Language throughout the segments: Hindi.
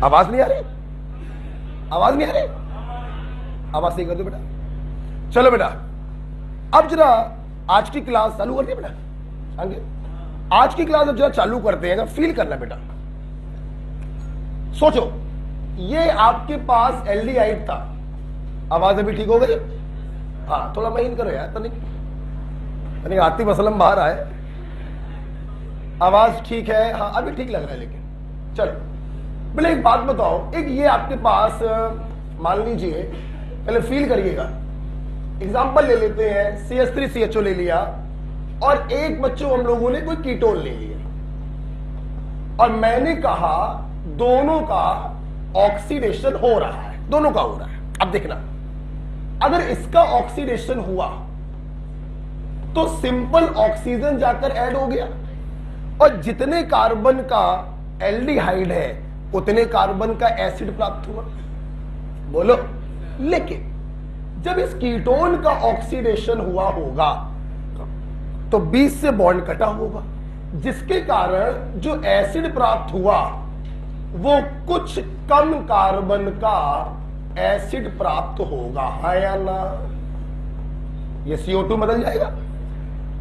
आवाज नहीं आ रही? आवाज नहीं आ रही? आवाज सही कर दो बेटा। चलो बेटा, अब जरा आज की क्लास चालू कर दिया बेटा। आगे आज की क्लास अब जरा चालू करते हैं, फील करना बेटा। सोचो, ये आपके पास एल्डिहाइड था, आवाज अभी ठीक हो गई? हाँ, थोड़ा महीन करो यार, तनिक आती मसलम बाहर आए। आवाज ठीक है? हाँ अभी ठीक लग रहा है। लेकिन चलो पहले एक बात बताओ, एक ये आपके पास मान लीजिए, पहले फील करिएगा, एग्जांपल ले लेते हैं, CH3CHO ले लिया और एक बच्चों हम लोगों ने कोई कीटोन ले लिया और मैंने कहा दोनों का ऑक्सीडेशन हो रहा है, दोनों का हो रहा है। अब देखना, अगर इसका ऑक्सीडेशन हुआ तो सिंपल ऑक्सीजन जाकर ऐड हो गया और जितने कार्बन का एल्डिहाइड है उतने कार्बन का एसिड प्राप्त हुआ। बोलो, लेकिन जब इस कीटोन का ऑक्सीडेशन हुआ होगा तो बीच से बॉन्ड कटा होगा, जिसके कारण जो एसिड प्राप्त हुआ वो कुछ कम कार्बन का एसिड प्राप्त होगा, है या ना? ये CO2 बदल जाएगा।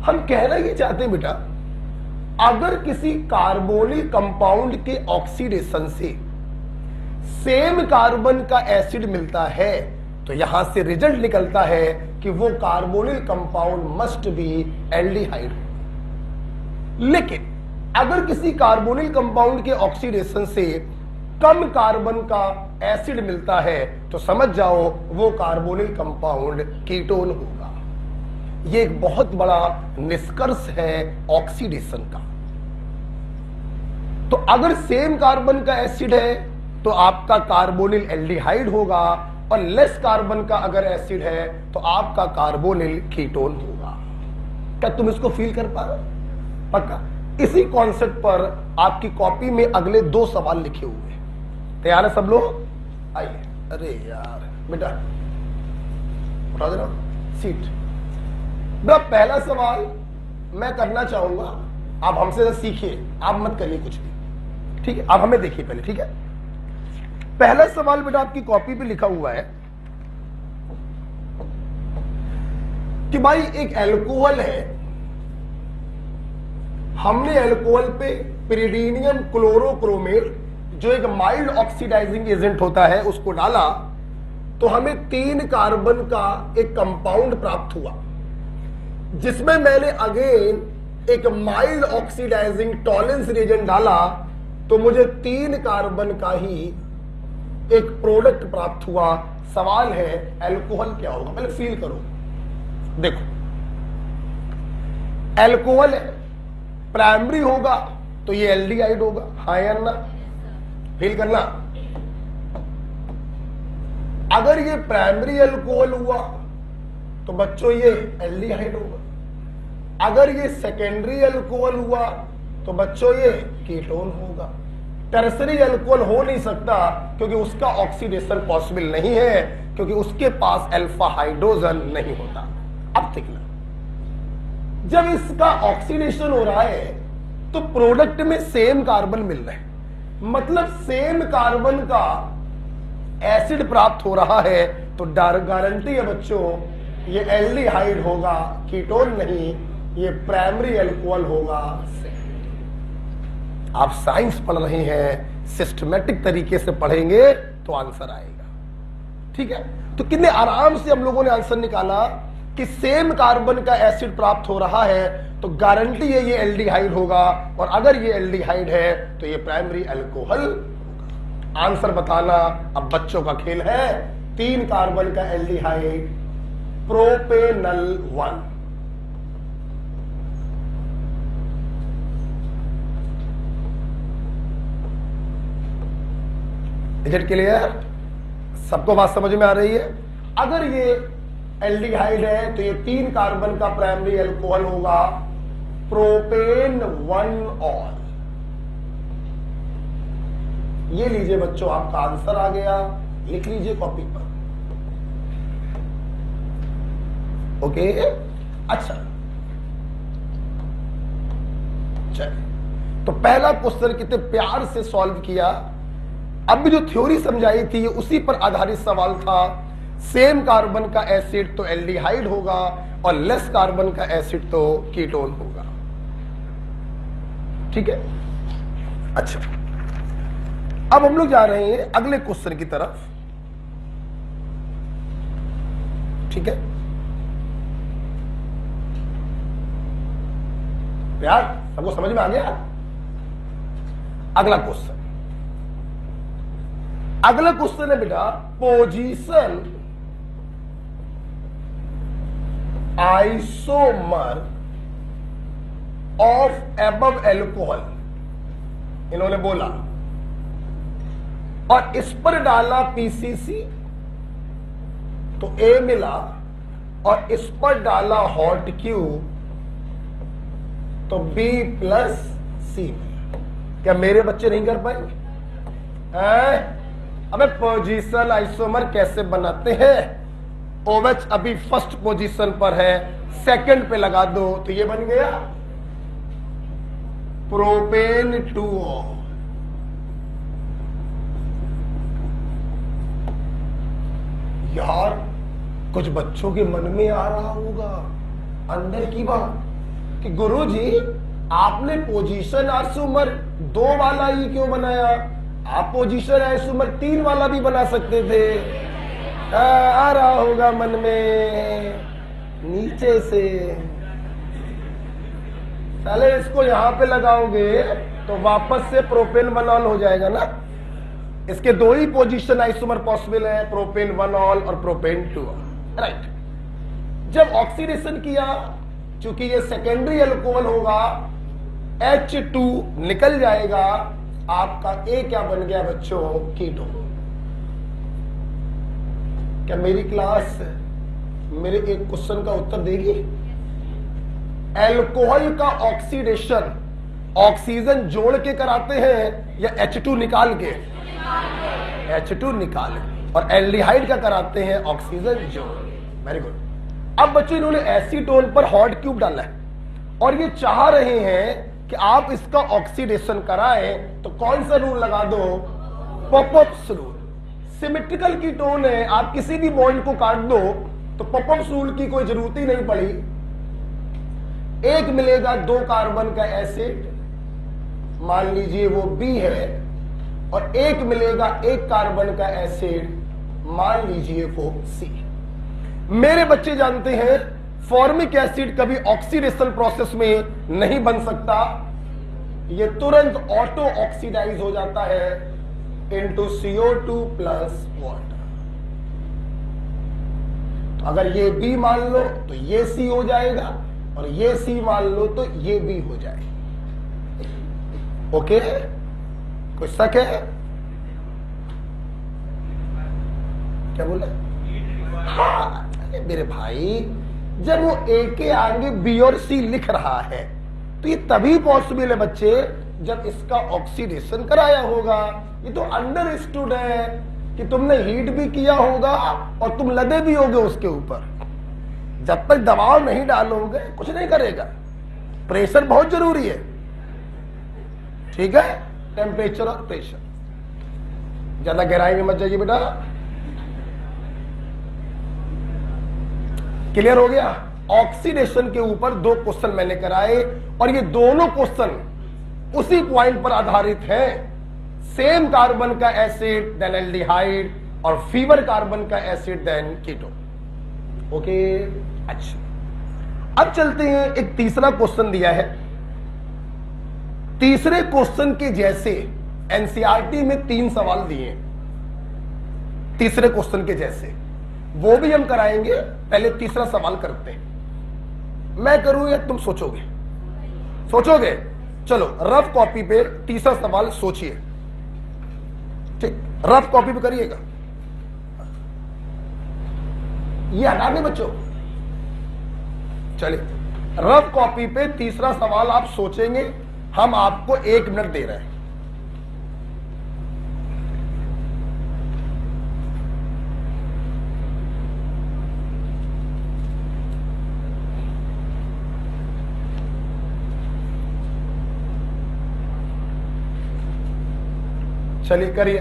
हम कहना ये चाहते हैं बेटा, अगर किसी कार्बोनिल कंपाउंड के ऑक्सीडेशन से सेम कार्बन का एसिड मिलता है तो यहां से रिजल्ट निकलता है कि वो carbonyl compound must be aldehyde. लेकिन अगर किसी कार्बोनिल कंपाउंड के ऑक्सीडेशन से कम कार्बन का एसिड मिलता है तो समझ जाओ वो कार्बोनिल कंपाउंड कीटोन होगा। ये एक बहुत बड़ा निष्कर्ष है ऑक्सीडेशन का। तो अगर सेम कार्बन का एसिड है तो आपका कार्बोनिल एल्डिहाइड होगा और लेस कार्बन का अगर एसिड है तो आपका कार्बोनिल कीटोन होगा। क्या तुम इसको फील कर पा रहे हो? पक्का। इसी कॉन्सेप्ट पर आपकी कॉपी में अगले 2 सवाल लिखे हुए हैं। तैयार है सब लोग? आइए। अरे यार बेटा उठा दे रहा सीट। बेटा पहला सवाल मैं करना चाहूंगा, आप हमसे सीखिए, आप मत करिए कुछ भी, ठीक है? आप हमें देखिए पहले, ठीक है? पहला सवाल बेटा आपकी कॉपी पे लिखा हुआ है कि भाई एक अल्कोहल है, हमने अल्कोहल पे पिरिडीनियम क्लोरोक्रोमेट जो एक माइल्ड ऑक्सीडाइजिंग एजेंट होता है उसको डाला तो हमें 3 कार्बन का एक कंपाउंड प्राप्त हुआ, जिसमें मैंने अगेन एक माइल्ड ऑक्सीडाइजिंग टॉलेंस रिएजेंट डाला तो मुझे 3 कार्बन का ही एक प्रोडक्ट प्राप्त हुआ। सवाल है अल्कोहल क्या होगा? पहले फील करो, देखो अल्कोहल है, प्राइमरी होगा तो ये एल्डिहाइड होगा, हाँ या ना? फील करना। अगर ये प्राइमरी अल्कोहल हुआ तो बच्चों ये एल्डिहाइड होगा। अगर ये सेकेंडरी अल्कोहल हुआ तो बच्चों ये कीटोन होगा। टर्सरी अल्कोहल हो नहीं सकता क्योंकि उसका ऑक्सीडेशन पॉसिबल नहीं है, क्योंकि उसके पास अल्फा हाइड्रोजन नहीं होता। अब देखना, जब इसका ऑक्सीडेशन हो रहा है तो प्रोडक्ट में सेम कार्बन मिल रहे हैं, मतलब सेम कार्बन का एसिड प्राप्त हो रहा है, तो गारंटी है बच्चों ये एल्डिहाइड होगा, कीटोन नहीं, ये प्राइमरी अल्कोहल होगा। आप साइंस पढ़ रहे हैं, सिस्टमैटिक तरीके से पढ़ेंगे तो आंसर आएगा, ठीक है? तो कितने आराम से हम लोगों ने आंसर निकाला कि सेम कार्बन का एसिड प्राप्त हो रहा है तो गारंटी है ये एल्डिहाइड होगा, और अगर ये एल्डिहाइड है तो ये प्राइमरी अल्कोहल होगा। आंसर बताना अब बच्चों का खेल है। 3 कार्बन का aldehyde propanal 1। Is it clear? सबको बात समझ में आ रही है? अगर ये एल्डिहाइड है तो ये 3 कार्बन का प्राइमरी अल्कोहल होगा, प्रोपेन 1 ऑल। ये लीजिए बच्चों, आपका आंसर आ गया, लिख लीजिए कॉपी पर। ओके, अच्छा चलिए, तो पहला क्वेश्चन कितने प्यार से सॉल्व किया। अभी जो थ्योरी समझाई थी उसी पर आधारित सवाल था। सेम कार्बन का एसिड तो एल्डिहाइड होगा और लेस कार्बन का एसिड तो कीटोन होगा। ठीक है, अच्छा अब हम लोग जा रहे हैं अगले क्वेश्चन की तरफ। ठीक है यार, सबको समझ में आ गया? अगला क्वेश्चन, अगला क्वेश्चन है बेटा, position isomer of above alcohol. इन्होंने बोला और इस पर डाला पीसीसी तो ए मिला, और इस पर डाला हॉट क्यूब तो B प्लस सी। क्या मेरे बच्चे नहीं कर पाएंगे? अबे पोजीशन आइसोमर कैसे बनाते हैं? OH अभी फर्स्ट पोजीशन पर है, सेकंड पे लगा दो तो ये बन गया प्रोपेन 2O। यार कुछ बच्चों के मन में आ रहा होगा अंदर की बात कि गुरुजी आपने पोजीशन आइसोमर 2 वाला ही क्यों बनाया? आप पोजीशन आइसोमर 3 वाला भी बना सकते थे। आ रहा होगा मन में नीचे से। पहले इसको यहां पे लगाओगे तो वापस से प्रोपेन 1 ऑल हो जाएगा ना। इसके 2 ही पोजीशन आइसोमर पॉसिबल है, प्रोपेन 1 ऑल और प्रोपेन 2 ऑल। राइट, जब ऑक्सीडेशन किया, चूंकि ये सेकेंडरी अल्कोहल होगा, H2 निकल जाएगा, आपका A क्या बन गया बच्चों? कीटोन। क्या मेरी क्लास मेरे एक क्वेश्चन का उत्तर देगी? अल्कोहल का ऑक्सीडेशन ऑक्सीजन जोड़ के कराते हैं या H2 निकाल के? H2 निकाल के। और एल्डिहाइड का कराते हैं ऑक्सीजन जोड़। Very good. अब बच्चों इन्होंने एसीटोन पर हॉट क्यूब डाला है और ये चाह रहे हैं कि आप इसका ऑक्सीडेशन कराएं, तो कौन सा रूल लगा दो? Popups rule. सिमेट्रिकल कीटोन है, आप किसी भी बॉन्ड को काट दो तो पॉपअप्स रूल की कोई जरूरत ही नहीं पड़ी। एक मिलेगा 2 कार्बन का एसिड, मान लीजिए वो B है, और एक मिलेगा 1 कार्बन का एसिड, मान लीजिए वो C। मेरे बच्चे जानते हैं फॉर्मिक एसिड कभी ऑक्सीडेशन प्रोसेस में नहीं बन सकता, ये तुरंत ऑटो ऑक्सीडाइज हो जाता है इनटू CO2 प्लस वाटर। तो अगर ये B मान लो तो ये C हो जाएगा, और ये C मान लो तो ये B हो जाएगा। ओके, कोई शक है? क्या बोले? हाँ मेरे भाई, जब वो A के आगे B और C लिख रहा है तो ये तभी पॉसिबल है बच्चे जब इसका ऑक्सीडेशन कराया होगा। ये तो अंडरस्टूड है कि तुमने हीट भी किया होगा और तुम लदे भी होगे उसके ऊपर। जब तक दबाव नहीं डालोगे कुछ नहीं करेगा। प्रेशर बहुत जरूरी है, ठीक है? टेम्परेचर और प्रेशर। ज्यादा गहराई में मत जाइए बेटा। क्लियर हो गया? ऑक्सीडेशन के ऊपर 2 क्वेश्चन मैंने कराए और ये दोनों क्वेश्चन उसी पॉइंट पर आधारित है। सेम कार्बन का एसिड देन एल्डिहाइड और फीवर कार्बन का एसिड देन कीटोन। ओके, अच्छा अब चलते हैं, एक तीसरा क्वेश्चन दिया है। तीसरे क्वेश्चन के जैसे एनसीईआरटी में 3 सवाल दिए तीसरे क्वेश्चन के जैसे, वो भी हम कराएंगे। पहले तीसरा सवाल करते हैं। मैं करूं या तुम सोचोगे? सोचोगे? चलो रफ कॉपी पे तीसरा सवाल सोचिए। ठीक, रफ कॉपी पे करिएगा। ये हटा दें बच्चों। चलिए रफ कॉपी पे तीसरा सवाल आप सोचेंगे। हम आपको 1 मिनट दे रहे हैं। चलिए करिए।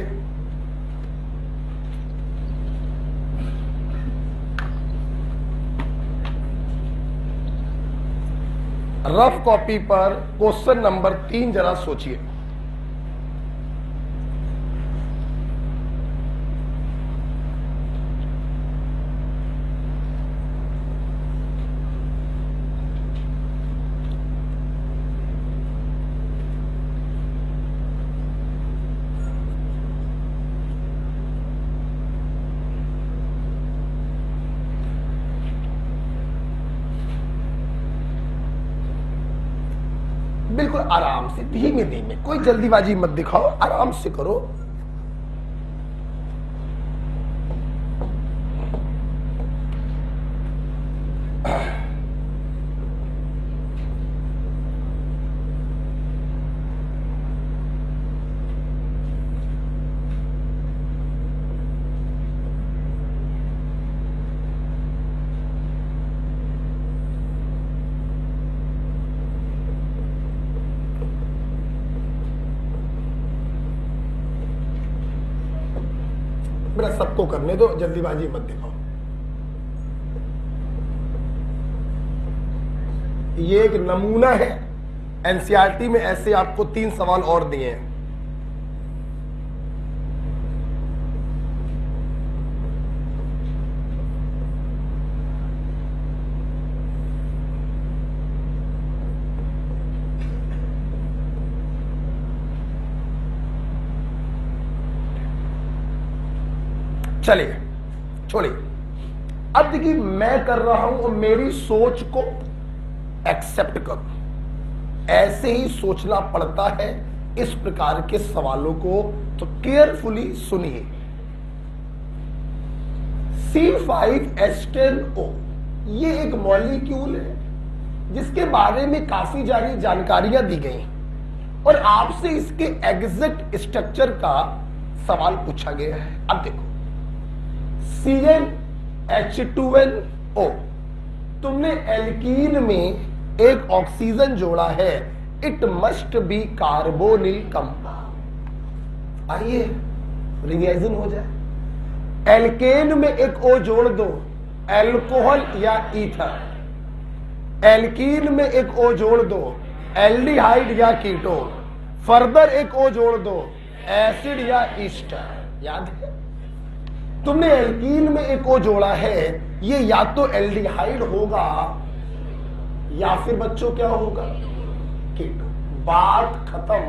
रफ कॉपी पर क्वेश्चन नंबर 3 जरा सोचिए। बिल्कुल आराम से, धीमे धीमे, कोई जल्दीबाजी मत दिखाओ, आराम से करो। मेरा सबको करने दो, जल्दीबाजी मत दिखाओ। ये एक नमूना है, एनसीईआरटी में ऐसे आपको 3 सवाल और दिए हैं। चलिए छोड़िए, अब देखिए मैं कर रहा हूं और मेरी सोच को एक्सेप्ट करो। ऐसे ही सोचना पड़ता है इस प्रकार के सवालों को, तो केयरफुली सुनिए। C5H10O ये एक मॉलिक्यूल है जिसके बारे में काफी सारी जानकारियां दी गई और आपसे इसके एग्जैक्ट स्ट्रक्चर का सवाल पूछा गया है। अब देखो, CnH2nO, तुमने एल्कीन में एक ऑक्सीजन जोड़ा है, it must B carbonyl compound. आइए रिवीजन हो जाए। एल्केन में एक O जोड़ दो, एल्कोहल या ईथर। एल्कीन में एक O जोड़ दो, एल्डिहाइड या कीटोन। फर्दर एक O जोड़ दो, एसिड या ईस्टर। याद है? तुमने एल्कीन में एक O जोड़ा है, ये या तो एल्डिहाइड होगा या फिर बच्चों क्या होगा, कीटोन। बात खत्म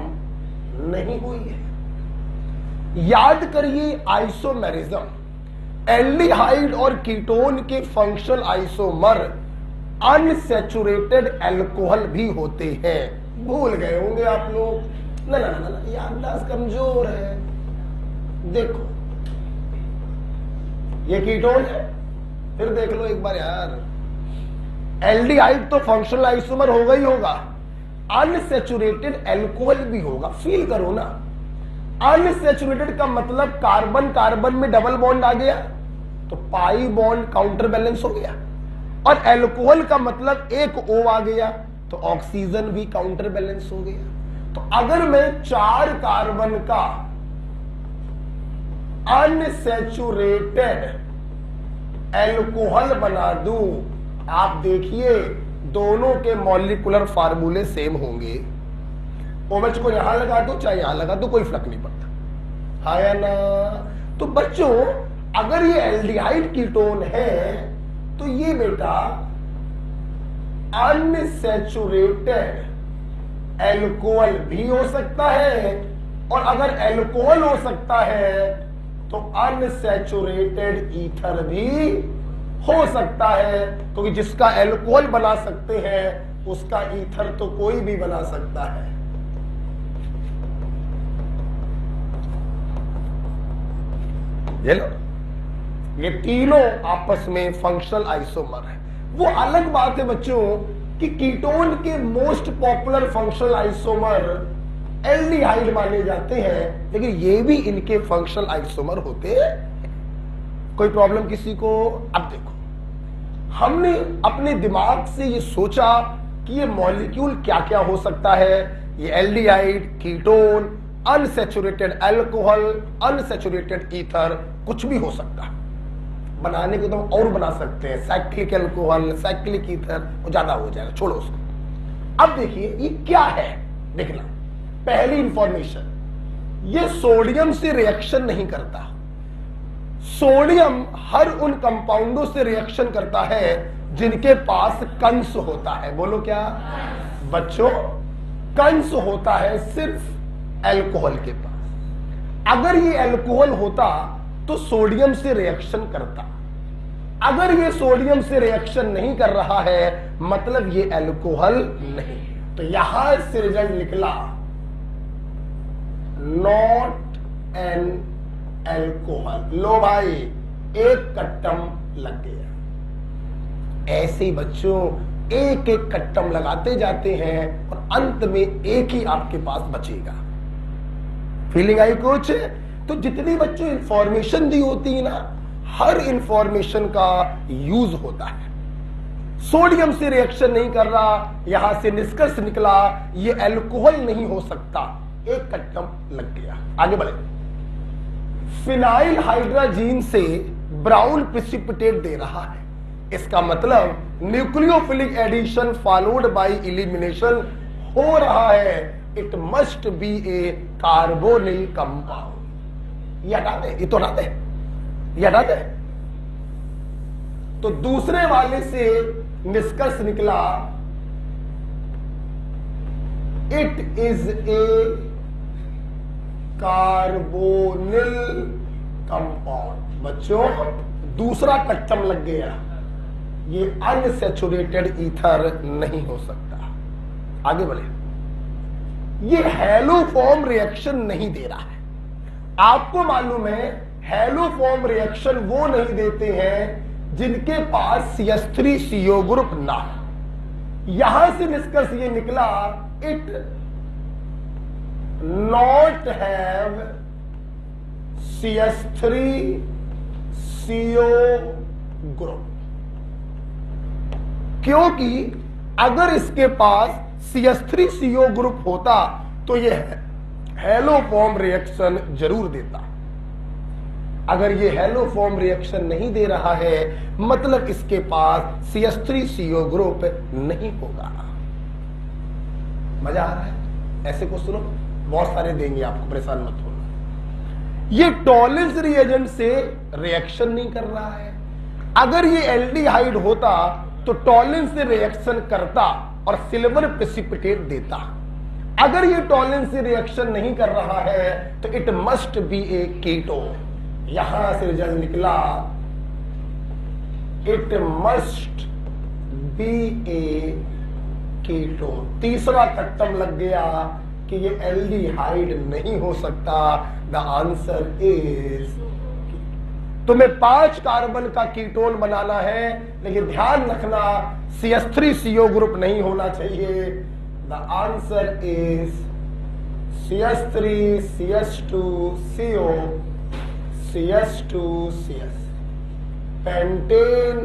नहीं हुई है। याद करिए आइसोमेरिज्म, एल्डिहाइड और कीटोन के फंक्शनल आइसोमर अनसैचुरेटेड अल्कोहल भी होते हैं। भूल गए होंगे आप लोग। ना ना ना ना, याददाश्त कमजोर है। देखो ये कीटोन है, फिर देख लो एक बार यार। एल्डिहाइड तो फंक्शनल आइसोमर होगा ही होगा, अनसैचुरेटेड अल्कोहल भी होगा। फील करो ना, अनसैचुरेटेड का मतलब कार्बन कार्बन में डबल बॉन्ड आ गया तो पाई बॉन्ड काउंटर बैलेंस हो गया, और अल्कोहल का मतलब एक O आ गया तो ऑक्सीजन भी काउंटर बैलेंस हो गया। तो अगर मैं 4 कार्बन का अनसैचुरेटेड अल्कोहल बना दूं, आप देखिए दोनों के मॉलिक्यूलर फार्मूले सेम होंगे। OH को यहां लगा दो चाहे यहां लगा दो, कोई फर्क नहीं पड़ता, है ना? तो बच्चों अगर ये एल्डिहाइड कीटोन है तो ये बेटा अनसैचुरेटेड अल्कोहल भी हो सकता है, और अगर अल्कोहल हो सकता है तो अनसैचुरेटेड ईथर भी हो सकता है, क्योंकि जिसका अल्कोहल बना सकते हैं उसका ईथर तो कोई भी बना सकता है। ये लो, ये तीनों आपस में फंक्शनल आइसोमर है। वो अलग बात है बच्चों कि कीटोन के most popular functional isomer aldehyde माने जाते हैं, लेकिन ये भी इनके फंक्शनल आइसोमर होते हैं। कोई प्रॉब्लम किसी को? अब देखो, हमने अपने दिमाग से ये सोचा कि ये मॉलिक्यूल क्या क्या हो सकता है। ये aldehyde, ketone, unsaturated alcohol, unsaturated ether, कुछ भी हो सकता है। बनाने को तो हम और बना सकते हैं, साइक्लिक अल्कोहल, साइक्लिक ईथर, वो ज्यादा हो जाएगा, छोड़ो उसको। अब देखिए ये क्या है, देखना पहली इंफॉर्मेशन, ये सोडियम से रिएक्शन नहीं करता। सोडियम हर उन कंपाउंडों से रिएक्शन करता है जिनके पास कंस होता है। बोलो क्या बच्चों, कंस होता है सिर्फ अल्कोहल के पास। अगर ये अल्कोहल होता तो सोडियम से रिएक्शन करता। अगर ये सोडियम से रिएक्शन नहीं कर रहा है मतलब ये अल्कोहल नहीं। तो यहां से रिजल्ट निकला नॉट एन अल्कोहल। लो भाई, एक कट्टम लग गया। ऐसे ही बच्चों एक एक कट्टम लगाते जाते हैं और अंत में एक ही आपके पास बचेगा। फीलिंग आई कुछ? तो जितनी बच्चों इंफॉर्मेशन दी होती है ना, हर इंफॉर्मेशन का यूज होता है। सोडियम से रिएक्शन नहीं कर रहा, यहां से निष्कर्ष निकला ये अल्कोहल नहीं हो सकता, एक कट्टम लग गया। आगे बढ़े। फिनाइल हाइड्रोजीन से ब्राउन प्रेसिपिटेट दे रहा है, इसका मतलब nucleophilic addition followed by elimination हो रहा है। It must be a carbonyl compound. ये हटा दे, ये तो हटा दे, ये हटा दे। तो दूसरे वाले से निष्कर्ष निकला it is a carbonyl compound. बच्चों दूसरा कट्टम लग गया, ये अनसैचुरेटेड ईथर नहीं हो सकता। आगे बढ़े। ये हेलोफॉर्म रिएक्शन नहीं दे रहा है। आपको मालूम है हेलोफॉर्म रिएक्शन वो नहीं देते हैं जिनके पास CH3CO ग्रुप ना हो। यहां से निष्कर्ष ये निकला it not have CH3CO group, क्योंकि अगर इसके पास CH3CO ग्रुप होता तो ये हेलोफॉर्म रिएक्शन जरूर देता। अगर ये हेलोफॉर्म रिएक्शन नहीं दे रहा है मतलब इसके पास CH3CO ग्रुप नहीं होगा। मजा आ रहा है? ऐसे को सुनो, बहुत सारे देंगे आपको, परेशान मत होना। ये टॉलिंस रिएजेंट से रिएक्शन नहीं कर रहा है। अगर ये एल्डिहाइड होता तो टॉलिंस से रिएक्शन करता और सिल्वर प्रेसिपिटेट देता। अगर ये टॉलिंस से रिएक्शन नहीं कर रहा है तो it must be A ketone. यहां से रिजल्ट निकला it must be A ketone. तीसरा कट्टम लग गया कि ये एल्डिहाइड नहीं हो सकता। द आंसर इज, तुम्हें 5 कार्बन का कीटोन बनाना है लेकिन ध्यान रखना CH3CO ग्रुप नहीं होना चाहिए। The answer is CH3 CH2CO CH2CS pentane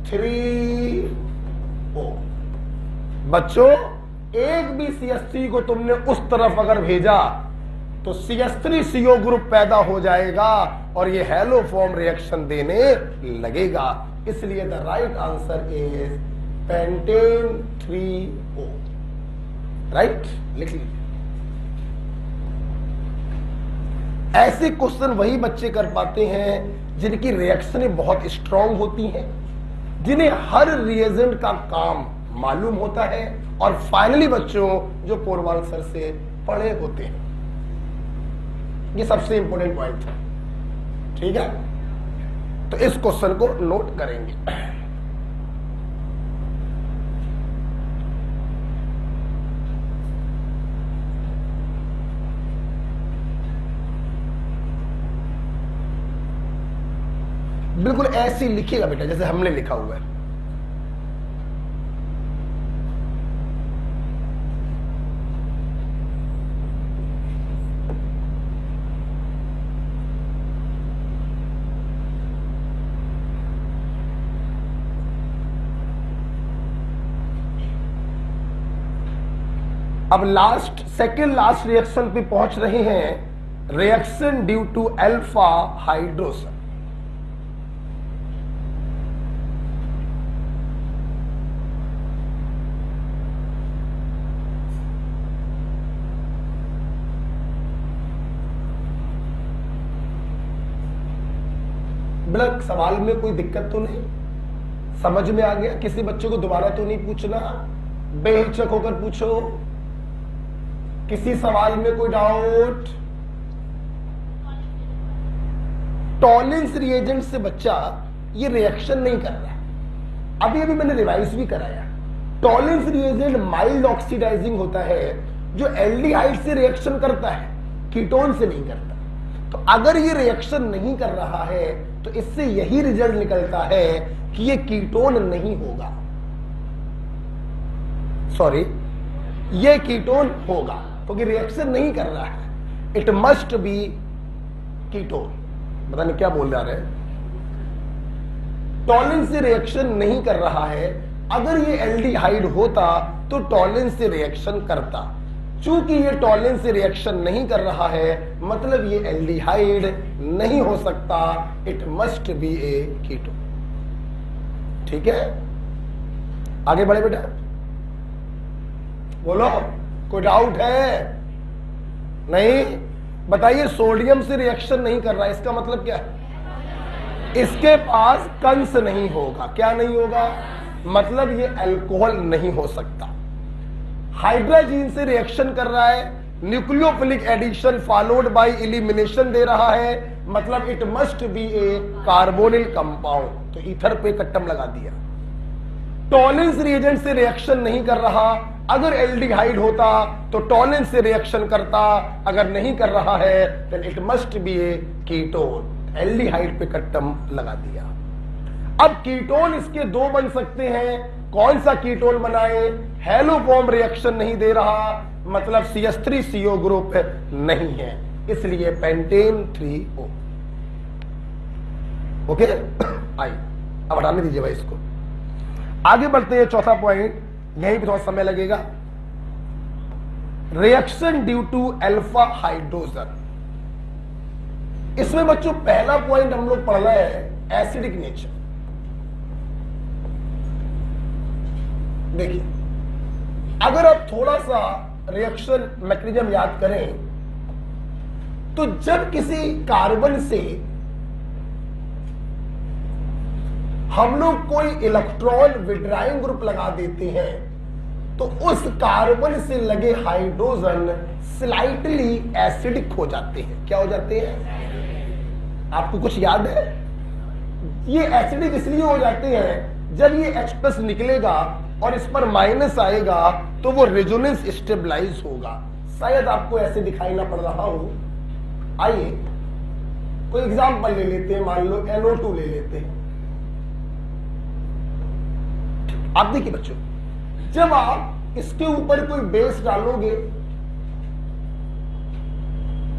3O। बच्चों एक भी CH3 को तुमने उस तरफ अगर भेजा तो CH3CO ग्रुप पैदा हो जाएगा और ये हेलोफॉर्म रिएक्शन देने लगेगा। इसलिए the right answer is pentane 3O। Right, लिख लीजिए। ऐसे क्वेश्चन वही बच्चे कर पाते हैं जिनकी रिएक्शनें बहुत स्ट्रांग होती हैं, जिन्हें हर रिएजेंट का काम मालूम होता है और फाइनली बच्चों जो पूर्वांचल से पढ़े होते हैं। ये सबसे इंपॉर्टेंट पॉइंट है, ठीक है? तो इस क्वेश्चन को नोट करेंगे। बिल्कुल ऐसे ही लिखिएगा बेटा जैसे हमने लिखा हुआ है। अब सेकेंड लास्ट रिएक्शन पे पहुंच रहे हैं। Reaction due to alpha hydrogen. बेटा सवाल में कोई दिक्कत तो नहीं, समझ में आ गया? किसी बच्चे को दोबारा तो नहीं पूछना, बेहिचक होकर पूछो। किसी सवाल में कोई डाउट? टॉलिंस रिएजेंट से बच्चा ये रिएक्शन नहीं कर रहा है। अभी अभी मैंने रिवाइज भी कराया। टॉलिंस रिएजेंट माइल्ड ऑक्सीडाइजिंग होता है, जो एल्डिहाइड से रिएक्शन करता है, कीटोन से नहीं करता। तो अगर ये रिएक्शन नहीं कर रहा है तो इससे यही रिजल्ट निकलता है कि ये कीटोन नहीं होगा, सॉरी ये कीटोन होगा, क्योंकि रिएक्शन नहीं कर रहा है। It must B ketone. पता नहीं क्या बोल रहे हैं। टॉलिन से रिएक्शन नहीं कर रहा है। अगर ये एल्डिहाइड होता तो टॉलिन से रिएक्शन करता। चूंकि ये टॉलिन से रिएक्शन नहीं कर रहा है, मतलब ये एल्डिहाइड नहीं हो सकता। It must be A ketone. ठीक है, आगे बढ़े बेटा, बोलो कोई डाउट है? नहीं? बताइए, सोडियम से रिएक्शन नहीं कर रहा है, इसका मतलब क्या है? इसके पास कंस नहीं होगा। क्या नहीं होगा? मतलब ये अल्कोहल नहीं हो सकता। हाइड्रोजन से रिएक्शन कर रहा है, nucleophilic addition followed by elimination दे रहा है, मतलब it must be a carbonyl compound. तो ईथर पे कट्टम लगा दिया। टॉलिंस रिएजेंट से रिएक्शन नहीं कर रहा। अगर एल्डिहाइड होता तो टॉलिन से रिएक्शन करता, अगर नहीं कर रहा है तो it must be A ketone. Aldehyde पे कट्टम लगा दिया। अब कीटोन इसके दो बन सकते हैं। कौन सा कीटोन बनाए? हेलोफॉर्म रिएक्शन नहीं दे रहा, मतलब CH3CO ग्रुप नहीं है, इसलिए पेंटेन 3O। ओके आई, अब हटाने दीजिए भाई इसको। आगे बढ़ते हैं, चौथा पॉइंट, यहीं पे थोड़ा समय लगेगा। Reaction due to alpha hydrogen. इसमें बच्चों पहला पॉइंट हम लोग पढ़ रहे हैं एसिडिक नेचर। देखिए, अगर आप थोड़ा सा रिएक्शन मैकेनिज्म याद करें तो जब किसी कार्बन से हम लोग कोई इलेक्ट्रॉन विड्राइंग ग्रुप लगा देते हैं तो उस कार्बन से लगे हाइड्रोजन स्लाइटली एसिडिक हो जाते हैं। क्या हो जाते हैं? आपको कुछ याद है? ये एसिडिक इसलिए हो जाते हैं, जब ये H+ निकलेगा और इस पर माइनस आएगा तो वो रेजोनेंस स्टेबलाइज होगा। शायद आपको ऐसे दिखाई ना पड़ रहा हो। आइए कोई एग्जांपल ले लेते हैं, मान लो NO2 ले लेते हैं। आप देखिए बच्चों, जब आप इसके ऊपर कोई बेस डालोगे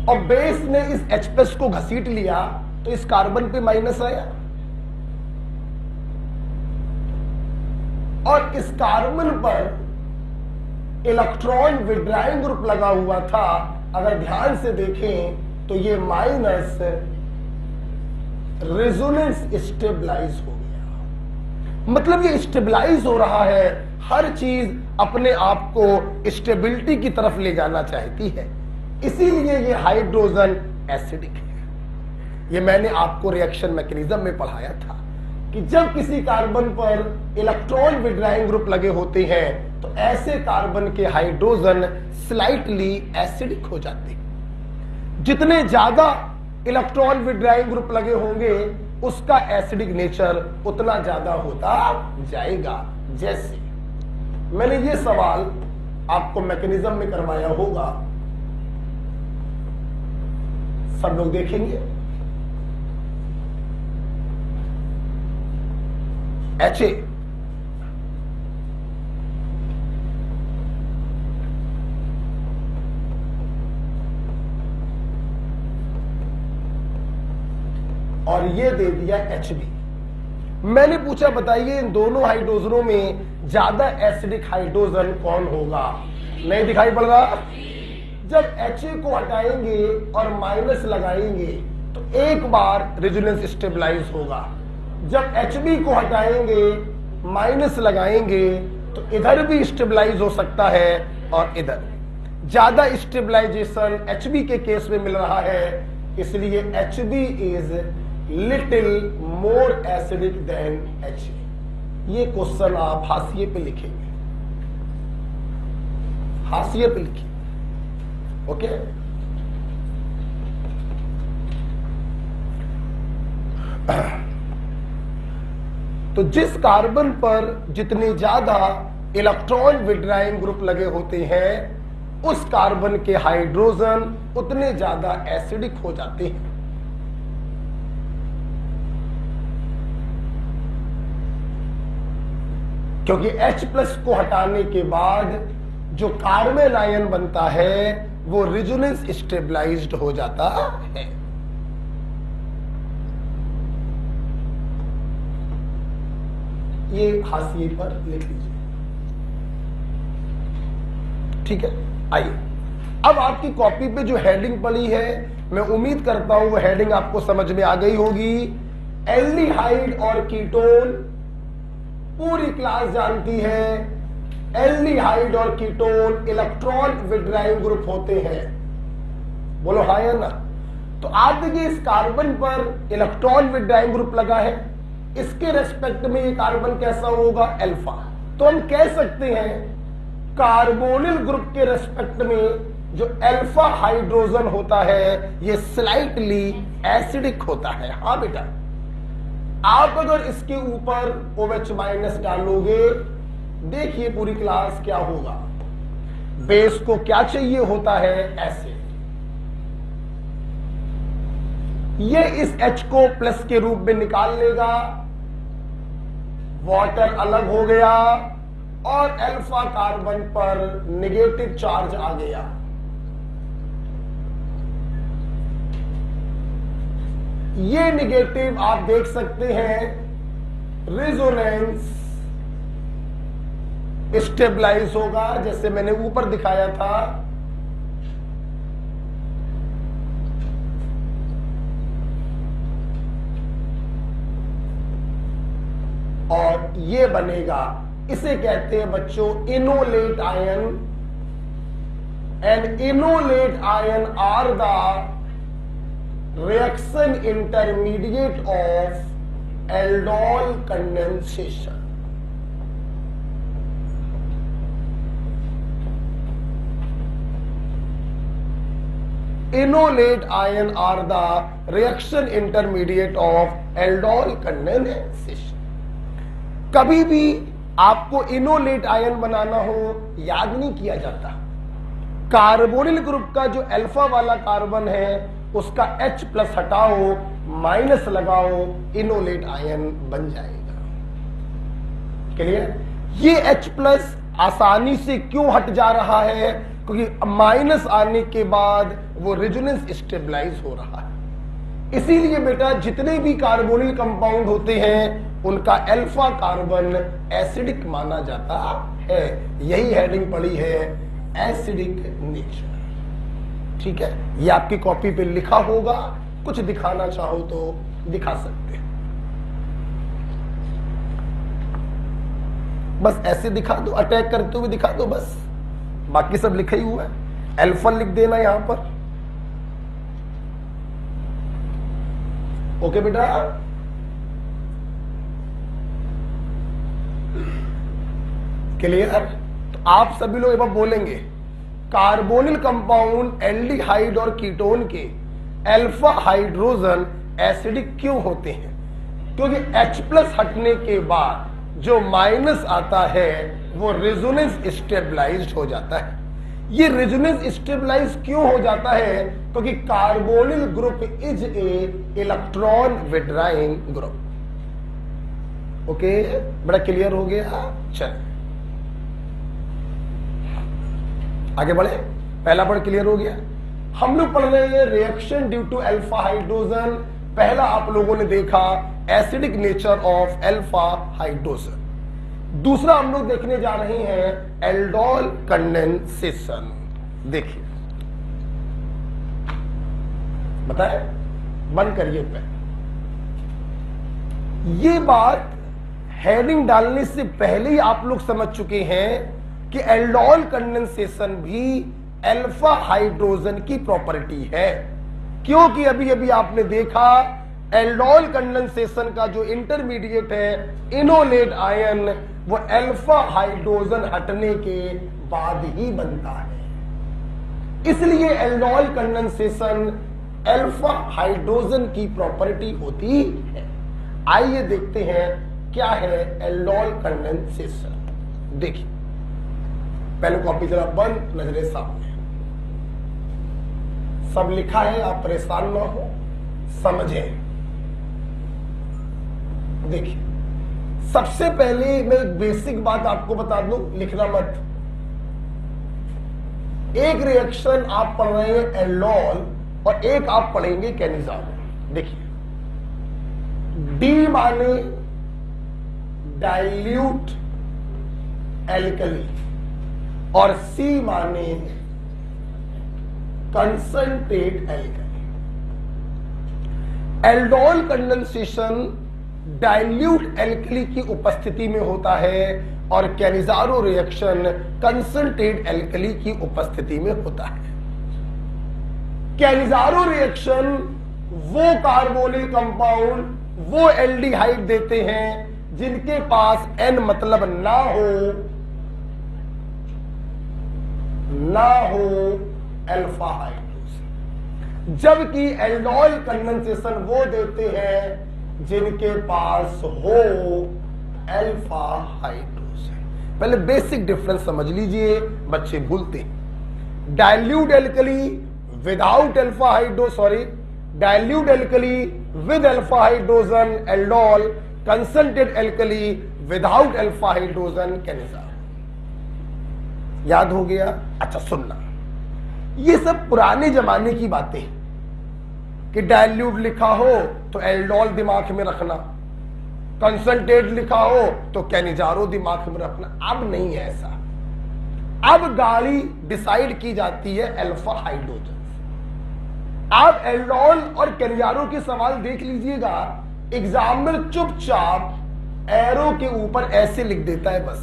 और बेस ने इस H+ को घसीट लिया तो इस कार्बन पे माइनस आया, और इस कार्बन पर इलेक्ट्रॉन विड्राइंग ग्रुप लगा हुआ था। अगर ध्यान से देखें तो ये माइनस रेजोनेंस स्टेबलाइज हो गया, मतलब ये स्टेबलाइज हो रहा है। हर चीज अपने आप को स्टेबिलिटी की तरफ ले जाना चाहती है, इसीलिए ये हाइड्रोजन एसिडिक है। ये मैंने आपको रिएक्शन मैकेनिज्म में पढ़ाया था कि जब किसी कार्बन पर इलेक्ट्रॉन विड्राइंग ग्रुप लगे होते हैं तो ऐसे कार्बन के हाइड्रोजन स्लाइटली एसिडिक हो जाते हैं। जितने ज्यादा इलेक्ट्रॉन विड्राइंग ग्रुप लगे होंगे उसका एसिडिक नेचर उतना ज्यादा होता जाएगा। जैसे मैंने ये सवाल आपको मैकेनिज्म में करवाया होगा, सब लोग देखेंगे। HA और ये दे दिया HB। मैंने पूछा बताइए इन दोनों हाइड्रोजनों में ज्यादा एसिडिक हाइड्रोजन कौन होगा? नहीं दिखाई पड़ रहा? जब HA को हटाएंगे और माइनस लगाएंगे तो एक बार रेजोनेंस स्टेबलाइज होगा। जब HB को हटाएंगे माइनस लगाएंगे तो इधर भी स्टेबलाइज हो सकता है और इधर। ज्यादा स्टेबलाइजेशन HB के केस में मिल रहा है, इसलिए HB is little more acidic then H। ये क्वेश्चन आप हाशिए पे लिखेंगे, हाशिए पे लिखिए। ओके, तो जिस कार्बन पर जितने ज्यादा इलेक्ट्रॉन विड्राइंग ग्रुप लगे होते हैं उस कार्बन के हाइड्रोजन उतने ज्यादा एसिडिक हो जाते हैं। क्योंकि H+ को हटाने के बाद जो कार्बन आयन बनता है वो रेजोनेंस स्टेबलाइज्ड हो जाता है। ये हाशिए पर लिख लीजिए, ठीक है। आइए, अब आपकी कॉपी पे जो हेडिंग पड़ी है मैं उम्मीद करता हूं वो हेडिंग आपको समझ में आ गई होगी। एल्डिहाइड और कीटोन पूरी क्लास जानती है, एल्डिहाइड और कीटोन इलेक्ट्रॉन विड्राइंग ग्रुप होते हैं। बोलो हाँ या ना। तो आप देखिए इस कार्बन पर इलेक्ट्रॉन विड्राइंग ग्रुप लगा है, इसके रेस्पेक्ट में ये कार्बन कैसा होगा, अल्फा। तो हम कह सकते हैं कार्बोनिल ग्रुप के रेस्पेक्ट में जो अल्फा हाइड्रोजन होता है ये स्लाइटली एसिडिक होता है। हाँ बेटा, आप अगर इसके ऊपर OH- डालोगे, देखिए पूरी क्लास क्या होगा। बेस को क्या चाहिए होता है, एसिड। ये इस H को प्लस के रूप में निकाल लेगा, वाटर अलग हो गया और अल्फा कार्बन पर नेगेटिव चार्ज आ गया। ये नेगेटिव आप देख सकते हैं रेजोनेंस स्टेबलाइज होगा, जैसे मैंने ऊपर दिखाया था। और ये बनेगा, इसे कहते हैं बच्चों enolate ion. And enolate ion are the reaction intermediate of aldol condensation. Enolate ion are the reaction intermediate of aldol condensation. कभी भी आपको इनोलेट आयन बनाना हो याद नहीं किया जाता। कार्बोनिल ग्रुप का जो अल्फा वाला कार्बन है उसका H+ हटाओ, माइनस लगाओ, इनोलेट आयन बन जाएगा। क्लियर? ये H+ आसानी से क्यों हट जा रहा है, क्योंकि माइनस आने के बाद वो रेजोनेंस स्टेबलाइज हो रहा है। इसीलिए बेटा जितने भी कार्बोनिल कंपाउंड होते हैं उनका अल्फा कार्बन एसिडिक माना जाता है। यही हेडिंग पड़ी है, एसिडिक नेचर। ठीक है, ये आपकी कॉपी पे लिखा होगा, कुछ दिखाना चाहो तो दिखा सकते हैं। बस ऐसे दिखा दो, अटैक करते हुए दिखा दो, बस बाकी सब लिखा ही हुआ है। अल्फा लिख देना यहां पर। ओके बेटा, क्लियर? तो आप सभी लोग एक बार बोलेंगे कार्बोनिल कंपाउंड एल्डिहाइड और कीटोन के अल्फा हाइड्रोजन एसिडिक क्यों होते हैं? क्योंकि H+ हटने के बाद जो माइनस आता है वो रेजोनेंस स्टेबलाइज्ड हो जाता है। ये रेजोनेंस स्टेबलाइज क्यों हो जाता है? क्योंकि carbonyl group is a electron withdrawing group. Okay, बड़ा क्लियर हो गया। चल आगे बढ़े। पहला पॉइंट क्लियर हो गया। हम लोग पढ़ रहे हैं reaction due to alpha hydrogen. पहला आप लोगों ने देखा acidic nature of alpha hydrogen. दूसरा हम लोग देखने जा रहे हैं एल्डोल कंडेंसेशन। देखिए, बताए, बंद करिए पे। ये बात हेडिंग डालने से पहले ही आप लोग समझ चुके हैं कि एल्डोल कंडेंसेशन भी अल्फा हाइड्रोजन की प्रॉपर्टी है। क्योंकि अभी अभी आपने देखा एल्डोल कंडेंसेशन का जो इंटरमीडिएट है इनोलेट आयन वो अल्फा हाइड्रोजन हटने के बाद ही बनता है। इसलिए एल्डोल कंडेंसेशन अल्फा हाइड्रोजन की प्रॉपर्टी होती है। आइए देखते हैं क्या है एल्डोल कंडेंसेशन। देखिए पहले कॉपी जरा बंद, नजरें सामने, सब लिखा है, आप परेशान ना हो, समझें। देखिए सबसे पहले मैं एक बेसिक बात आपको बता दूं, लिखना मत। एक रिएक्शन आप पढ़ रहे हैं एल्डोल और एक आप पढ़ेंगे कैनिजारो। देखिए डी माने डाइल्यूट एल्कली और सी माने concentrate alkali. Aldol condensation dilute alkali की उपस्थिति में होता है और कैनिजारो रिएक्शन कंसंट्रेट एल्कली की उपस्थिति में होता है। कैनिजारो रिएक्शन वो कार्बोनिल कंपाउंड, वो एल्डिहाइड देते हैं जिनके पास N मतलब ना हो अल्फा हाइड्रोजन, जबकि एल्डोल कंडेंसेशन वो देते हैं जिनके पास हो अल्फा हाइड्रोजन। पहले बेसिक डिफरेंस समझ लीजिए, बच्चे भूलते हैं। Dilute alkali without alpha hydro dilute alkali with alpha hydrogen aldol, concentrate alkali without alpha hydrogen Cannizzaro. याद हो गया? अच्छा सुनना, ये सब पुराने जमाने की बातें कि डाइल्यूट लिखा हो तो एल्डोल दिमाग में रखना, कंसंट्रेट लिखा हो तो कैनिजारो दिमाग में रखना। अब नहीं है ऐसा। अब गाड़ी डिसाइड की जाती है अल्फा हाइड्रोजन। आप एल्डोल और कैनिजारो के सवाल देख लीजिएगा, एग्जाम में चुपचाप एरो के ऊपर ऐसे लिख देता है बस।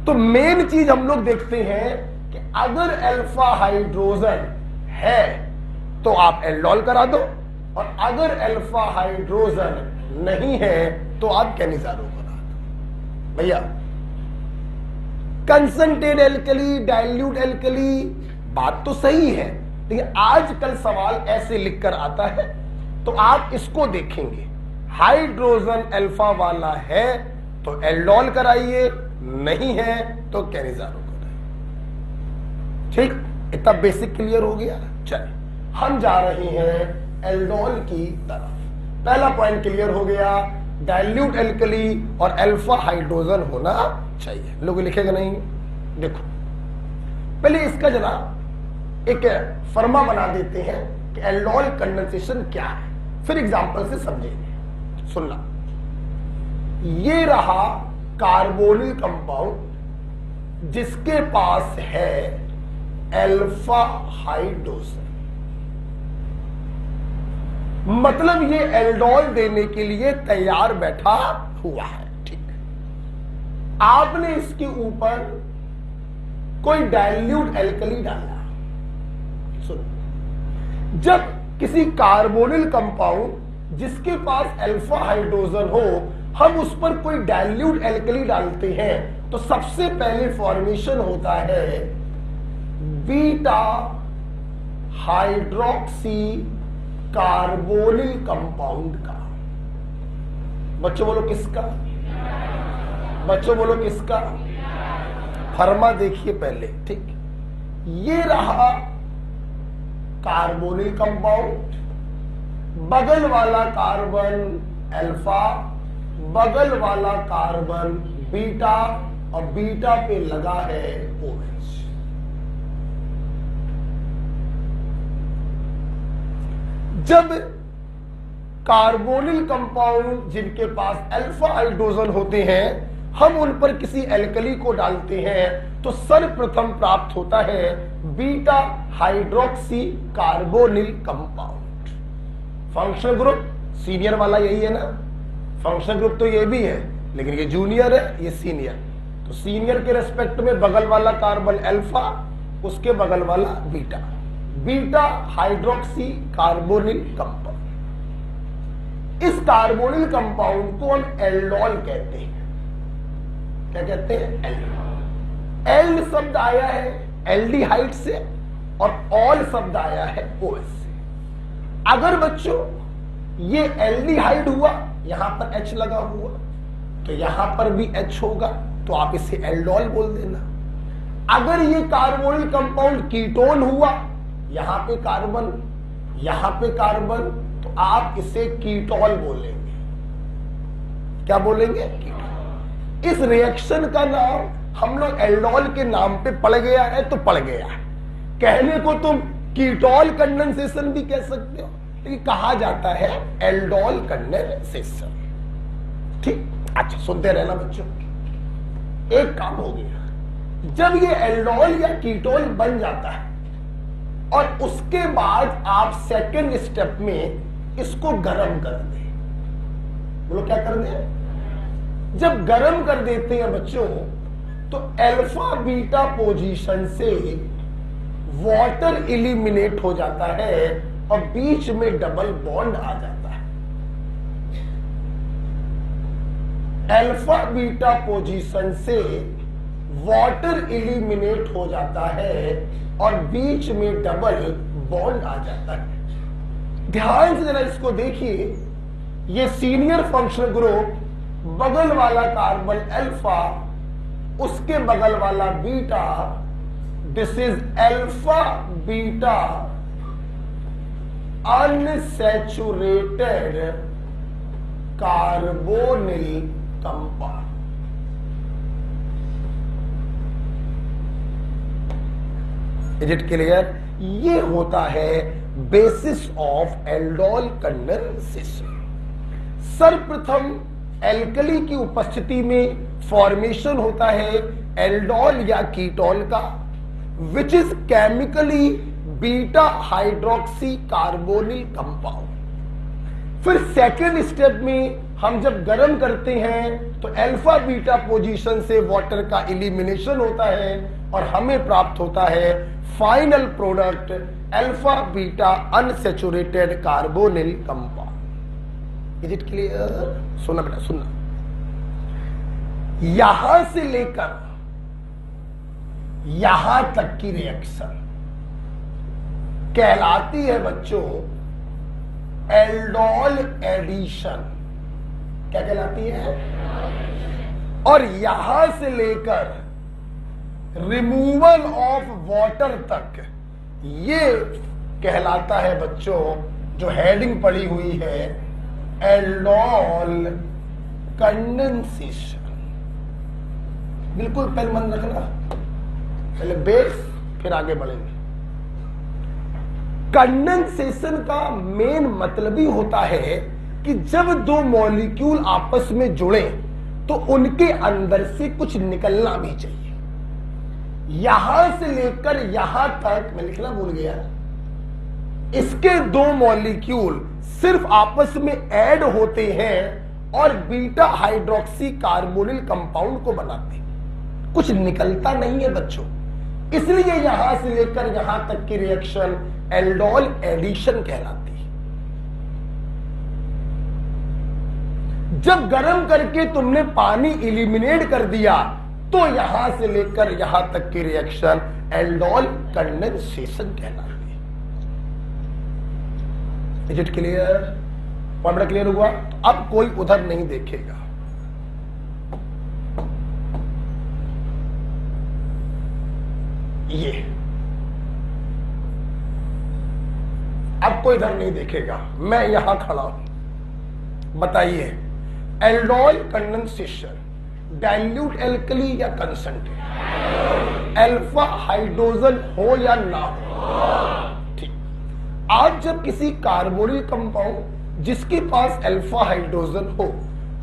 तो मेन चीज हम लोग देखते हैं कि अगर अल्फा हाइड्रोजन है तो आप एल्डोल करा दो, और अगर अल्फा हाइड्रोजन नहीं है तो आप कैनिजारो करा दो। भैया कंसंट्रेट एल्कली डाइल्यूट एल्कली बात तो सही है, लेकिन आजकल सवाल ऐसे लिखकर आता है तो आप इसको देखेंगे, हाइड्रोजन अल्फा वाला है तो एल्डोल कराइए, नहीं है तो कैनिजारो कराइए। ठीक, इतना बेसिक क्लियर हो गया। चलिए हम जा रहे हैं एल्डोल की तरफ। पहला पॉइंट क्लियर हो गया, डाइल्यूट एल्कली और अल्फा हाइड्रोजन होना चाहिए। लोग लिखेगा नहीं? देखो पहले इसका जरा एक फर्मा बना देते हैं कि एल्डोल कंडेंसेशन क्या है, फिर एग्जांपल से समझेंगे। सुनना, ये रहा कार्बोनिल कंपाउंड जिसके पास है अल्फा हाइड्रोजन, मतलब ये एल्डोल देने के लिए तैयार बैठा हुआ है। ठीक, आपने इसके ऊपर कोई डाइल्यूट एल्कली डाला। सुनो, जब किसी कार्बोनिल कंपाउंड जिसके पास अल्फा हाइड्रोजन हो हम उस पर कोई डाइल्यूट एल्कली डालते हैं तो सबसे पहले फॉर्मेशन होता है बीटा हाइड्रोक्सी कार्बोनिल कंपाउंड का। बच्चों बोलो किसका? बच्चों बोलो किसका? फर्मा देखिए पहले। ठीक, ये रहा कार्बोनिल कंपाउंड, बगल वाला कार्बन अल्फा, बगल वाला कार्बन बीटा, और बीटा पे लगा है OH। जब कार्बोनिल कंपाउंड जिनके पास अल्फा हाइड्रोजन होते हैं हम उन पर किसी एल्कली को डालते हैं तो सर्वप्रथम प्राप्त होता है beta hydroxy carbonyl compound. Functional group senior वाला यही है ना, फंक्शनल ग्रुप तो ये भी है लेकिन ये जूनियर है, ये सीनियर। तो सीनियर के रेस्पेक्ट में बगल वाला कार्बन अल्फा, उसके बगल वाला beta, beta hydroxy carbonyl compound. इस कार्बोनिल कंपाउंड को हम एल्डोल कहते हैं। क्या कहते हैं? एल्डोल। एल्ड शब्द आया है एल्डिहाइड से और ऑल शब्द आया है ओएच से। अगर बच्चों ये एल्डिहाइड हुआ, यहां पर H लगा हुआ, तो यहां पर भी H होगा, तो आप इसे एल्डोल बोल देना। अगर ये कार्बोनिल कंपाउंड कीटोन हुआ, यहां पे कार्बन, यहां पे कार्बन, तो आप इसे कीटोल बोलेंगे। क्या बोलेंगे? कीटोल। इस रिएक्शन का नाम हम लोग एल्डोल के नाम पे पड़ गया है तो पड़ गया है। कहने को तुम कीटोल कंडेंसेशन भी कह सकते हो, लेकिन कहा जाता है एल्डोल कंडेंसेशन। ठीक, अच्छा सुनते रहना बच्चों। एक काम हो गया, जब ये एल्डोल या कीटोल बन जाता है और उसके बाद आप सेकेंड स्टेप में इसको गर्म कर दें। बोलो क्या कर दें? जब गर्म कर देते हैं बच्चों, तो अल्फा बीटा पोजीशन से वाटर इलिमिनेट हो जाता है और बीच में डबल बॉन्ड आ जाता है। अल्फा बीटा पोजीशन से वाटर इलिमिनेट हो जाता है और बीच में डबल बॉन्ड आ जाता है। ध्यान से जरा इसको देखिए, ये सीनियर फंक्शनल ग्रुप, बगल वाला कार्बन अल्फा, उसके बगल वाला beta, this is alpha beta unsaturated carbonyl compound. Is it clear? ये होता है बेसिस ऑफ एल्डोल कंडेंसेशन। सर्वप्रथम एल्कली की उपस्थिति में फॉर्मेशन होता है एल्डोल या कीटोल का, which is chemically beta hydroxy carbonyl compound. फिर सेकेंड स्टेप में हम जब गर्म करते हैं तो अल्फा बीटा पोजीशन से वाटर का इलिमिनेशन होता है और हमें प्राप्त होता है final product alpha beta unsaturated carbonyl compound. Is it clear? सुनना बेटा सुनना, यहां से लेकर यहां तक की रिएक्शन कहलाती है बच्चों एल्डोल एडिशन। क्या कहलाती है? और यहां से लेकर रिमूवल ऑफ वाटर तक ये कहलाता है बच्चों, जो हेडिंग पड़ी हुई है एल्डोल कंडेंसेशन। बिल्कुल पेन मन रखना, पहले बेस फिर आगे बढ़ेंगे। कंडेंसेशन का मेन मतलब ही होता है कि जब दो मॉलिक्यूल आपस में जुड़े तो उनके अंदर से कुछ निकलना भी चाहिए। यहां से लेकर यहां तक, मैं लिखना भूल गया, इसके दो मॉलिक्यूल सिर्फ आपस में ऐड होते हैं और बीटा हाइड्रोक्सी कार्बोनिल कंपाउंड को बनाते हैं, कुछ निकलता नहीं है बच्चों। इसलिए यहां से लेकर यहां तक की रिएक्शन एल्डोल एडिशन कहलाती है। जब गर्म करके तुमने पानी इलिमिनेट कर दिया तो यहां से लेकर यहां तक की रिएक्शन एल्डोल कंडेंसेशन कहलाती है। Is it clear? Point clear हुआ? अब कोई उधर नहीं देखेगा। ये अब कोई इधर नहीं देखेगा, मैं यहां खड़ा हूं। बताइए एल्डोल कंडेंसेशन डाइल्यूट एल्कली या कंसंट्रेट, अल्फा हाइड्रोजन हो या ना हो? ठीक। आज जब किसी कार्बोनिल कंपाउंड जिसके पास अल्फा हाइड्रोजन हो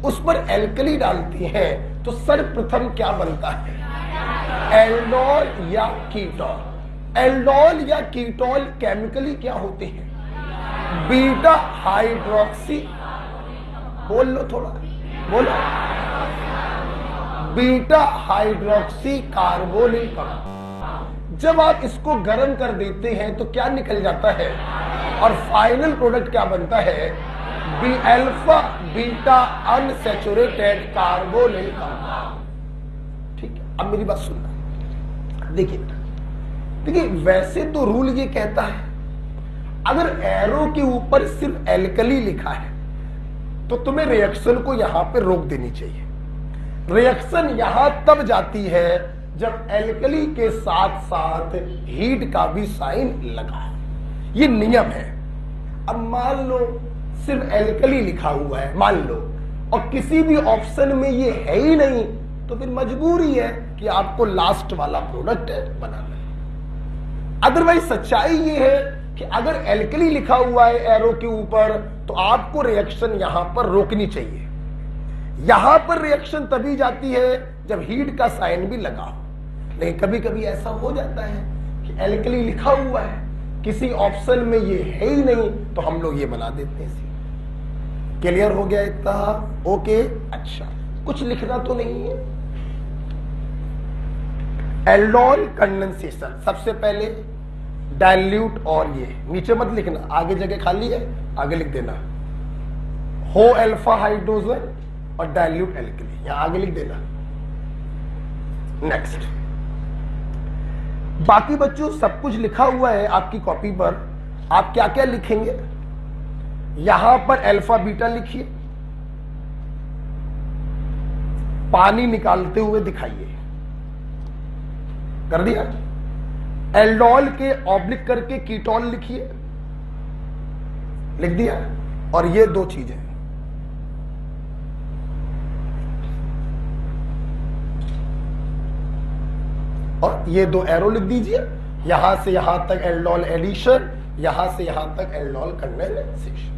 उस पर एल्कली डालती हैं तो सर्वप्रथम क्या बनता है? एल्डोल या कीटोल। एल्डोल या कीटोल केमिकली क्या होते हैं? बीटा हाइड्रोक्सी, बोल लो थोड़ा, बोलो, बीटा हाइड्रोक्सी कार्बोनिल कंपाउंड। जब आप इसको गर्म कर देते हैं तो क्या निकल जाता है और फाइनल प्रोडक्ट क्या बनता है? B alpha beta unsaturated carbonyl compound. ठीक है, अब मेरी बात सुनना। देखिए वैसे तो रूल ये कहता है अगर एरो के ऊपर सिर्फ एल्कली लिखा है तो तुम्हें रिएक्शन को यहां पे रोक देनी चाहिए। रिएक्शन यहां तब जाती है जब एल्कली के साथ साथ हीट का भी साइन लगा है, ये नियम है। अब मान लो सिर्फ एल्कली लिखा हुआ है, मान लो, और किसी भी ऑप्शन में ये है ही नहीं, तो फिर मजबूरी है कि आपको लास्ट वाला प्रोडक्ट बनाना है। अदरवाइज सच्चाई ये है कि अगर एल्कली लिखा हुआ है एरो के ऊपर तो आपको रिएक्शन यहां पर रोकनी चाहिए। यहां पर रिएक्शन तभी जाती है जब हीट का साइन भी लगा हो। लेकिन कभी कभी ऐसा हो जाता है कि एल्कली लिखा हुआ है, किसी ऑप्शन में ये है ही नहीं, तो हम लोग ये बना देते हैं। क्लियर हो गया इतना? ओके, अच्छा, कुछ लिखना तो नहीं है। एल्डोल कंडेंसेशन, सबसे पहले डाइल्यूट, और ये नीचे मत लिखना, आगे जगह खाली है, आगे लिख देना हो अल्फा हाइड्रोजन और डाइल्यूट एल्कली, यहां आगे लिख देना। नेक्स्ट, बाकी बच्चों सब कुछ लिखा हुआ है आपकी कॉपी पर। आप क्या क्या लिखेंगे, यहां पर अल्फा बीटा लिखिए, पानी निकालते हुए दिखाइए। कर दिया? एल्डोल के ऑब्लिक करके कीटोन लिखिए, लिख दिया। और ये दो चीजें, और ये दो एरो लिख दीजिए, यहां से यहां तक एल्डोल एडिशन, यहां से यहां तक एल्डोल कंडेंसेशन।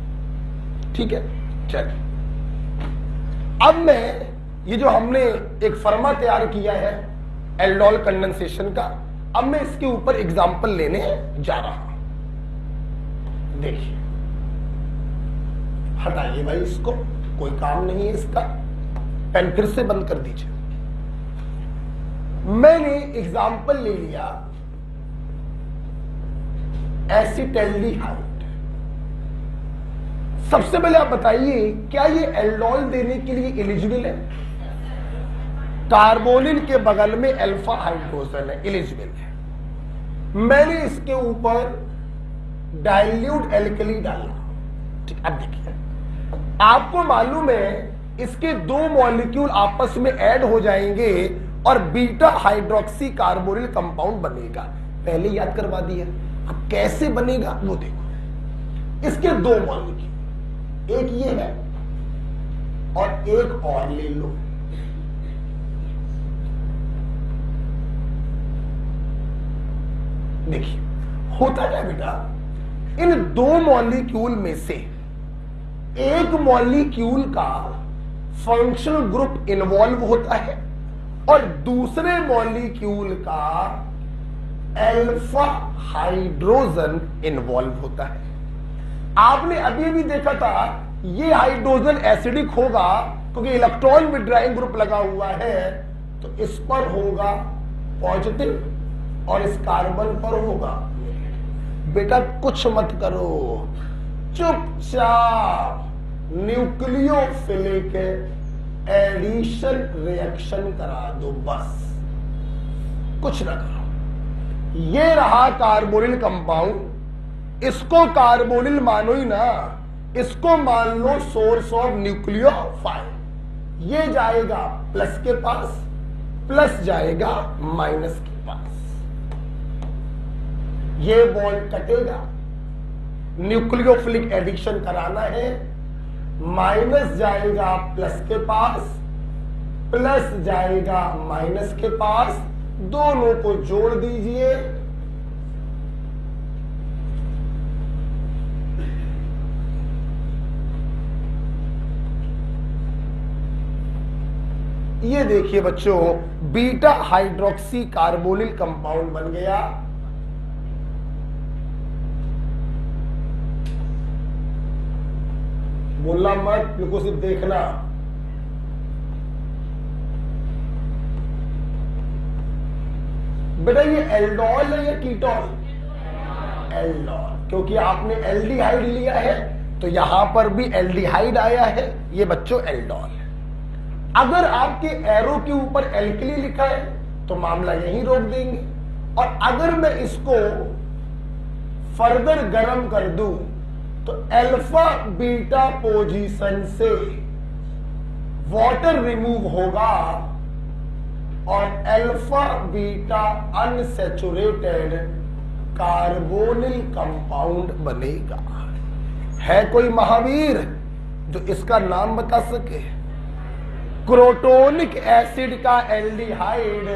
ठीक है, चलिए अब मैं ये जो हमने एक फर्मा तैयार किया है एल्डोल कंडेंसेशन का, अब मैं इसके ऊपर एग्जाम्पल लेने जा रहा हूं। देखिए, हटाइए भाई इसको, कोई काम नहीं है इसका, पेन फिर से बंद कर दीजिए। मैंने एग्जाम्पल ले लिया एसिटल्डिहाइड। सबसे पहले आप बताइए क्या ये एल्डोल देने के लिए एलिजिबल है? कार्बोनिल के बगल में अल्फा हाइड्रोजन है, एलिजिबल है। मैंने इसके ऊपर डाइल्यूट एल्कली डाला। ठीक, अब देखिए, आपको मालूम है इसके दो मॉलिक्यूल आपस में ऐड हो जाएंगे और बीटा हाइड्रोक्सी कार्बोनिल कंपाउंड बनेगा। पहले याद करवा दिया, अब कैसे बनेगा वो देखो। इसके दो मॉलिक्यूल, एक ये है और एक और ले लो। देखिए होता क्या बेटा, इन दो मॉलिक्यूल में से एक मॉलिक्यूल का फंक्शनल ग्रुप इन्वॉल्व होता है और दूसरे मॉलिक्यूल का अल्फा हाइड्रोजन इन्वॉल्व होता है। आपने अभी भी देखा था ये हाइड्रोजन एसिडिक होगा क्योंकि इलेक्ट्रॉन विड्राइंग ग्रुप लगा हुआ है, तो इस पर होगा पॉजिटिव और इस कार्बन पर होगा। बेटा कुछ मत करो, चुपचाप न्यूक्लियोफिलिक एडिशन रिएक्शन करा दो, बस कुछ ना करो। ये रहा कार्बोनिल कंपाउंड, इसको कार्बोनिल मानो ही ना, इसको मान लो सोर्स ऑफ न्यूक्लियोफाइल। ये जाएगा प्लस के पास, प्लस जाएगा माइनस के पास, ये बॉन्ड कटेगा। न्यूक्लियोफिलिक एडिशन कराना है, माइनस जाएगा प्लस के पास, प्लस जाएगा माइनस के पास, दोनों को जोड़ दीजिए। ये देखिए बच्चों, बीटा हाइड्रोक्सी कार्बोनिल कंपाउंड बन गया। बोलना मत, बिल्कुल सिर्फ देखना। बेटा ये एल्डोल है या कीटोन? एल्डोल, क्योंकि आपने एल्डिहाइड लिया है, तो यहां पर भी एल्डिहाइड आया है, ये बच्चों एल्डोल है। अगर आपके एरो के ऊपर एल्कली लिखा है तो मामला यहीं रोक देंगे, और अगर मैं इसको फर्दर गर्म कर दूं तो अल्फा बीटा पोजीशन से वाटर रिमूव होगा और alpha beta unsaturated carbonyl compound बनेगा। है कोई महावीर जो इसका नाम बता सके? क्रोटोनिक एसिड का एल्डिहाइड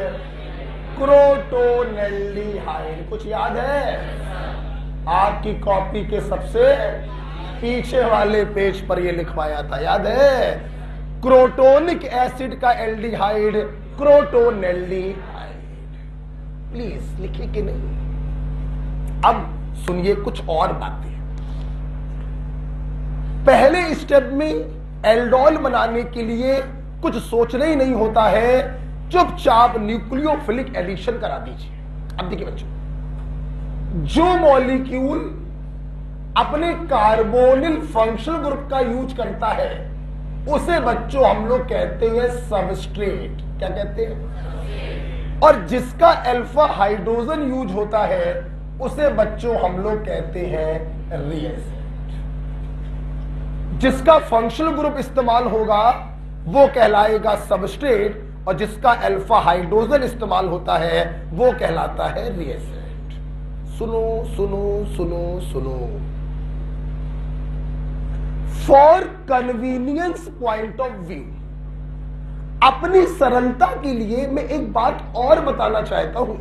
क्रोटोनेल्डिहाइड, कुछ याद है? आपकी कॉपी के सबसे पीछे वाले पेज पर यह लिखवाया था, याद है? क्रोटोनिक एसिड का एल्डिहाइड क्रोटोनेल्डिहाइड। प्लीज लिखिए कि नहीं? अब सुनिए कुछ और बातें। पहले स्टेप में एल्डोल बनाने के लिए कुछ सोचना ही नहीं होता है, चुपचाप न्यूक्लियोफिलिक एडिशन करा दीजिए। अब देखिए बच्चों, जो मॉलिक्यूल अपने कार्बोनिल फंक्शनल ग्रुप का यूज करता है उसे बच्चों हम लोग कहते हैं सबस्ट्रेट। क्या कहते हैं? और जिसका अल्फा हाइड्रोजन यूज होता है उसे बच्चों हम लोग कहते हैं रिएजेंट। जिसका फंक्शनल ग्रुप इस्तेमाल होगा वो कहलाएगा सबस्ट्रेट, और जिसका अल्फा हाइड्रोजन इस्तेमाल होता है वो कहलाता है रिएजेंट। सुनो सुनो सुनो सुनो, for convenience point of view, अपनी सरलता के लिए मैं एक बात और बताना चाहता हूं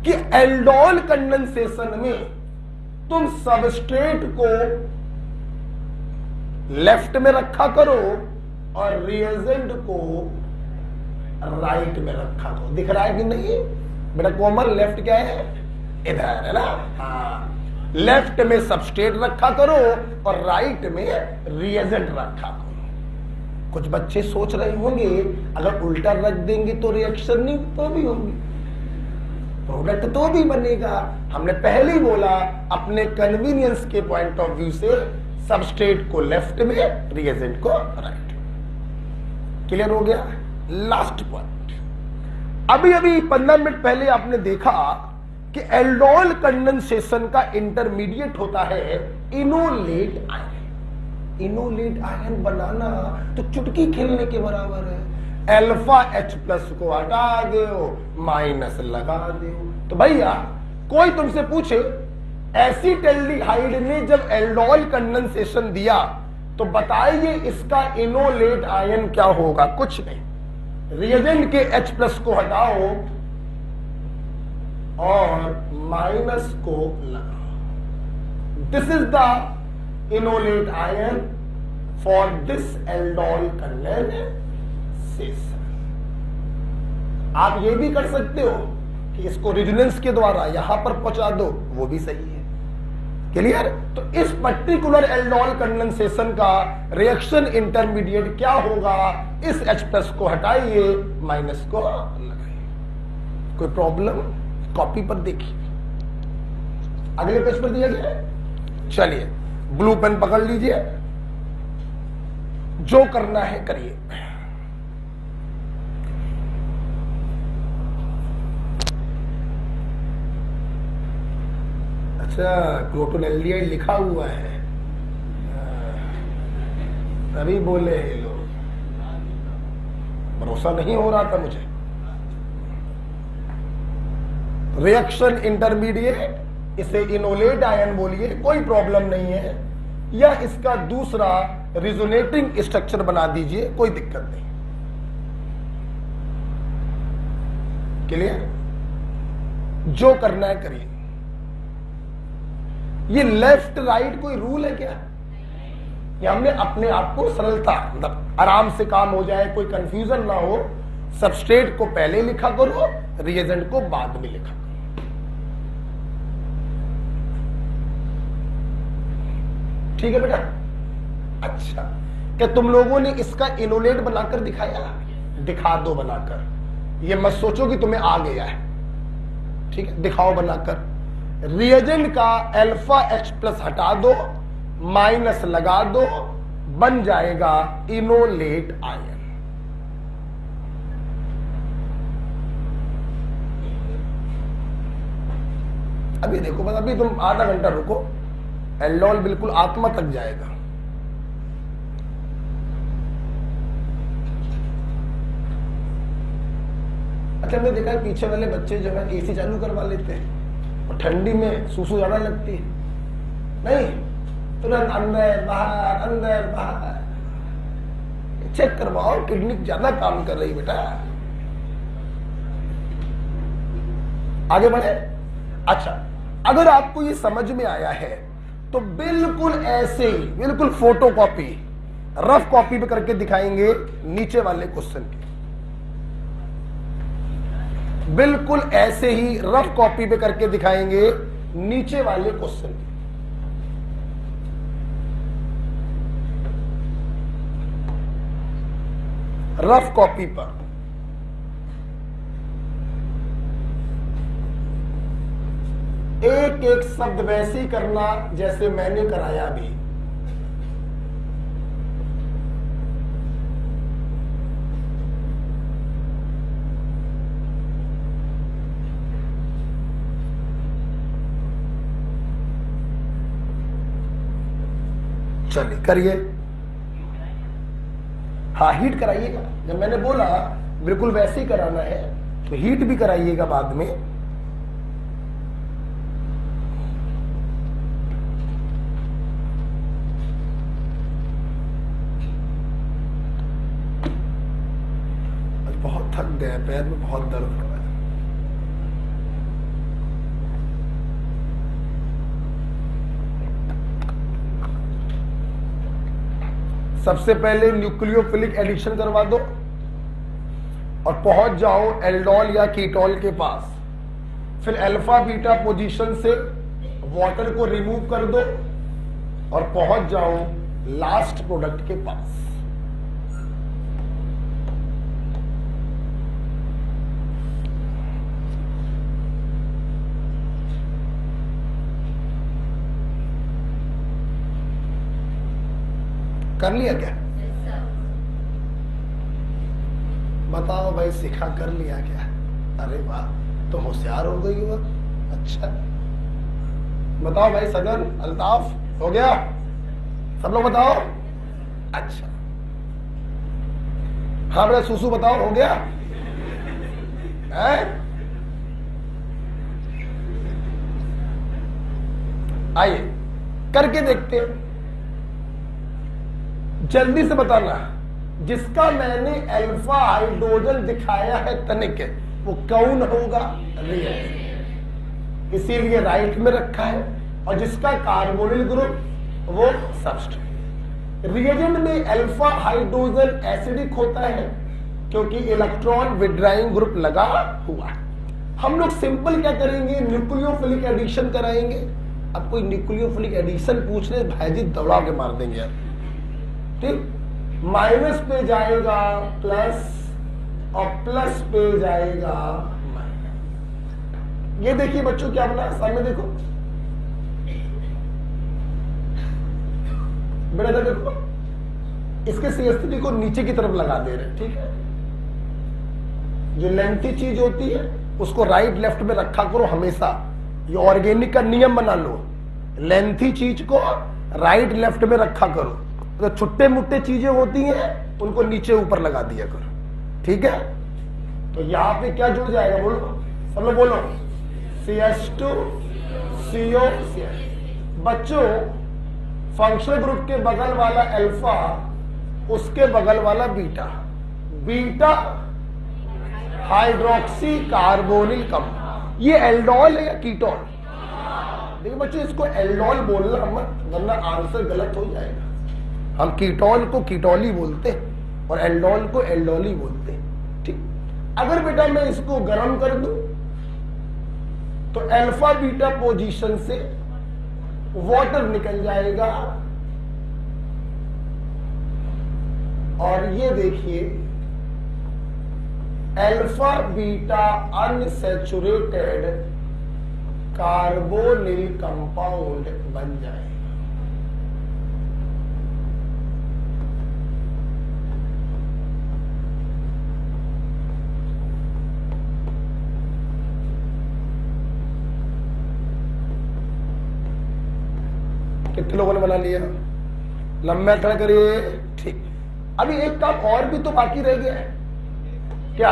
कि एल्डोल कंडेंसेशन में तुम सबस्ट्रेट को लेफ्ट में रखा करो और रिएजेंट को राइट में रखा करो। दिख रहा है कि नहीं बेटा? कॉमन लेफ्ट क्या है? इधर है ना? हाँ, लेफ्ट में सबस्ट्रेट रखा करो और राइट में रिएजेंट रखा करो। कुछ बच्चे सोच रहे होंगे अगर उल्टा रख देंगे तो रिएक्शन नहीं तो भी होगी, प्रोडक्ट तो भी बनेगा। हमने पहले ही बोला अपने कन्वीनियंस के पॉइंट ऑफ व्यू से सबस्ट्रेट को लेफ्ट में, रिएजेंट को राइट। क्लियर हो गया? लास्ट पॉइंट, अभी अभी 15 मिनट पहले आपने देखा कि एल्डोल कंडेंसेशन का इंटरमीडिएट होता है इनोलेट आयन। इनोलेट आयन बनाना तो चुटकी खेलने के बराबर है। अल्फा H प्लस को हटा दो, माइनस लगा दो। तो भैया कोई तुमसे पूछे एसिटेल्डिहाइड ने जब एल्डोल कंडेंसेशन दिया तो बताइए इसका इनोलेट आयन क्या होगा? कुछ नहीं, रिएजेंट के H प्लस को हटाओ और माइनस को लगाओ। This is the enolate ion for this aldol condensation. आप ये भी कर सकते हो कि इसको रेजोनेंस के द्वारा यहां पर पहुंचा दो, वो भी सही है। क्लियर? तो इस पर्टिकुलर एल्डोल कंडेंसेशन का रिएक्शन इंटरमीडिएट क्या होगा? इस H प्लस को हटाइए, माइनस को लगाइए। कोई प्रॉब्लम? कॉपी पर देखिए, अगले पेज पर दिया गया है। चलिए ब्लू पेन पकड़ लीजिए, जो करना है करिए। अच्छा, क्रोटोनेल्डिहाइड लिखा हुआ है, तभी बोले ये लोग, भरोसा नहीं हो रहा था मुझे। रिएक्शन इंटरमीडिएट, इसे इनोलेट आयन बोलिए, कोई प्रॉब्लम नहीं है, या इसका दूसरा रिजोनेटिंग स्ट्रक्चर बना दीजिए, कोई दिक्कत नहीं। क्लियर? जो करना है करिए। ये लेफ्ट राइट कोई रूल है क्या? ये हमने अपने आप को सरलता, मतलब आराम से काम हो जाए, कोई कंफ्यूजन ना हो, सबस्ट्रेट को पहले लिखा करो, रिएजेंट को बाद में लिखा करो। ठीक है बेटा? अच्छा, क्या तुम लोगों ने इसका इनोलेट बनाकर दिखाया? दिखा दो बनाकर, ये मत सोचो कि तुम्हें आ गया है। ठीक है, दिखाओ बनाकर। रिएजेंट का अल्फा H प्लस हटा दो, माइनस लगा दो, बन जाएगा इनोलेट आयन। अभी देखो, बस अभी तुम आधा घंटा रुको, एल्डोल बिल्कुल आत्मा तक जाएगा। अच्छा, हमने देखा है पीछे वाले बच्चे जो है एसी चालू करवा लेते हैं और ठंडी में सूसू ज्यादा लगती है, नहीं तुरंत अंदर बाहर चेक करवाओ, किडनी ज्यादा काम कर रही बेटा। आगे बढ़े। अच्छा, अगर आपको ये समझ में आया है तो बिल्कुल ऐसे ही, बिल्कुल फोटोकॉपी, रफ कॉपी पे करके दिखाएंगे नीचे वाले क्वेश्चन की। बिल्कुल ऐसे ही रफ कॉपी पे करके दिखाएंगे नीचे वाले क्वेश्चन की। रफ कॉपी पर एक एक शब्द वैसे ही करना जैसे मैंने कराया भी। चलिए करिए। हाँ, हीट कराइएगा। जब मैंने बोला बिल्कुल वैसे ही कराना है तो हीट भी कराइएगा बाद में। बहुत थक गया, पैर में बहुत दर्द हो रहा है। सबसे पहले न्यूक्लियोफिलिक एडिशन करवा दो और पहुंच जाओ एल्डोल या कीटोल के पास। फिर अल्फा बीटा पोजीशन से वाटर को रिमूव कर दो और पहुंच जाओ लास्ट प्रोडक्ट के पास। कर लिया क्या? बताओ भाई, सिखा कर लिया क्या? अरे वाह, तो होशियार हो गई हो। अच्छा बताओ भाई, सगन, अल्ताफ, हो गया? सब लोग बताओ। अच्छा हाँ बेटा, सुसु बताओ, हो गया? आइए करके देखते हैं, जल्दी से बताना। जिसका मैंने अल्फा हाइड्रोजन दिखाया है तनिक, वो कौन होगा? रिएजेंट, इसीलिए राइट में रखा है। और जिसका कार्बोनिल ग्रुप वो सबस्ट्रेट। रिएजेंट में अल्फा हाइड्रोजन एसिडिक होता है क्योंकि इलेक्ट्रॉन विड्राइंग ग्रुप लगा हुआ है। हम लोग सिंपल क्या करेंगे, न्यूक्लियोफिलिक एडिशन कराएंगे। अब कोई न्यूक्लियोफिलिक एडिशन पूछ ले, भाईजी दौड़ा के मार देंगे यार। ठीक, माइनस पे जाएगा प्लस और प्लस पे जाएगा माइनस। ये देखिए बच्चों, क्या बना सामने देखो बेटा, देखो इसके CH3 को नीचे की तरफ लगा दे रहे हैं। ठीक है, जो लेंथी चीज होती है उसको राइट लेफ्ट में रखा करो हमेशा। ये ऑर्गेनिक का नियम बना लो, लेंथी चीज को राइट लेफ्ट में रखा करो। तो छुट्टे मुट्टे चीजें होती हैं उनको नीचे ऊपर लगा दिया करो। ठीक है, तो यहां पे क्या जुड़ जाएगा? बोलो सब लोग, बोलो CH2 CO CH। बच्चों, फंक्शनल ग्रुप के बगल वाला अल्फा, उसके बगल वाला beta, beta hydroxy carbonyl compound. ये एल्डोल है या कीटोल? देखिए बच्चों, इसको एल्डोल बोलना मत, वरना आंसर गलत हो जाएगा। हम कीटोल को कीटोली बोलते हैं और एल्डोल को एल्डोली बोलते हैं। ठीक, अगर बेटा मैं इसको गर्म कर दूं तो अल्फा बीटा पोजीशन से वाटर निकल जाएगा और ये देखिए alpha beta unsaturated carbonyl compound बन जाएगा। कितने लोगों ने बना लिया? लंबा खड़ा करिए। ठीक, अभी एक काम और भी तो बाकी रह गया है। क्या?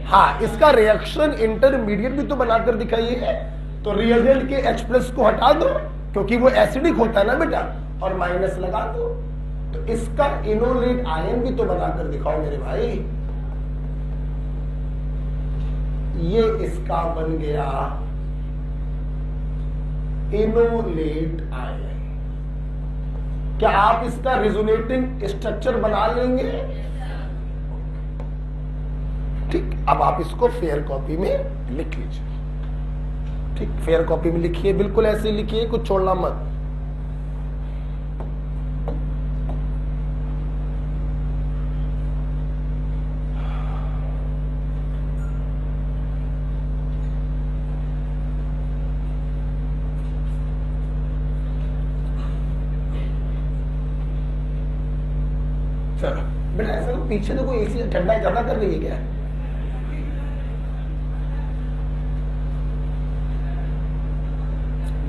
हाँ, इसका रिएक्शन इंटरमीडिएट भी तो बनाकर दिखाइए। तो रिएजेंट के H+ को हटा दो क्योंकि वो एसिडिक होता है ना बेटा, और माइनस लगा दो। तो इसका इनोलेट आयन भी तो बनाकर दिखाओ मेरे भाई। ये इसका बन गया इनोलेट आयन। क्या आप इसका रिजोनेटिंग स्ट्रक्चर बना लेंगे? ठीक, अब आप इसको फेयर कॉपी में लिख लीजिए। ठीक, फेयर कॉपी में लिखिए, बिल्कुल ऐसे लिखिए, कुछ छोड़ना मत। चलो बेटा, ऐसा तो पीछे तो कोई एसी ठंडा ज्यादा कर रही है क्या?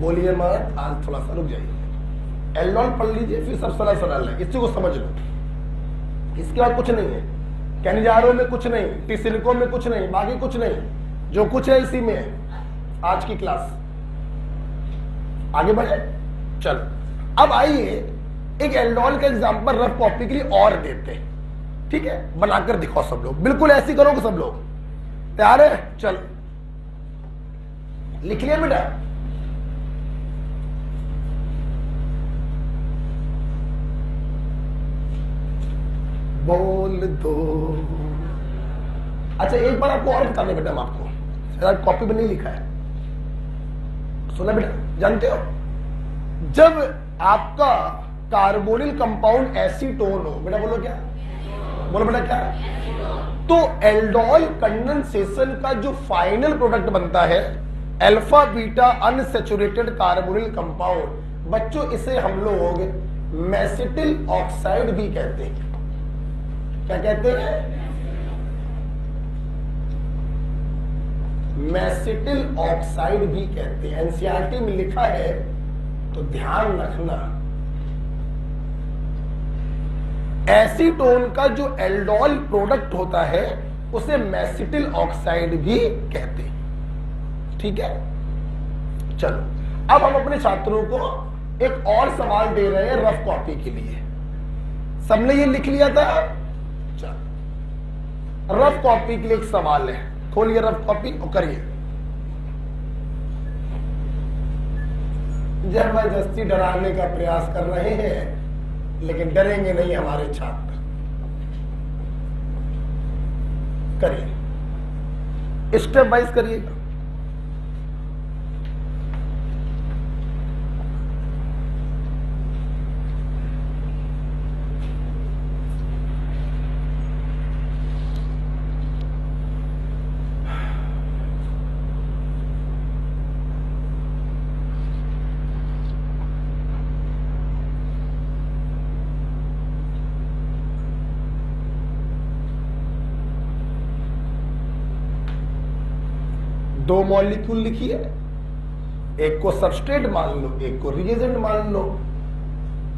बोलिए मत, आज थोड़ा सा रुक जाइए। एल्डोल पढ़ लीजिए, फिर सब सरल सरल है, इसी को समझ लो। इसके बाद कुछ नहीं है, कैनिजारो में कुछ नहीं, टिसिलिको में कुछ नहीं, बाकी कुछ नहीं, जो कुछ है इसी में है। आज की क्लास आगे बढ़े। चलो अब आइए एक एल्डोल का एग्जांपल रफ कॉपी के लिए और देते हैं। ठीक है, बनाकर दिखाओ सब लोग, बिल्कुल ऐसी करोगे सब लोग। तैयार है? चल लिख लिया बेटा। बोल दो। अच्छा एक बार आपको और बताने बेटा, हम आपको शायद कॉपी में नहीं लिखा है, सुना बेटा? जानते हो जब आपका कार्बोनिल कंपाउंड एसीटोन हो, बेटा बोलो क्या? बोलो बेटा क्या? तो एल्डोल कंडेंसेशन का जो फाइनल प्रोडक्ट बनता है alpha beta unsaturated carbonyl compound, बच्चों इसे हम लोग मेसिटिल ऑक्साइड भी कहते हैं। क्या कहते हैं? मेसिटिल ऑक्साइड भी कहते हैं। एनसीईआरटी में लिखा है तो ध्यान रखना। एसीटोन का जो एल्डोल प्रोडक्ट होता है उसे मेसिटिल ऑक्साइड भी कहते हैं। ठीक है, चलो अब हम अपने छात्रों को एक और सवाल दे रहे हैं रफ कॉपी के लिए। सबने ये लिख लिया था? चलो रफ कॉपी के लिए एक सवाल है, खोलिए रफ कॉपी और करिए। जबरदस्ती डराने का प्रयास कर रहे हैं लेकिन डरेंगे नहीं हमारे छात्र। करिए, स्टेप वाइज करिएगा। दो मॉलिक्यूल लिखिए, एक को सबस्ट्रेट मान लो, एक को रिएजेंट मान लो।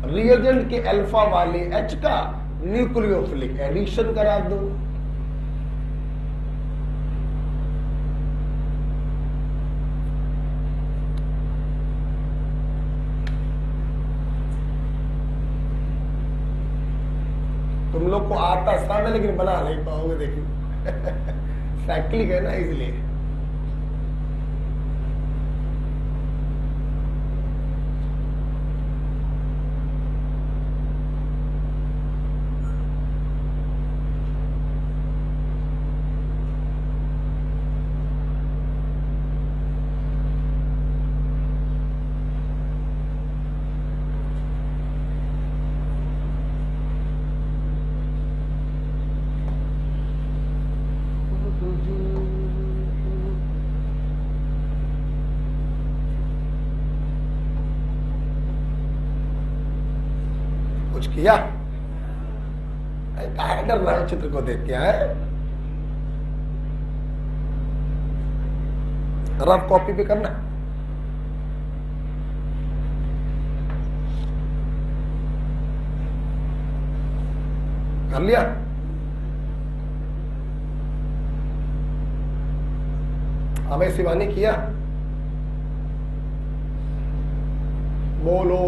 रिएजेंट के अल्फा वाले H का न्यूक्लियोफिलिक एडिशन करा दो। तुम लोग को आता सब है लेकिन बना नहीं पाओगे, देखिए साइक्लिक है ना इसलिए। किया डर रहा चित्र को देख के है। रफ कॉपी पे करना। कर लिया? हमें शिवानी किया? बोलो।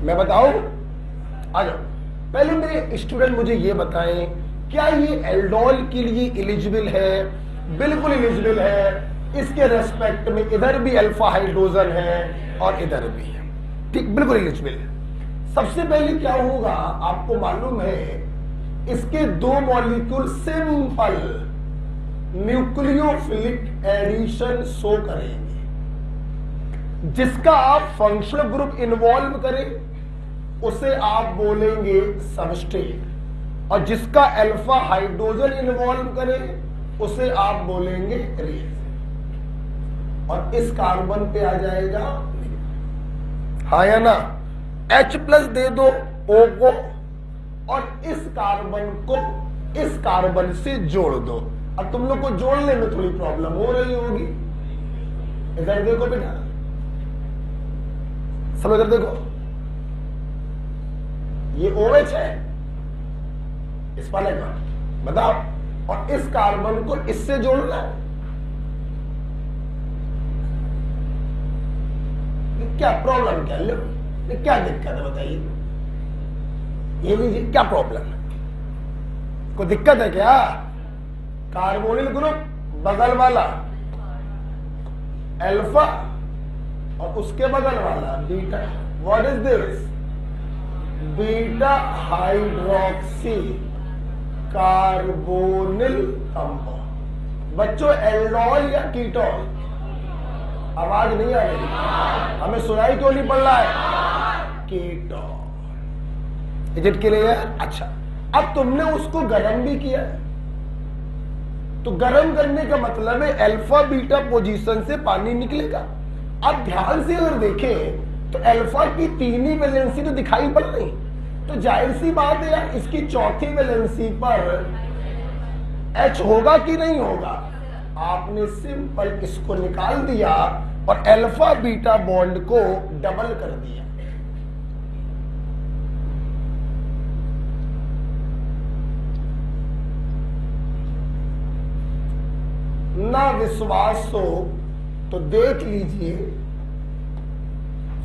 मैं बताऊं? आ जाओ। पहले मेरे स्टूडेंट मुझे ये बताएं, क्या ये एल्डोल के लिए एलिजिबल है? बिल्कुल एलिजिबल है। इसके रेस्पेक्ट में इधर भी अल्फा हाइड्रोजन है और इधर भी है, ठीक, बिल्कुल एलिजिबल है। सबसे पहले क्या होगा, आपको मालूम है इसके दो molecule simple nucleophilic addition show करेंगे। जिसका आप फंक्शनल ग्रुप इन्वॉल्व करें उसे आप बोलेंगे सबस्ट्रेट, और जिसका अल्फा हाइड्रोजन इन्वॉल्व करें उसे आप बोलेंगे रिएक्शन। और इस कार्बन पे आ जाएगा, हाँ या ना, H+ दे दो O को, और इस कार्बन को इस कार्बन से जोड़ दो। अब तुम लोग को जोड़ने में थोड़ी प्रॉब्लम हो रही होगी। इधर देखो बेटा, सब इधर देखो, ये OH है इस वाले का, बताओ, और इस कार्बन को इससे जोड़ना है। क्या प्रॉब्लम, क्या लो, क्या दिक्कत है बताइए? ये लीजिए, क्या प्रॉब्लम है? कोई दिक्कत है क्या? कार्बोनिल ग्रुप बगल वाला अल्फा और उसके बगल वाला beta. What is this? Beta hydroxy carbonyl compound. बच्चों एल्डोल या कीटोन? आवाज नहीं आ रही, हमें सुनाई क्यों नहीं पड़ रहा है? कीटोन। Is it clear? अच्छा, अब तुमने उसको गर्म भी किया है, तो गर्म करने का मतलब है अल्फा बीटा पोजीशन से पानी निकलेगा। अब ध्यान से अगर देखें तो अल्फा की तीन ही वैलेंसी तो दिखाई पड़ रही, तो जाहिर सी बात है यार इसकी चौथी वैलेंसी पर H होगा कि नहीं होगा? आपने सिंपल इसको निकाल दिया और अल्फा बीटा बॉन्ड को डबल कर दिया। ना विश्वास हो तो देख लीजिए,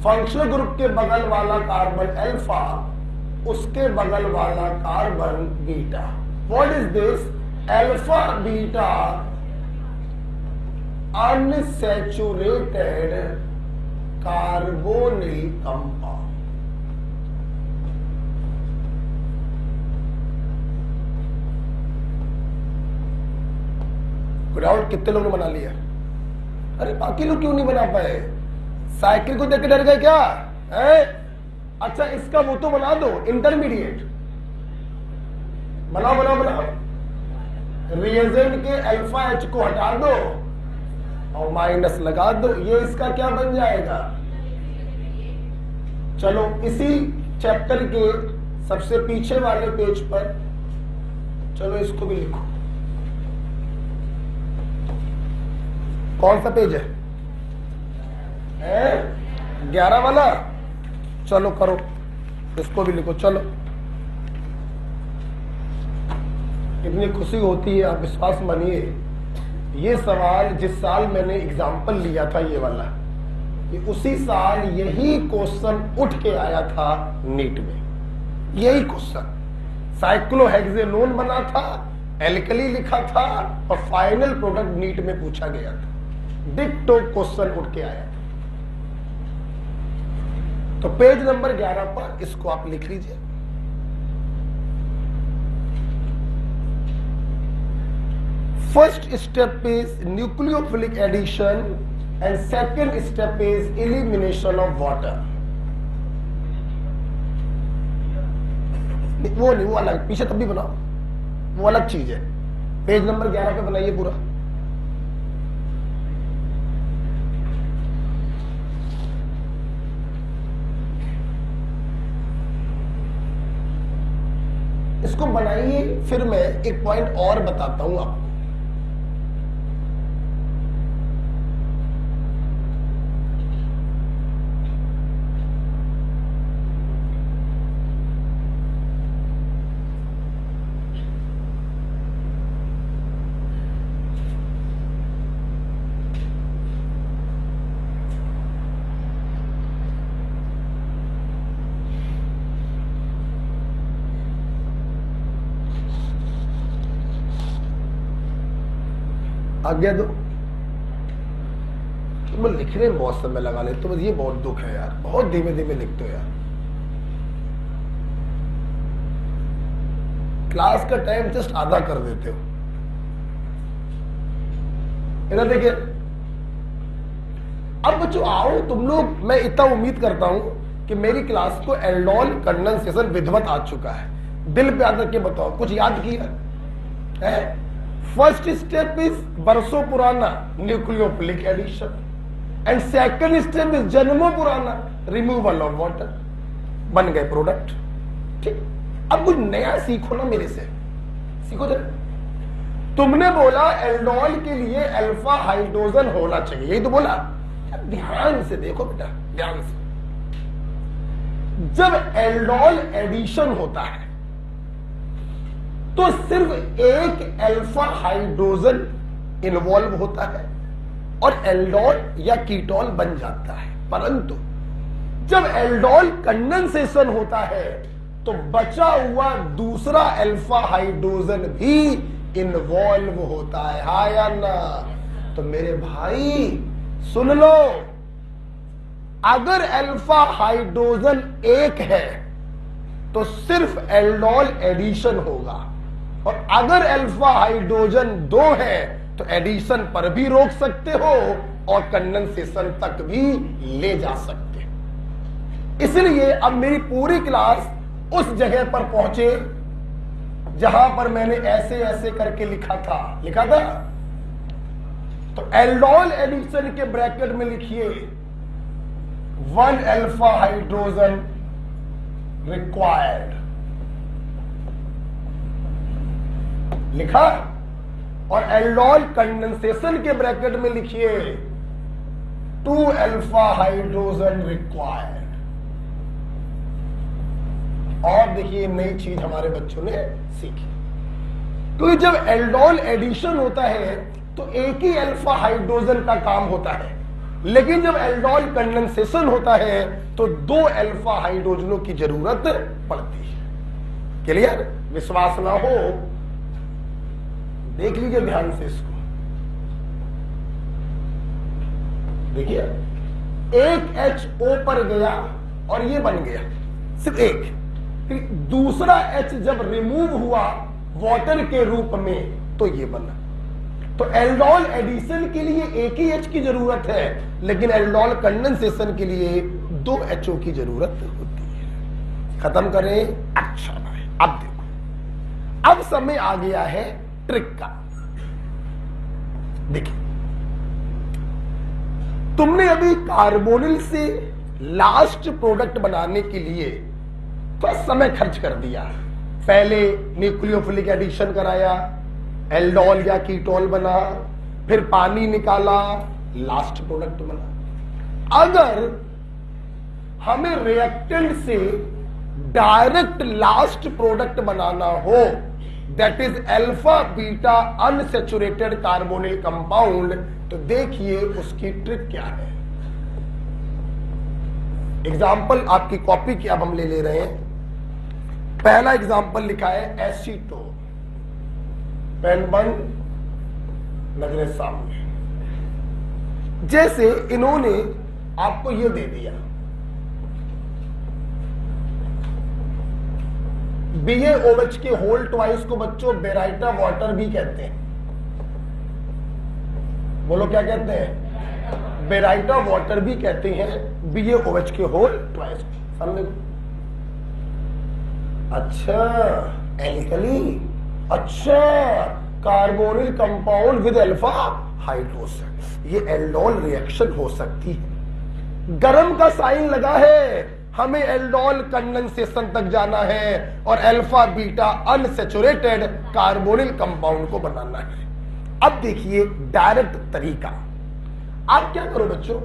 फंक्शनल ग्रुप के बगल वाला कार्बन अल्फा, उसके बगल वाला carbon beta. What is this? Alpha beta unsaturated carbonyl compound. Ground कितने लोगों ने बना लिया? अरे बाकी लोग क्यों नहीं बना पाए? साइकिल को देख के डर गए क्या है? अच्छा, इसका वो तो बना दो, इंटरमीडिएट बनाओ बनाओ बनाओ। रिएजेंट के अल्फा H को हटा दो और माइनस लगा दो, ये इसका क्या बन जाएगा? चलो इसी चैप्टर के सबसे पीछे वाले पेज पर चलो इसको भी लिखो। कौन सा पेज है? 11 वाला। चलो करो, इसको भी लिखो। चलो, इतनी खुशी होती है, आप विश्वास मानिए। ये सवाल जिस साल मैंने एग्जाम्पल लिया था ये वाला, ये उसी साल यही क्वेश्चन उठ के आया था नीट में। यही क्वेश्चन साइक्लोहेक्सेनोन बना था, एल्कली लिखा था और फाइनल प्रोडक्ट नीट में पूछा गया था। डिक्टो क्वेश्चन उठ के आया। तो पेज नंबर 11 पर इसको आप लिख लीजिए। First step is nucleophilic addition and second step is elimination of water. वो नहीं, वो अलग, पीछे तब भी बनाओ, वो अलग चीज है। पेज नंबर 11 पे बनाइए पूरा। इसको बनाइए, फिर मैं एक पॉइंट और बताता हूं आपको। आज्ञा दो। तुम लिखने में बहुत समय लगा ले, तो बस ये बहुत दुख है यार, बहुत धीमे धीमे लिखते हो यार। क्लास का टाइम जस्ट आधा कर देते हो। इधर देखिए, अब बच्चों आओ तुम लोग, मैं इतना उम्मीद करता हूं कि मेरी क्लास को एल्डोल कंडेंसेशन विधिवत आ चुका है। दिल पे याद रख के बताओ, कुछ याद किया है? फर्स्ट स्टेप इज बरसों पुराना nucleophilic addition, and second step is जन्मों पुराना रिमूवल ऑफ वाटर। बन गए प्रोडक्ट। ठीक, अब कुछ नया सीखो ना मेरे से, सीखो जरा। तुमने बोला एल्डोल के लिए अल्फा हाइड्रोजन होना चाहिए, यही तो बोला। ध्यान से देखो बेटा, ध्यान से। जब एल्डोल एडिशन होता है तो सिर्फ एक अल्फा हाइड्रोजन इन्वॉल्व होता है और एल्डोल या कीटोन बन जाता है। परंतु जब एल्डोल कंडेंसेशन होता है तो बचा हुआ दूसरा अल्फा हाइड्रोजन भी इन्वॉल्व होता है, हा या ना? तो मेरे भाई सुन लो, अगर अल्फा हाइड्रोजन एक है तो सिर्फ एल्डोल एडिशन होगा, और अगर अल्फा हाइड्रोजन दो है तो एडिशन पर भी रोक सकते हो और कंडेंसेशन तक भी ले जा सकते हो। इसलिए अब मेरी पूरी क्लास उस जगह पर पहुंचे जहां पर मैंने ऐसे ऐसे करके लिखा था। तो एल्डोल एडिशन के ब्रैकेट में लिखिए 1 अल्फा हाइड्रोजन रिक्वायर्ड, लिखा। और एल्डोल कंडेंसेशन के ब्रैकेट में लिखिए 2 अल्फा हाइड्रोजन रिक्वायर्ड। और देखिए नई चीज हमारे बच्चों ने सीखी, क्योंकि जब एल्डोल एडिशन होता है तो एक ही अल्फा हाइड्रोजन का काम होता है, लेकिन जब एल्डोल कंडेंसेशन होता है तो 2 अल्फा हाइड्रोजनों की जरूरत पड़ती है। क्लियर? विश्वास ना हो देख लीजिए ध्यान से इसको। देखिए एक HO पर गया और ये बन गया सिर्फ एक, फिर दूसरा H जब रिमूव हुआ वाटर के रूप में तो ये बना। तो एल्डोल एडिशन के लिए एक ही H की जरूरत है, लेकिन एल्डोल कंडेंसेशन के लिए 2 HO की जरूरत होती है। खत्म करें? अच्छा भाई, अब देखो, अब समय आ गया है ट्रिक का। देखिए, तुमने अभी कार्बोनिल से लास्ट प्रोडक्ट बनाने के लिए थोड़ा समय खर्च कर दिया। पहले न्यूक्लियोफिलिक एडिशन कराया, एल्डोल या कीटोल बना, फिर पानी निकाला, लास्ट प्रोडक्ट बना। अगर हमें रिएक्टेंट से डायरेक्ट लास्ट प्रोडक्ट बनाना हो, that is alpha beta unsaturated carbonyl compound, तो देखिए उसकी ट्रिक क्या है। एग्जाम्पल आपकी कॉपी की अब हम ले रहे हैं। पहला एग्जाम्पल लिखा है एसीटोन। पेन बंद, नजरें सामने। जैसे इन्होंने आपको यह दे दिया, BaOH के होल ट्वाइस को बच्चों बेराइटा वाटर भी कहते हैं। बोलो क्या कहते हैं? बेराइटा वाटर भी कहते हैं BaOH के होल ट्वाइस। सामने। अच्छा, एल्कली, अच्छा, carbonyl compound with alpha hydrogen, ये एल्डोल रिएक्शन हो सकती है। गरम का साइन लगा है, हमें एल्डोल कंडेंसेशन तक जाना है और alpha beta unsaturated carbonyl compound को बनाना है। अब देखिए डायरेक्ट तरीका। आप क्या करो बच्चों,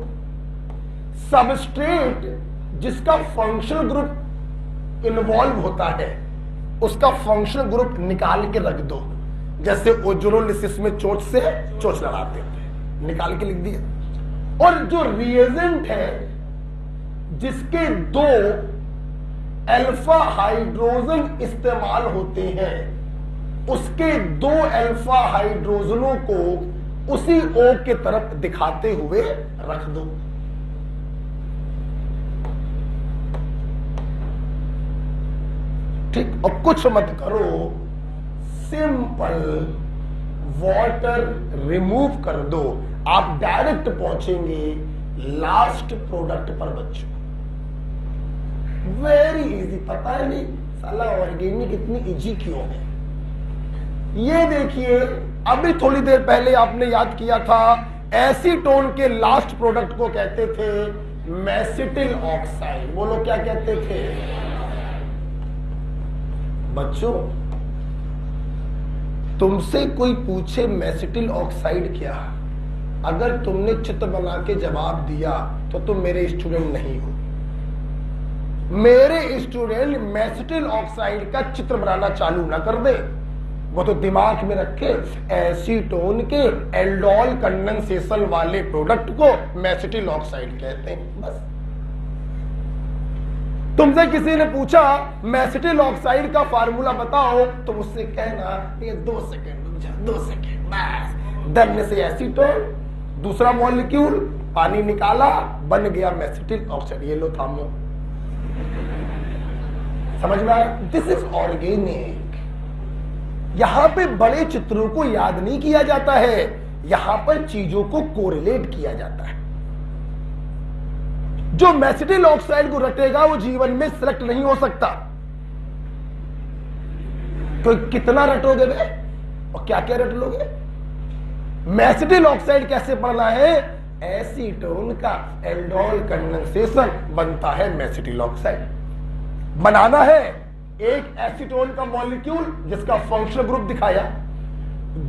सबस्ट्रेट जिसका फंक्शनल ग्रुप इन्वॉल्व होता है उसका फंक्शनल ग्रुप निकाल के रख दो। जैसे ओजोनोलिसिस में चोट से चोट लगाते हैं, निकाल के लिख दिया। और जो रिएजेंट है जिसके 2 अल्फा हाइड्रोजन इस्तेमाल होते हैं, उसके 2 अल्फा हाइड्रोजनों को उसी ओ के तरफ दिखाते हुए रख दो। ठीक, और कुछ मत करो, सिंपल वाटर रिमूव कर दो, आप डायरेक्ट पहुंचेंगे लास्ट प्रोडक्ट पर बच्चों। वेरी इजी, पता है नहीं साला ऑर्गेनिक इतनी इजी क्यों है। ये देखिए, अभी थोड़ी देर पहले आपने याद किया था एसीटोन के लास्ट प्रोडक्ट को कहते थे मेसिटिल ऑक्साइड। बोलो क्या कहते थे बच्चों? तुमसे कोई पूछे मेसिटिल ऑक्साइड क्या, अगर तुमने चित्र बना के जवाब दिया तो तुम मेरे स्टूडेंट नहीं हो। मेरे स्टूडेंट मेसिटिल ऑक्साइड का चित्र बनाना चालू ना कर दे, वो तो दिमाग में रखे एसीटोन के एल्डोल कंडेंसेशन वाले प्रोडक्ट को मेसिटिल ऑक्साइड कहते हैं। बस तुमसे किसी ने पूछा मेसिटिल ऑक्साइड का फार्मूला बताओ तो उससे कहना ये 2 सेकंड 2 सेकंड बस। दम से एसीटोन, दूसरा मॉलिक्यूल पानी निकाला, बन गया मेसिटिल ऑक्साइड। ये लो थामो, समझ में आया? This is organic. यहां पे बड़े चित्रों को याद नहीं किया जाता है, यहां पर चीजों को कोरिलेट किया जाता है। जो मेसिटिल ऑक्साइड को रटेगा वो जीवन में सिलेक्ट नहीं हो सकता। तो कितना रटोगे बे और क्या क्या रट लोगे? मेसिटिल ऑक्साइड कैसे पढ़ना है? एसीटोन का एल्डोल कंडेंसेशन बनता है मेसिटिल ऑक्साइड। बनाना है एक एसीटोन का मॉलिक्यूल जिसका फंक्शनल ग्रुप दिखाया,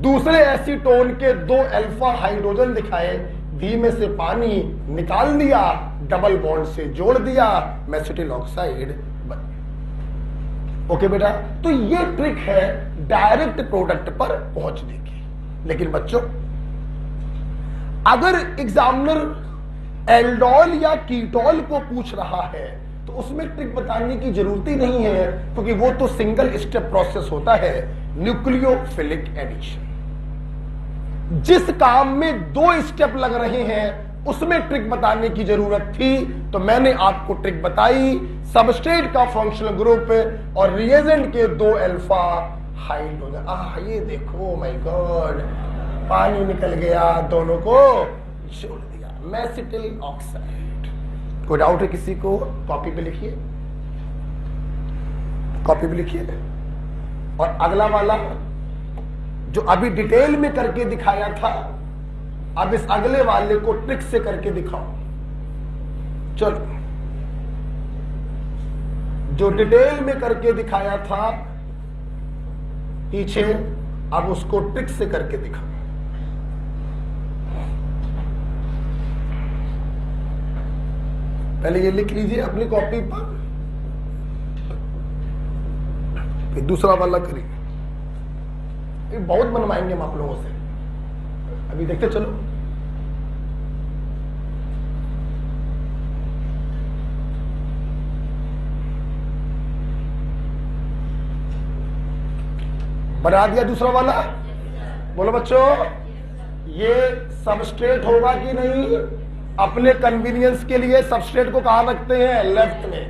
दूसरे एसीटोन के 2 अल्फा हाइड्रोजन दिखाए, धीमे से पानी निकाल दिया, डबल बॉन्ड से जोड़ दिया, मेसिटिल ऑक्साइड बन गया। ओके बेटा, तो ये ट्रिक है डायरेक्ट प्रोडक्ट पर पहुंचने की। लेकिन बच्चों, अगर एग्जामिनर एल्डोल या कीटोल को पूछ रहा है तो उसमें ट्रिक बताने की जरूरत ही नहीं है, क्योंकि वो तो सिंगल स्टेप प्रोसेस होता है, न्यूक्लियोफिलिक एडिशन। जिस काम में 2 स्टेप लग रहे हैं उसमें ट्रिक बताने की जरूरत थी, तो मैंने आपको ट्रिक बताई। सबस्ट्रेट का फंक्शनल ग्रुप और रिएजेंट के 2 अल्फा हाइड्रोजन। ये देखो, माय गॉड, पानी निकल गया, दोनों को जोड़ दिया, मेसिटिल ऑक्साइड। कोई डाउट है किसी को? कॉपी पे लिखिए, कॉपी पे लिखिए। और अगला वाला जो अभी डिटेल में करके दिखाया था, अब इस अगले वाले को ट्रिक से करके दिखाओ। चलो, जो डिटेल में करके दिखाया था पीछे, अब उसको ट्रिक से करके दिखाओ। पहले ये लिख लीजिए अपनी कॉपी पर, फिर दूसरा वाला करिए। ये बहुत बनवाएंगे हम आप लोगों से, अभी देखते चलो। बना दिया दूसरा वाला? बोलो बच्चों, ये सबस्ट्रेट होगा कि नहीं? अपने कन्वीनियंस के लिए सबस्ट्रेट को कहां रखते हैं? लेफ्ट में।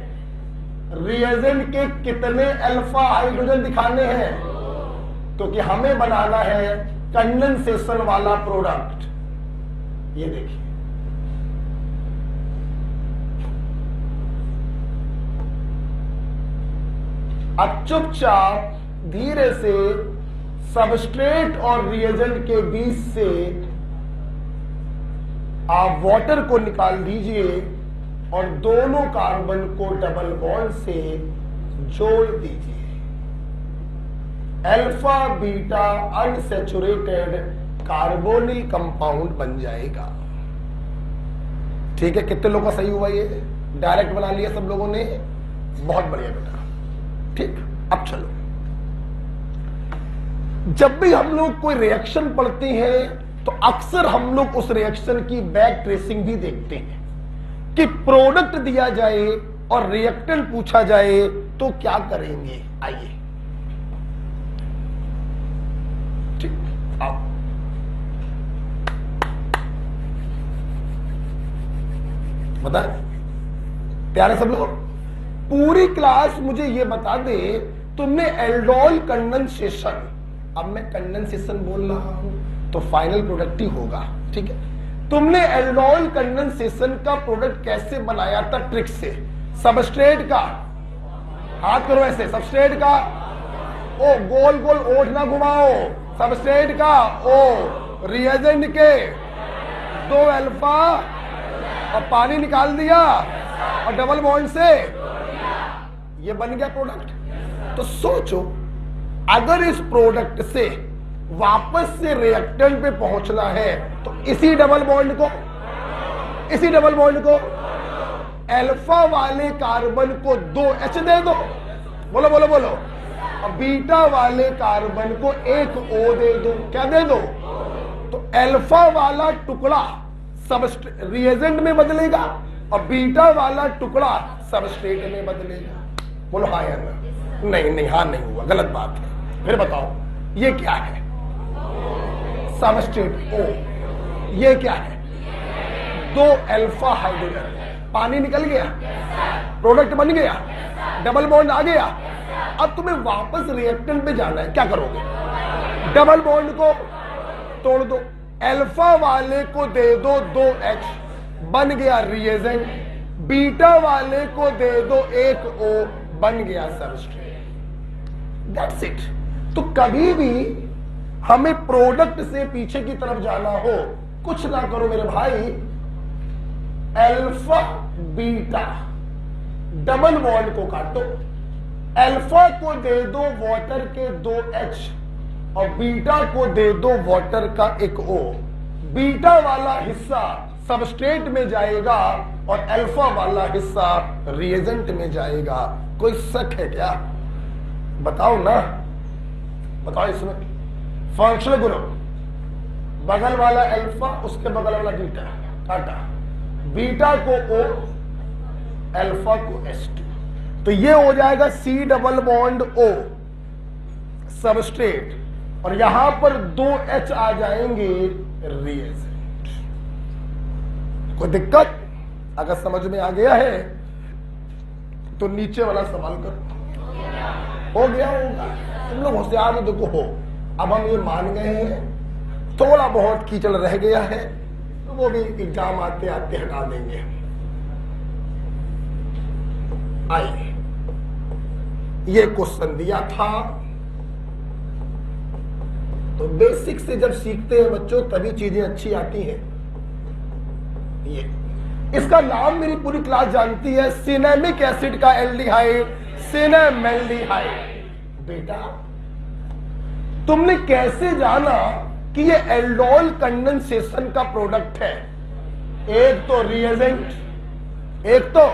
रिएजेंट के कितने अल्फा हाइड्रोजन दिखाने हैं? क्योंकि हमें बनाना है कंडेंसेशन वाला प्रोडक्ट। ये देखिए, अब चुपचाप धीरे से सबस्ट्रेट और रिएजेंट के बीच से आप वाटर को निकाल दीजिए और दोनों कार्बन को डबल बॉन्ड से जोड़ दीजिए। Alpha beta unsaturated carbonyl compound बन जाएगा। ठीक है, कितने लोगों का सही हुआ? ये डायरेक्ट बना लिया सब लोगों ने, बहुत बढ़िया बेटा। ठीक, अब चलो, जब भी हम लोग कोई रिएक्शन पढ़ते हैं तो अक्सर हम लोग उस रिएक्शन की बैक ट्रेसिंग भी देखते हैं कि प्रोडक्ट दिया जाए और रिएक्टेंट पूछा जाए तो क्या करेंगे। आइए, ठीक, आओ। बता, तैयार है सब लोग? पूरी क्लास मुझे ये बता दे, तुमने एल्डोल कंडेंसेशन, अब मैं कंडेंसेशन बोल रहा हूं तो फाइनल प्रोडक्ट ही होगा, ठीक है? तुमने एल्डोल कंडेंसेशन का प्रोडक्ट कैसे बनाया था? ट्रिक से। सबस्ट्रेट का, हाथ करो ऐसे, सबस्ट्रेट का ओ, गोल गोल ओठ ना घुमाओ, सबस्ट्रेट का ओ, रिएजेंट के 2 अल्फा और पानी निकाल दिया और डबल बॉन्ड से ये बन गया प्रोडक्ट। तो सोचो, अगर इस प्रोडक्ट से वापस से रिएक्टेंट पे पहुंचना है तो इसी डबल बॉन्ड को अल्फा वाले कार्बन को 2H दे दो, बोलो बोलो बोलो, और बीटा वाले कार्बन को 1 O दे दो। क्या दे दो? तो अल्फा वाला टुकड़ा सबस्ट्रेट रिएजेंट में बदलेगा और बीटा वाला टुकड़ा सबस्ट्रेट में बदलेगा। बोलो हाँ या ना? नहीं नहीं, हाँ नहीं हुआ, गलत बात है। फिर बताओ ये क्या है? Substrate O। ये क्या है? 2 अल्फा हाइड्रोजन, पानी निकल गया, प्रोडक्ट बन गया, डबल बॉन्ड आ गया। अब तुम्हें वापस रिएक्टेंट पे जाना है, क्या करोगे? डबल बॉन्ड को तोड़ दो, अल्फा वाले को दे दो 2H, बन गया रिएजेंट, बीटा वाले को दे दो 1 O, बन गया सबस्ट्रेट। That's it. तो कभी भी हमें प्रोडक्ट से पीछे की तरफ जाना हो, कुछ ना करो मेरे भाई, अल्फा बीटा डबल बॉन्ड को काटो, अल्फा को दे दो वाटर के 2H और बीटा को दे दो वाटर का 1 O। बीटा वाला हिस्सा सबस्ट्रेट में जाएगा और अल्फा वाला हिस्सा रिएजेंट में जाएगा। कोई शक है क्या? बताओ ना, बताओ। इसमें फंक्शनल ग्रुप, बगल वाला अल्फा, उसके बगल वाला बीटा, काटा, बीटा को O, अल्फा को H2, तो ये हो जाएगा C double bond O substrate, और यहां पर 2H आ जाएंगे रिएजेंट। कोई दिक्कत? अगर समझ में आ गया है तो नीचे वाला सवाल करो। हो गया होगा, तुम लोग होशियार हो, देखो हो। अब हम ये मान गए हैं, थोड़ा बहुत कीचड़ रह गया है, तो वो भी एग्जाम आते आते हटा देंगे। आइए, ये क्वेश्चन दिया था, तो बेसिक से जब सीखते हैं बच्चों तभी चीजें अच्छी आती हैं। ये इसका नाम मेरी पूरी क्लास जानती है, सिनेमिक एसिड का एल्डिहाइड, सिनेमेल्डिहाइड। बेटा तुमने कैसे जाना कि ये एल्डोल कंडेंसेशन का प्रोडक्ट है? एक तो रिएजेंट, एक तो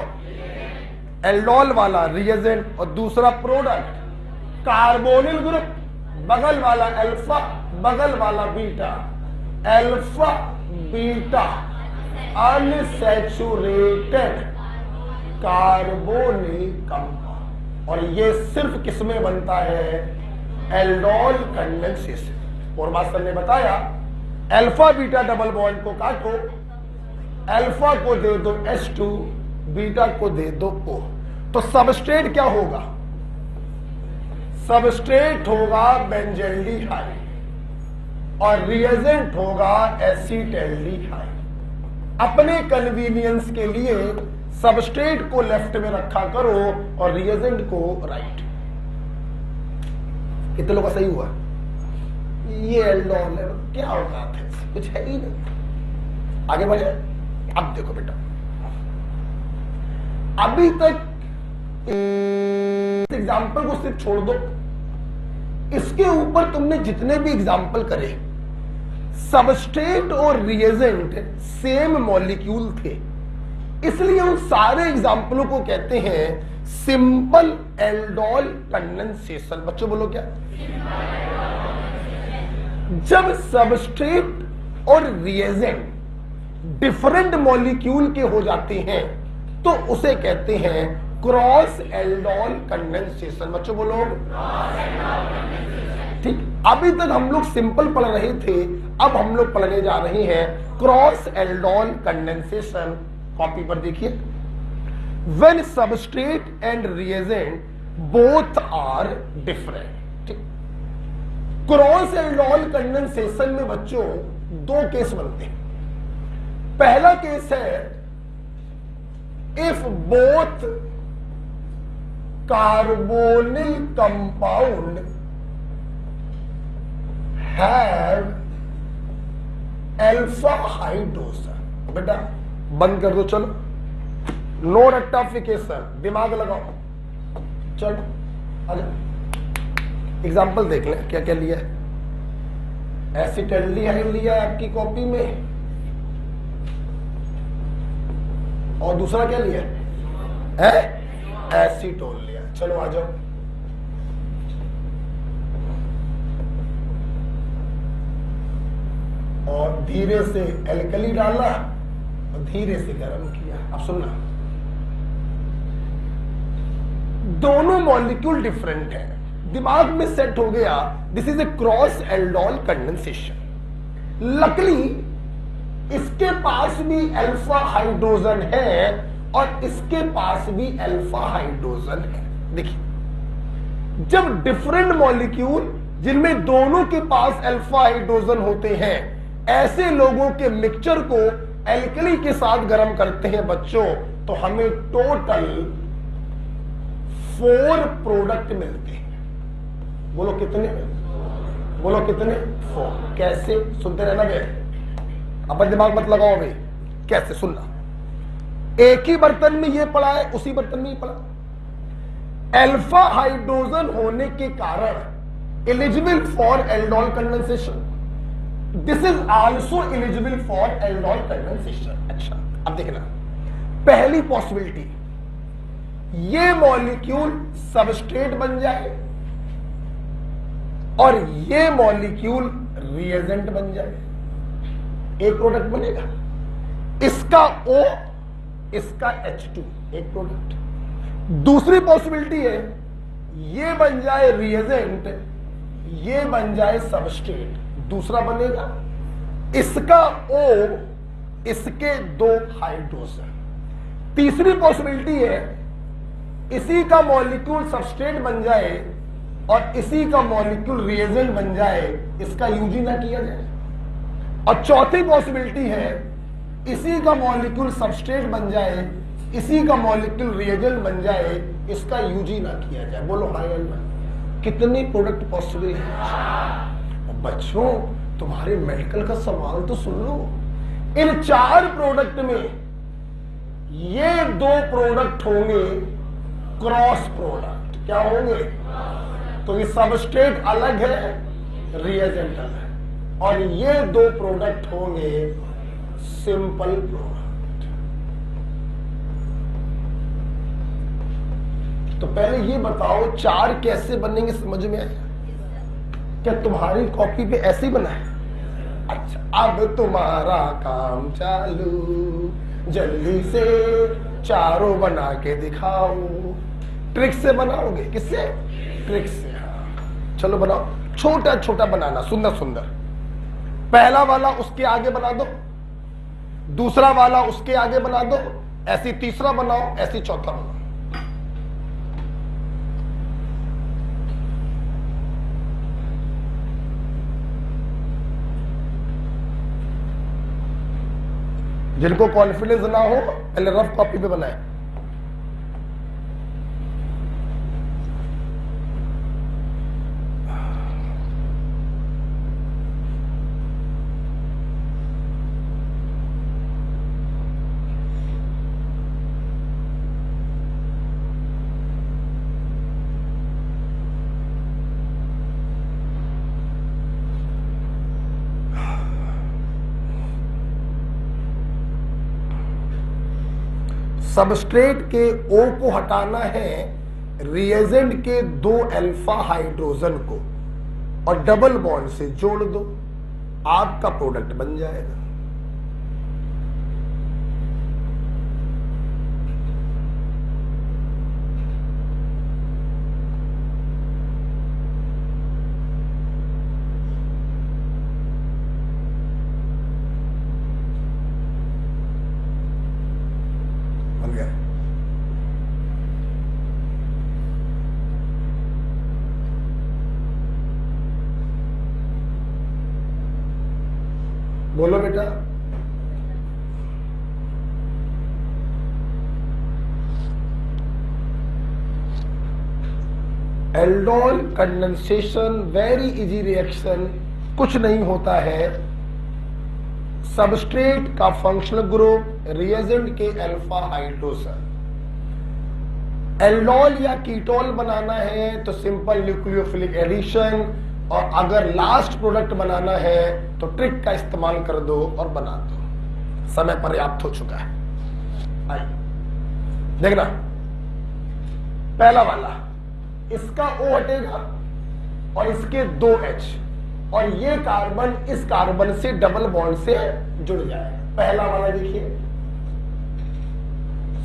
एल्डोल वाला रिएजेंट और दूसरा प्रोडक्ट कार्बोनिल ग्रुप, बगल वाला अल्फा, बगल वाला beta, alpha beta unsaturated carbonyl compound, और ये सिर्फ किसमें बनता है? Aldol condensation. और मास्टर ने बताया अल्फा बीटा डबल बॉन्ड को काटो, अल्फा को दे दो H2, बीटा को दे दो O, तो सबस्ट्रेट क्या होगा? सबस्ट्रेट होगा बेंजल्डिहाइड और रिएजेंट होगा एसीटल्डिहाइड। अपने कन्वीनियंस के लिए सबस्ट्रेट को लेफ्ट में रखा करो और रिएजेंट को राइट। कितने लोगों का सही हुआ? ये एल्डोल है, क्या होगा? कुछ है ही नहीं। आगे बढ़े। अब देखो बेटा, अभी तक एग्जाम्पल को सिर्फ छोड़ दो, इसके ऊपर तुमने जितने भी एग्जाम्पल करे, सबस्ट्रेट और रिएजेंट सेम मॉलिक्यूल थे, इसलिए उन सारे एग्जाम्पलों को कहते हैं सिंपल एल्डोल कंडेंसेशन। बच्चों बोलो क्या? जब सबस्ट्रेट और रिएजेंट डिफरेंट मॉलिक्यूल के हो जाते हैं तो उसे कहते हैं क्रॉस एल्डोल कंडेंसेशन। बच्चों बोलो ठीक। अभी तक हम लोग सिंपल पढ़ रहे थे, अब हम लोग पढ़ने जा रहे हैं क्रॉस एल्डोल कंडेंसेशन। कॉपी पर देखिए, when substrate and reagent both are different. ठीक, क्रॉस एल्डोल कंडेंसेशन में बच्चों दो केस बनते हैं। पहला केस है if both carbonyl compound have alpha hydrogen. बेटा बंद कर दो, चलो नो रेक्टिफिकेशन, दिमाग लगाओ, चलो आजा। एग्जाम्पल देख लें क्या क्या लिया है। एसिटाल्डिहाइड लिया है आपकी कॉपी में, और दूसरा क्या लिया है? एसीटोन लिया। चलो आ जाओ, और धीरे से एल्कली डाला और धीरे से गर्म किया। अब सुनना, दोनों मॉलिक्यूल डिफरेंट है, दिमाग में सेट हो गया। This is a cross aldol condensation. Luckily इसके पास भी अल्फा हाइड्रोजन है और इसके पास भी अल्फा हाइड्रोजन है। देखिए, जब डिफरेंट मॉलिक्यूल जिनमें दोनों के पास अल्फा हाइड्रोजन होते हैं, ऐसे लोगों के मिक्सचर को एल्कली के साथ गर्म करते हैं बच्चों, तो हमें टोटल 4 प्रोडक्ट मिलते हैं। बोलो कितने? बोलो कितने? 4। कैसे? सुनते रहना बे, अपन दिमाग मत लगाओ भाई। कैसे? सुनना, एक ही बर्तन में ये पड़ा है, उसी बर्तन में ही पड़ा। अल्फा हाइड्रोजन होने के कारण eligible for aldol condensation, this is also eligible for aldol condensation. अच्छा, अब देखना, पहली पॉसिबिलिटी, ये मॉलिक्यूल सबस्ट्रेट बन जाए और ये मॉलिक्यूल रिएजेंट बन जाए, एक प्रोडक्ट बनेगा। इसका O, इसका H2, एक प्रोडक्ट। दूसरी पॉसिबिलिटी है, ये बन जाए रिएजेंट, ये बन जाए सबस्ट्रेट, दूसरा बनेगा। इसका O, इसके 2 हाइड्रोजन। तीसरी पॉसिबिलिटी है, इसी का मॉलिक्यूल सबस्ट्रेट बन जाए और इसी का मॉलिक्यूल रिएजेंट बन जाए, इसका यूजी ना किया जाए। और चौथी पॉसिबिलिटी है, इसी का मॉलिक्यूल सबस्ट्रेट बन जाए, इसी का मॉलिक्यूल रिएजेंट बन जाए, इसका यूजी ना किया जाए। बोलो हाय अल्लाह, कितनी प्रोडक्ट पॉसिबल है। बच्चों, तुम्हारे मेडिकल का सवाल तो सुन लो। इन 4 प्रोडक्ट में ये 2 प्रोडक्ट होंगे क्रॉस प्रोडक्ट। क्या होंगे? तो ये सबस्ट्रेट अलग है, रिएजेंट अलग है, और ये 2 प्रोडक्ट होंगे सिंपल प्रोडक्ट। तो पहले ये बताओ 4 कैसे बनेंगे, समझ में आया? क्या तुम्हारी कॉपी पे ऐसे ही बना है? अच्छा, अब तुम्हारा काम चालू, जल्दी से चारों बना के दिखाओ। ट्रिक से बनाओगे? किससे? ट्रिक से। हाँ, चलो बनाओ। छोटा छोटा बनाना, सुंदर सुंदर। पहला वाला उसके आगे बना दो, दूसरा वाला उसके आगे बना दो, ऐसी तीसरा बनाओ, ऐसी चौथा बनाओ। जिनको कॉन्फिडेंस ना हो, पहले रफ कॉपी पे बनाए। सबस्ट्रेट के O को हटाना है, रिएजेंट के 2 अल्फा हाइड्रोजन को, और डबल बॉन्ड से जोड़ दो, आपका प्रोडक्ट बन जाएगा। बोलो बेटा। Aldol condensation very easy reaction, कुछ नहीं होता है, सबस्ट्रेट का फंक्शनल ग्रुप रिएजेंट के अल्फा हाइड्रोजन। एल्डोल या कीटोल बनाना है तो सिंपल न्यूक्लियोफिलिक एडिशन, और अगर लास्ट प्रोडक्ट बनाना है तो ट्रिक का इस्तेमाल कर दो और बना दो। समय पर्याप्त हो चुका है। आइए देखना, पहला वाला, इसका O हटेगा और इसके 2 H, और ये कार्बन इस कार्बन से डबल बॉन्ड से जुड़ जाएगा। पहला वाला देखिए,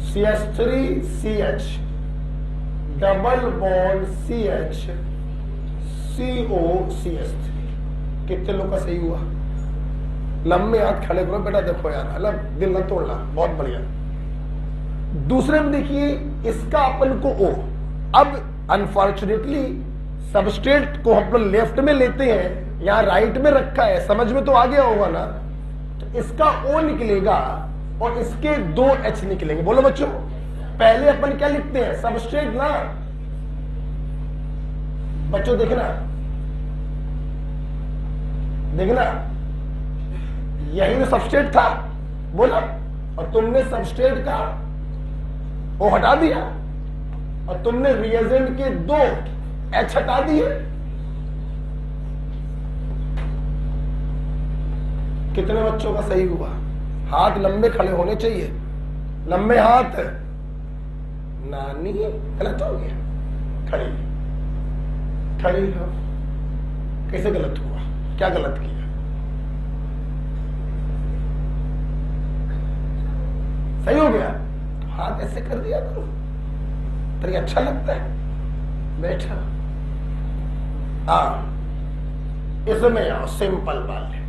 CH3CH double bond CH COCH3। कितने लोग का सही हुआ? लंबे हाथ खड़े करो बेटा, देखो यार, अलग दिल न तोड़ना, बहुत बढ़िया। दूसरे में देखिए, इसका अपन को O, अब अनफॉर्चुनेटली सबस्ट्रेट को हम लोग लेफ्ट में लेते हैं, यहां राइट में रखा है, समझ में तो आ गया होगा ना। तो इसका O निकलेगा और इसके 2 H निकलेंगे। बोलो बच्चों, पहले अपन क्या लिखते हैं? सबस्ट्रेट ना। बच्चों देखना देखना, यही तो सबस्ट्रेट था, बोला, और तुमने सबस्ट्रेट का O हटा दिया और तुमने रिएजेंट के 2 H हटा दिए। कितने बच्चों का सही हुआ? हाथ लंबे खड़े होने चाहिए, लंबे हाथ। नानी गलत हो गया, खड़ी खड़ी हो। कैसे गलत हुआ? क्या गलत किया? सही हो गया तो हाथ ऐसे कर दिया करो, तेरे अच्छा लगता है। बैठा, इसमें आओ, सिंपल बात है,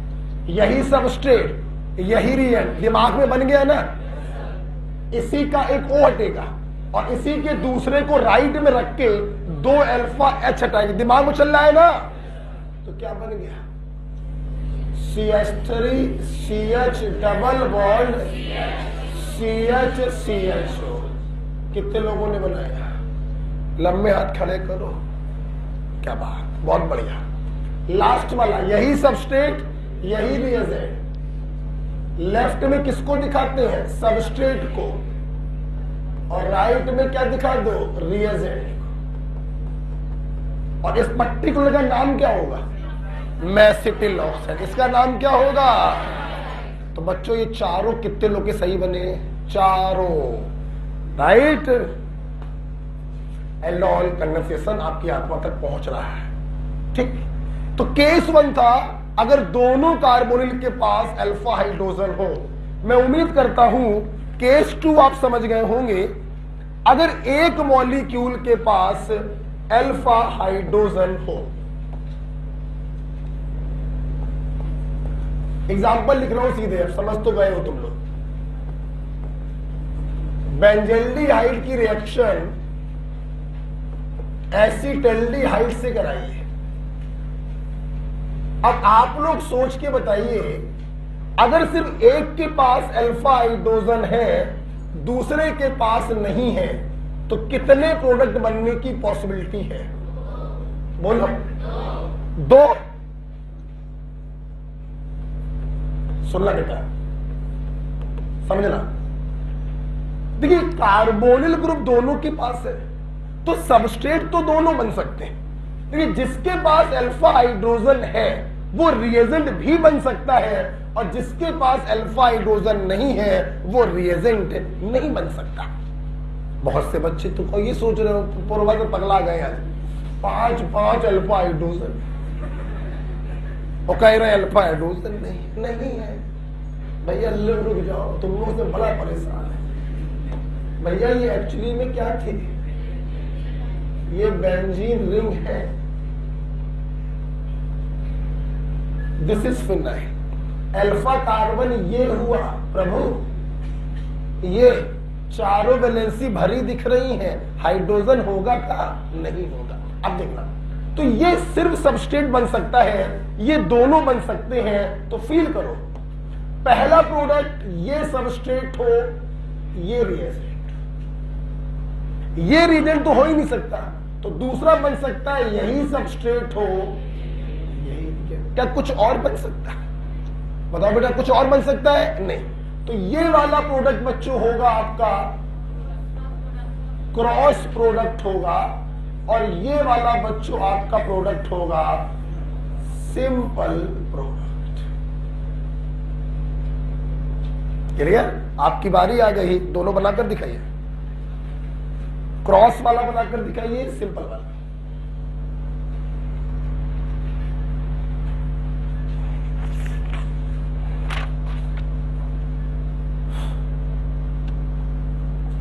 यही सबस्ट्रेट, यही रिएक्ट दिमाग में बन गया ना। इसी का एक O हटेगा और इसी के दूसरे को राइट में रख के 2 अल्फा H हटाएंगे। दिमाग में चल रहा है ना, तो क्या बन गया? CH3CH डबल बॉन्ड CH कितने लोगों ने बनाया? लंबे हाथ खड़े करो। क्या बात, बहुत बढ़िया। लास्ट वाला, यही सबस्ट्रेट, यही रिएजेंट। लेफ्ट में किसको दिखाते हैं? सबस्ट्रेट को, और राइट में क्या दिखा दो? रिएजेंट को। और इस पर्टिकुलर का नाम क्या होगा? Mesityl oxide. इसका नाम क्या होगा? तो बच्चों ये चारों कितने लोग के सही बने? चारों, राइट। एल्डोल कंडेंसेशन आपकी आत्मा तक पहुंच रहा है, ठीक। तो केस 1 था, अगर दोनों कार्बोनिल के पास अल्फा हाइड्रोजन हो। मैं उम्मीद करता हूं केस 2 आप समझ गए होंगे। अगर एक मॉलिक्यूल के पास अल्फा हाइड्रोजन हो, एग्जाम्पल लिख रहा हूं सीधे, अब समझ तो गए हो तुम लोग। बेंजल्डिहाइड की रिएक्शन एसीटल्डिहाइड से कराइए। अब आप लोग सोच के बताइए, अगर सिर्फ एक के पास अल्फा हाइड्रोजन है, दूसरे के पास नहीं है, तो कितने प्रोडक्ट बनने की पॉसिबिलिटी है? बोलो। 2। सुनना बेटा, समझना। देखिए, कार्बोनिल ग्रुप दोनों के पास है, तो सबस्ट्रेट तो दोनों बन सकते हैं, लेकिन जिसके पास अल्फा हाइड्रोजन है वो रिएजेंट भी बन सकता है, और जिसके पास अल्फा हाइड्रोजन नहीं है वो रिएजेंट नहीं बन सकता। बहुत से बच्चे तो ये सोच रहे हो, पूर्वा में पगला गए आज, 5 अल्फा हाइड्रोजन, वो कह रहे अल्फा हाइड्रोजन नहीं है। भैया रुक जाओ, तुम लोग से बड़ा परेशान है। भैया ये एक्चुअली में क्या थे? ये बेंजीन रिंग है, this is phenyl. Alpha carbon ये हुआ प्रभु, ये चारों वैलेंसी भरी दिख रही है, हाइड्रोजन होगा क्या? नहीं होगा। अब देखना, तो ये सिर्फ सबस्ट्रेट बन सकता है, ये दोनों बन सकते हैं। तो फील करो, पहला प्रोडक्ट ये सबस्ट्रेट हो, ये रिएजेंट, ये रिएजेंट तो हो ही नहीं सकता, तो दूसरा बन सकता है यही सबस्ट्रेट हो, यही रिएजेंट। क्या कुछ और बन सकता है? बताओ बेटा, कुछ और बन सकता है? नहीं। तो ये वाला प्रोडक्ट बच्चों होगा आपका क्रॉस प्रोडक्ट होगा, और ये वाला बच्चों आपका प्रोडक्ट होगा सिंपल प्रोडक्ट। क्लियर? आपकी बारी आ गई, दोनों बनाकर दिखाइए, क्रॉस वाला बनाकर दिखाइए, सिंपल वाला।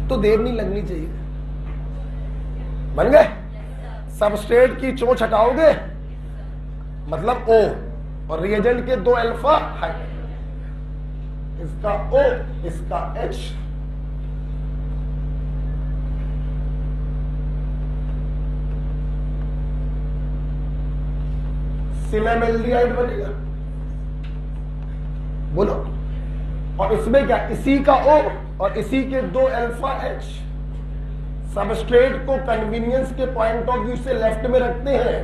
तो देर नहीं लगनी चाहिए। बन गए? सबस्ट्रेट की चोंच हटाओगे, मतलब O, और रिएजेंट के दो अल्फा हाइड्रोजन, इसका O, इसका H। सिनेमेल्डिहाइड बनेगा, बोलो। और इसमें क्या, इसी का O और इसी के दो अल्फा H। सबस्ट्रेट को कन्वीनियंस के पॉइंट ऑफ व्यू से लेफ्ट में रखते हैं।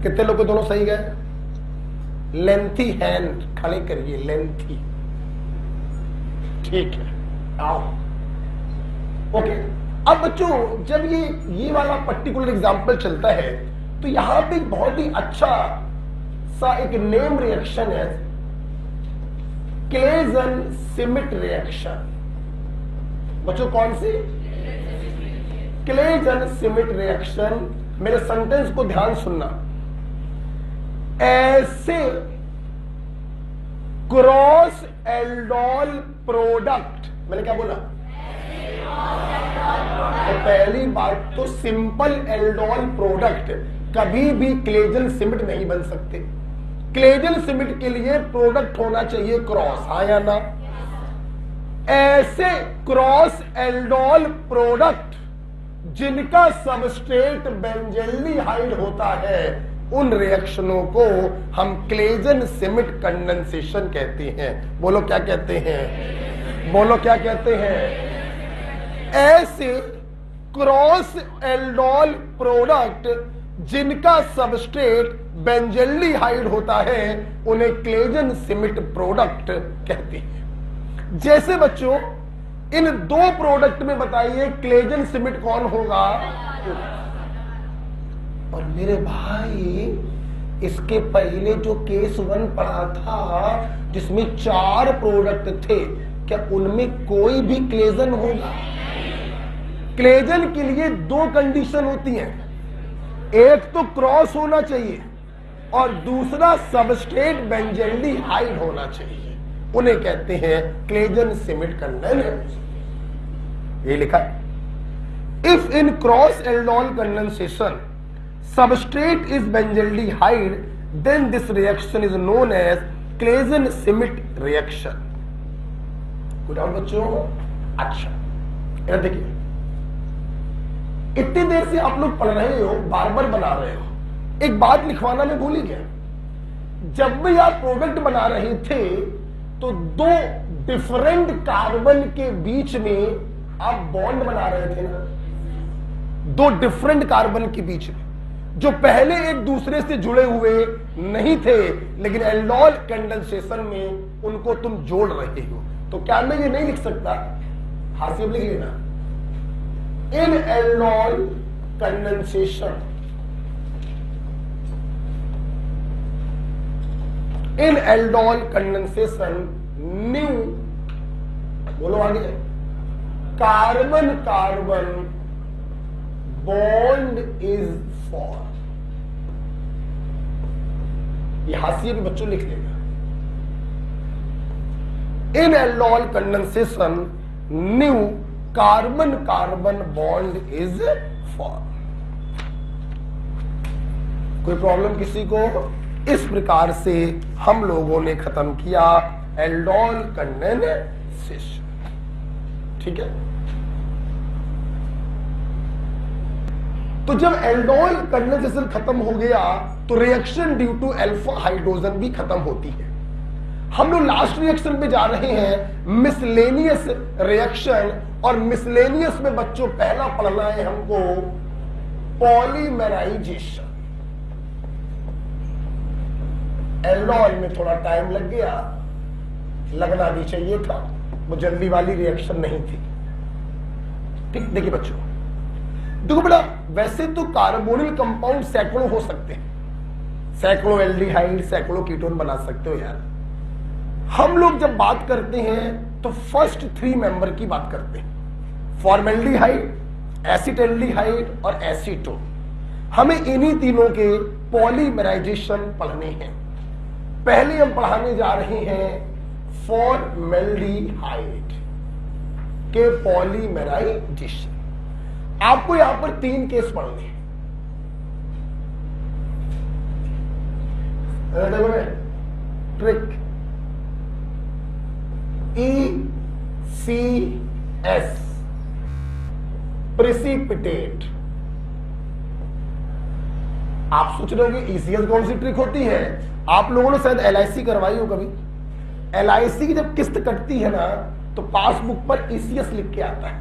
कितने लोग दोनों सही गए? लेंथी हैंड खड़े करिए, लेंथी। ठीक है, आओ। ओके, अब बच्चों जब ये वाला पर्टिकुलर एग्जांपल चलता है, तो यहां पे बहुत ही अच्छा सा एक नेम रिएक्शन है, क्लेजन सिमिट रिएक्शन। बच्चों कौन सी? Claisen Schmidt reaction. मेरे सेंटेंस को ध्यान सुनना। ऐसे क्रॉस एल्डोल प्रोडक्ट, मैंने क्या बोला? तो पहली बात तो सिंपल एल्डोल प्रोडक्ट कभी भी क्लेजन सिमिट नहीं बन सकते। क्लेजन सिमिट के लिए प्रोडक्ट होना चाहिए क्रॉस, हाँ या ना? ऐसे क्रॉस एल्डोल प्रोडक्ट जिनका सबस्ट्रेट बेंजल्डिहाइड होता है, उन रिएक्शनों को हम क्लेजन सिमिट कंडेंसेशन कहते हैं। बोलो क्या कहते हैं? बोलो क्या कहते हैं? ऐसे क्रॉस एल्डोल प्रोडक्ट जिनका सबस्ट्रेट बेंजल्डिहाइड होता है, उन्हें क्लेजन सिमिट प्रोडक्ट कहते हैं। जैसे बच्चों इन दो प्रोडक्ट में बताइए क्लेजन सिमिट कौन होगा? और मेरे भाई इसके पहले जो केस 1 पढ़ा था जिसमें 4 प्रोडक्ट थे, क्या उनमें कोई भी क्लेजन होगा? क्लेजन के लिए 2 कंडीशन होती हैं, एक तो क्रॉस होना चाहिए और दूसरा सबस्ट्रेट बेंजल्डिहाइड होना चाहिए। उन्हें कहते हैं क्लेजन सिमिट कंडेंसेशन। ये लिखा है, if in cross aldol condensation substrate is benzaldehyde, then this reaction is known as Claisen Schmidt reaction. Good और बच्चों, अच्छा इधर देखिए, इतनी देर से आप लोग पढ़ रहे हो, बार बार बना रहे हो, एक बात लिखवाना मैं भूल ही गया। जब भी आप प्रोडक्ट बना रहे थे तो 2 डिफरेंट कार्बन के बीच में आप बॉन्ड बना रहे थे ना, 2 डिफरेंट कार्बन के बीच में जो पहले एक दूसरे से जुड़े हुए नहीं थे, लेकिन एल्डोल कंडेंसेशन में उनको तुम जोड़ रहे हो। तो क्या मैं ये नहीं लिख सकता? हासिल लिख लेना, in aldol condensation, in aldol condensation new, बोलो आगे, carbon carbon bond is form. ये हाशिए भी बच्चों लिख लेगा, in aldol condensation new carbon carbon bond is form. कोई प्रॉब्लम किसी को? इस प्रकार से हम लोगों ने खत्म किया एल्डोल कंडेंसेशन। ठीक है, तो जब एल्डोल कंडेंसेशन खत्म हो गया तो reaction due to alpha hydrogen भी खत्म होती है। हम लोग लास्ट रिएक्शन पे जा रहे हैं, मिसलेनियस रिएक्शन। और मिसलेनियस में बच्चों पहला पढ़ना है हमको पॉलीमराइजेशन। एल्डोल में थोड़ा टाइम लग गया, लगना भी चाहिए था, वो जल्दी वाली रिएक्शन नहीं थी। ठीक, देखिए बच्चों, देखो बेटा, वैसे तो कार्बोनिल कंपाउंड सैकड़ों हो सकते हैं, सैकड़ों एल्डिहाइड, सैकड़ों कीटोन बना सकते हो यार। हम लोग जब बात करते हैं तो फर्स्ट 3 मेंबर की बात करते हैं, फॉर्मेल्डिहाइड, एसिटाल्डिहाइड और एसीटोन। हमें इन्हीं तीनों के पॉलीमराइजेशन पढ़ने हैं। पहले हम पढ़ाने जा रहे हैं फॉर्मेल्डिहाइड के पॉलीमराइजेशन। आपको यहां पर 3 केस पढ़ने हैं। Trick ECS precipitate. आप सोच रहे हो कि ECS कौन सी ट्रिक होती है? आप लोगों ने शायद LIC करवाई हो कभी। LIC की जब किस्त कटती है ना तो पासबुक पर ECS लिख के आता है,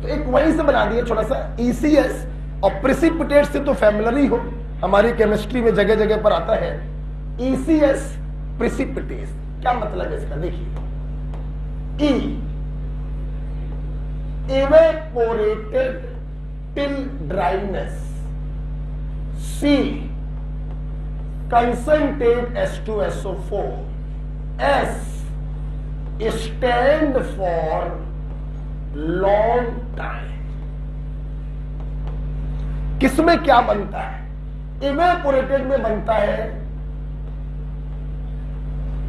तो एक वहीं से बना दिया छोटा सा ECS। और प्रेसिपिटेट से तो फैमिलियर ही हो, हमारी केमिस्ट्री में जगह जगह पर आता है ECS प्रेसिपिटेट। क्या मतलब है इसका? देखिए, E evaporated till dryness, C concentrate H2SO4, S stand for long time। किसमें क्या बनता है? इवेपोरेटेड में बनता है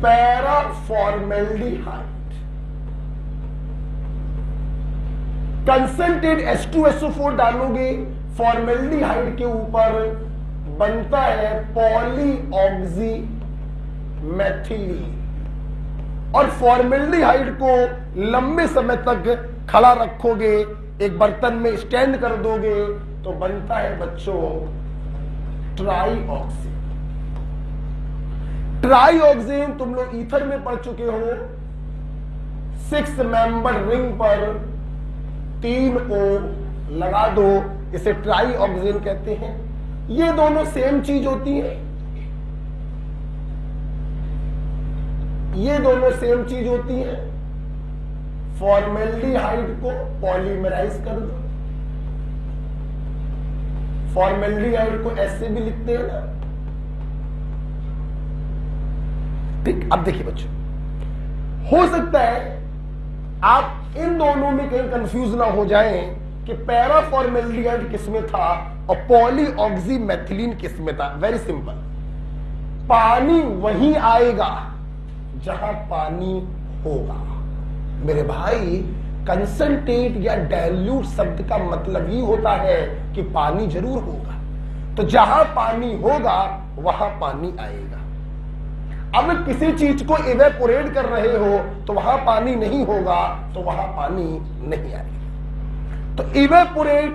पैराफॉर्मेल्डिहाइड। कंसंट्रेट H2SO4 डालोगे फॉर्मेल्डिहाइड के ऊपर, बनता है पॉलीऑक्सी मैथिलीन। और फॉर्मेल्डिहाइड को लंबे समय तक खड़ा रखोगे, एक बर्तन में स्टैंड कर दोगे, तो बनता है बच्चों ट्राईऑक्सिन। ट्राईऑक्सिन तुम लोग ईथर में पढ़ चुके हो। 6 मेंबर रिंग पर 3 O लगा दो, इसे ट्राईऑक्सिन कहते हैं। ये दोनों सेम चीज होती है, ये दोनों सेम चीज होती है। फॉर्मेल्डिहाइड को पॉलीमराइज कर दो, फॉर्मेल्डिहाइड को ऐसे भी लिखते हैं ना। ठीक, अब देखिए बच्चों, हो सकता है आप इन दोनों में कहीं कंफ्यूज ना हो जाएं कि पैराफॉर्मेल्डिहाइड किसमें था और पॉलीऑक्सी मैथिलीन किसमें था। वेरी सिंपल, पानी वहीं आएगा जहां पानी होगा। मेरे भाई, कंसंट्रेट या डाइल्यूट शब्द का मतलब ही होता है कि पानी जरूर होगा, तो जहां पानी होगा वहां पानी आएगा। अब किसी चीज को इवेपोरेट कर रहे हो तो वहां पानी नहीं होगा, तो वहां पानी नहीं आएगा। तो इवेपोरेट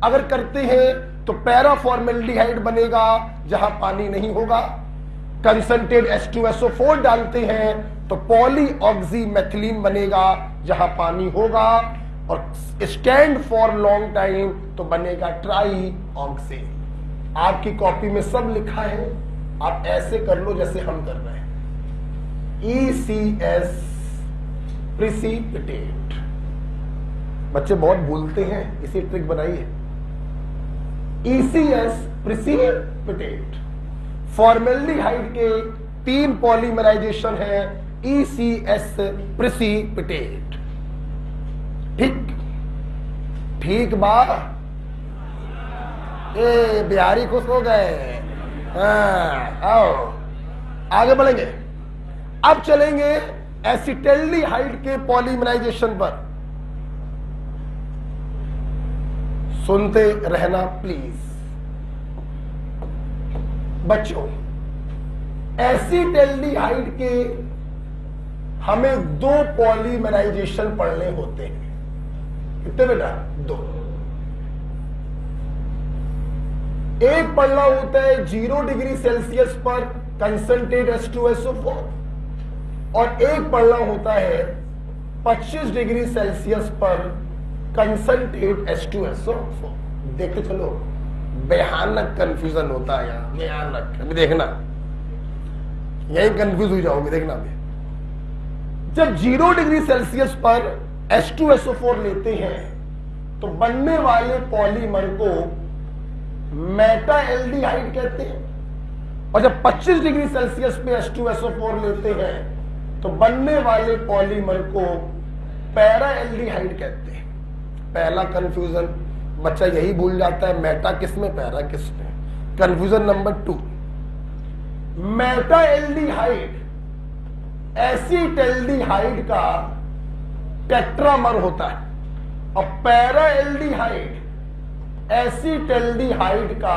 अगर करते हैं तो पैराफॉर्मेल्डिहाइड बनेगा जहां पानी नहीं होगा। कंसंट्रेट H2SO4 डालते हैं तो पॉलीऑक्सी मैथिलीन बनेगा जहां पानी होगा। और स्टैंड फॉर लॉन्ग टाइम तो बनेगा ट्राईऑक्सिन। आपकी कॉपी में सब लिखा है, आप ऐसे कर लो जैसे हम कर रहे हैं। ECS precipitate. बच्चे बहुत भूलते हैं, इसी ट्रिक बनाई है। ECS precipitate. फॉर्मेल्डिहाइड के 3 पॉलीमराइजेशन है, ECS प्रेसिपिटेट। ठीक ठीक बा, ए बिहारी खुश हो गए। आओ आगे बढ़ेंगे। अब चलेंगे एसिटाल्डिहाइड के पॉलीमराइजेशन पर। सुनते रहना प्लीज बच्चों। एसिटाल्डिहाइड के हमें 2 पॉलीमराइजेशन पढ़ने होते हैं। कितने बेटा? 2। एक पढ़ना होता है 0 डिग्री सेल्सियस पर कंसंट्रेट H2SO4 और एक पढ़ना होता है 25 डिग्री सेल्सियस पर कंसंट्रेट H2SO4। देखते चलो, भयानक कंफ्यूजन होता है यहाँ, भयानक। अभी देखना, यही कंफ्यूज हो जाओगे, देखना अभी। जब 0 डिग्री सेल्सियस पर H2SO4 लेते हैं तो बनने वाले पॉलीमर को मेटा एल्डिहाइड कहते हैं, और जब 25 डिग्री सेल्सियस पे H2SO4 लेते हैं तो बनने वाले पॉलीमर को पैरा एल्डिहाइड कहते हैं। पहला कंफ्यूजन बच्चा यही भूल जाता है, मेटा किस में पैरा किस में। Confusion number 2, Meta aldehyde acetaldehyde का टेट्रामर होता है और पैरा एल्डिहाइड एसिटल्डिहाइड का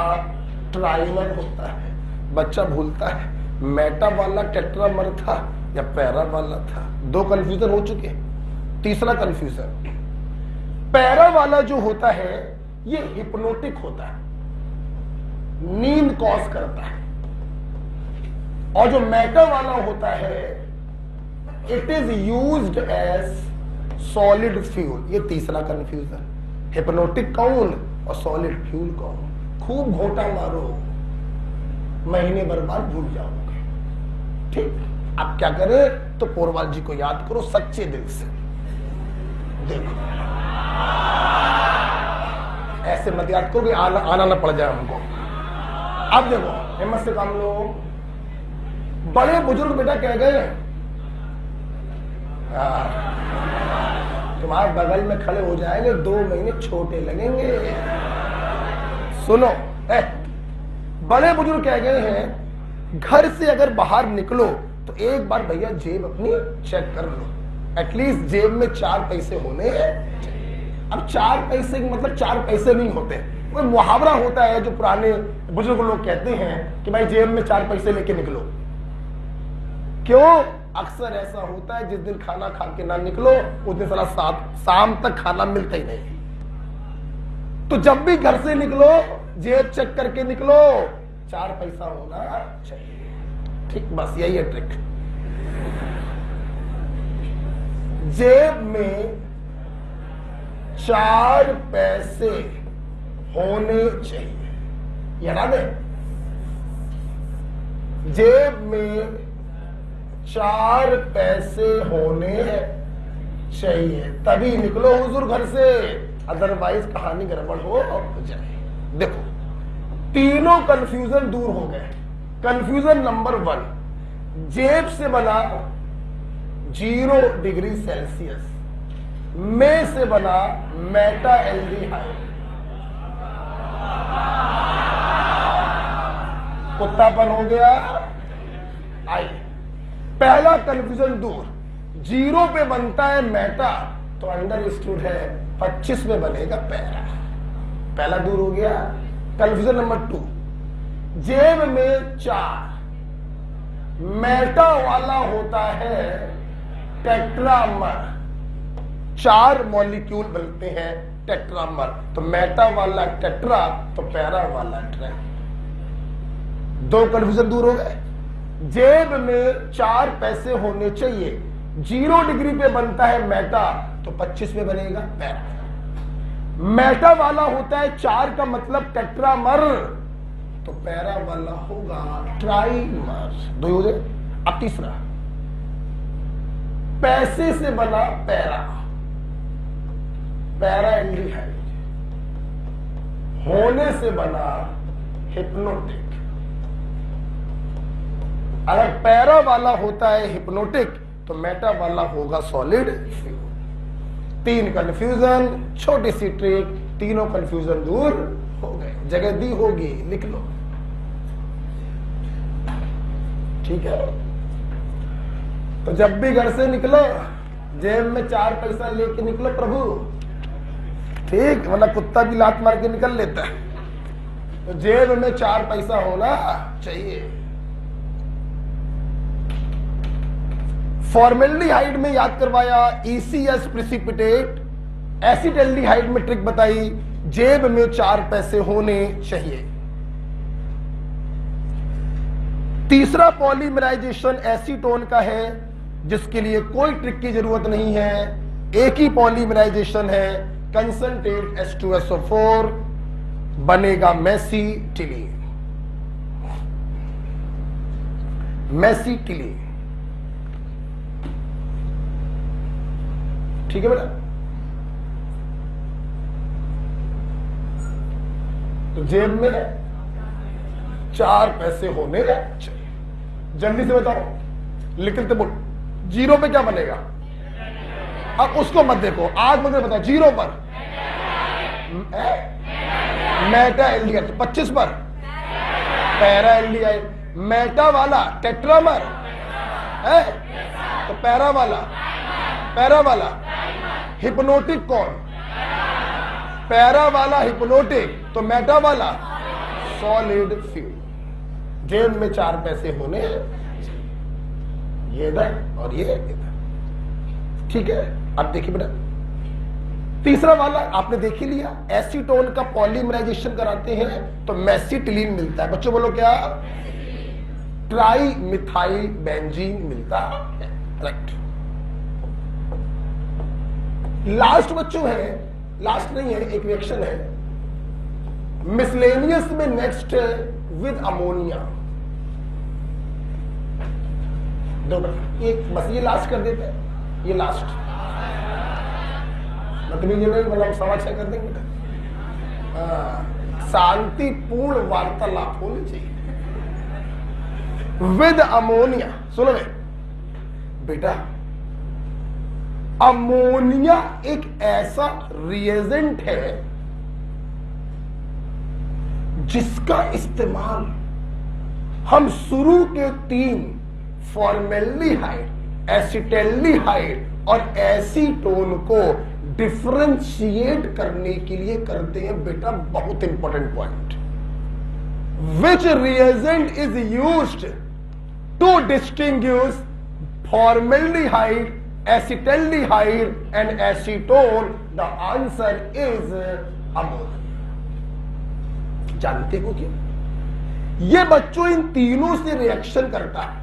ट्राइमर होता है। बच्चा भूलता है मेटा वाला टेट्रामर था या पैरा वाला था। 2 कंफ्यूजन हो चुके। तीसरा कंफ्यूजन, पैरा वाला जो होता है ये हिप्नोटिक होता है, नींद कॉज करता है, और जो मेटा वाला होता है it is used as solid fuel. ये तीसरा कंफ्यूजन, हिप्नोटिक कौन और सॉलिड फ्यूल कौन। खूब घोटा मारो, महीने भर बाद भूल जाओगे। ठीक, अब क्या करें तो पोरवाल जी को याद करो सच्चे दिल से। देखो, ऐसे मत याद करो कि आना ना पड़ जाए हमको। अब देखो, हिम्मत से काम लो। बड़े बुजुर्ग बेटा कह गए, तुम्हारे बगल में खड़े हो जाएंगे, 2 महीने छोटे लगेंगे। सुनो, बड़े बुजुर्ग कह गए हैं घर से अगर बाहर निकलो तो एक बार भैया जेब अपनी चेक कर लो, एटलीस्ट जेब में 4 पैसे होने चाहिए। अब 4 पैसे मतलब 4 पैसे नहीं होते, कोई मुहावरा होता है जो पुराने बुजुर्ग लोग कहते हैं कि भाई जेब में 4 पैसे लेके निकलो। क्यों? अक्सर ऐसा होता है जिस दिन खाना खा के ना निकलो उस दिन साला शाम तक खाना मिलता ही नहीं। तो जब भी घर से निकलो जेब चेक करके निकलो, 4 पैसा होना चाहिए। ठीक, बस यही है ट्रिक। जेब में 4 पैसे होने चाहिए, याद है? जेब में 4 पैसे होने चाहिए तभी निकलो हुजूर घर से, अदरवाइज कहानी गड़बड़ हो जाए। देखो, तीनों कंफ्यूजन दूर हो गए। कंफ्यूजन नंबर 1, जेब से बना 0 डिग्री सेल्सियस में से बना मेटा एल्डिहाइड। कुत्तापन हो गया। आइए, पहला कंफ्यूजन दूर। 0 पे बनता है मेटा तो अंडरस्टूड है 25 में बनेगा पैरा। पहला दूर हो गया। कंफ्यूजन नंबर 2, जेब में 4 मेटा वाला होता है टेट्रामर, 4 मॉलिक्यूल बनते हैं टेट्रामर, तो मेटा वाला टेट्रा तो पैरा वाला ट्रै। 2 कंफ्यूजन दूर हो गए। जेब में 4 पैसे होने चाहिए, 0 डिग्री पे बनता है मेटा तो 25 में बनेगा पैरा। मेटा वाला होता है 4 का मतलब टेट्रामर, तो पैरा वाला होगा ट्राइमर। 2 हो गए। अब तीसरा, पैसे से बना पैरा, पैरा एल्डिहाइड होने से बना हिप्नोटिक। अगर पैरा वाला होता है हिप्नोटिक तो मेटा वाला होगा सॉलिड फ्यूल। 3 कंफ्यूजन, छोटी सी ट्रिक, तीनों कंफ्यूजन दूर हो गए। जगह दी होगी, लिख लो। ठीक है, तो जब भी घर से निकलो जेब में 4 पैसा लेके निकलो प्रभु। ठीक, वरना कुत्ता भी लात मार के निकल लेता है। तो जेब में 4 पैसा होना चाहिए। फॉर्मेल्डिहाइड में याद करवाया ECS प्रेसिपिटेट, एसिटल्डिहाइड में ट्रिक बताई, जेब में 4 पैसे होने चाहिए। तीसरा पॉलीमराइजेशन एसीटोन का है जिसके लिए कोई ट्रिक की जरूरत नहीं है, एक ही पॉलीमराइजेशन है, कंसंट्रेट H2SO4 बनेगा मेसिटिलीन। मेसिटिलीन, ठीक है बेटा। तो जेब में 4 पैसे होने चाहिए। जल्दी से बताओ, लिखते बोल। जीरो पे क्या बनेगा? अब उसको मत देखो, आज मुझे बताओ जीरो पर मेटा एल्डिहाइड, तो 25 पर पैरा एल्डिहाइड, मेटा वाला टेट्रामर है तो पैरा वाला हिप्नोटिक कौन? पैरा वाला हिप्नोटिक, तो मेटा वाला सॉलिड फ्यूल। जेब में 4 पैसे होने, ये इधर और ये इधर, ठीक है। अब देखिए बेटा, तीसरा वाला आपने देख ही लिया, एसीटोन का पॉलीमराइजेशन कराते हैं तो मेसिटिलीन मिलता है। बच्चों बोलो क्या? ट्राई मिथाइल बेंजीन मिलता है, राइट। लास्ट बच्चों है, लास्ट नहीं है, एक रिएक्शन है मिसलेनियस में, नेक्स्ट विद अमोनिया। दो बेटा, एक बस ये लास्ट कर देते हैं, ये लास्ट मतलब समाचार कर देंगे बेटा। शांतिपूर्ण वार्तालाप होनी चाहिए विद अमोनिया। सुनो बेटा, अमोनिया एक ऐसा रिएजेंट है जिसका इस्तेमाल हम शुरू के 3 फॉर्मेल्डिहाइड, एसिटेल्डिहाइड और एसीटोन को डिफरेंशिएट करने के लिए करते हैं बेटा। बहुत important point, which reagent is used to distinguish formaldehyde, acetaldehyde and acetone? The answer is ammonia. जानते हो क्यों? ये बच्चों इन तीनों से रिएक्शन करता है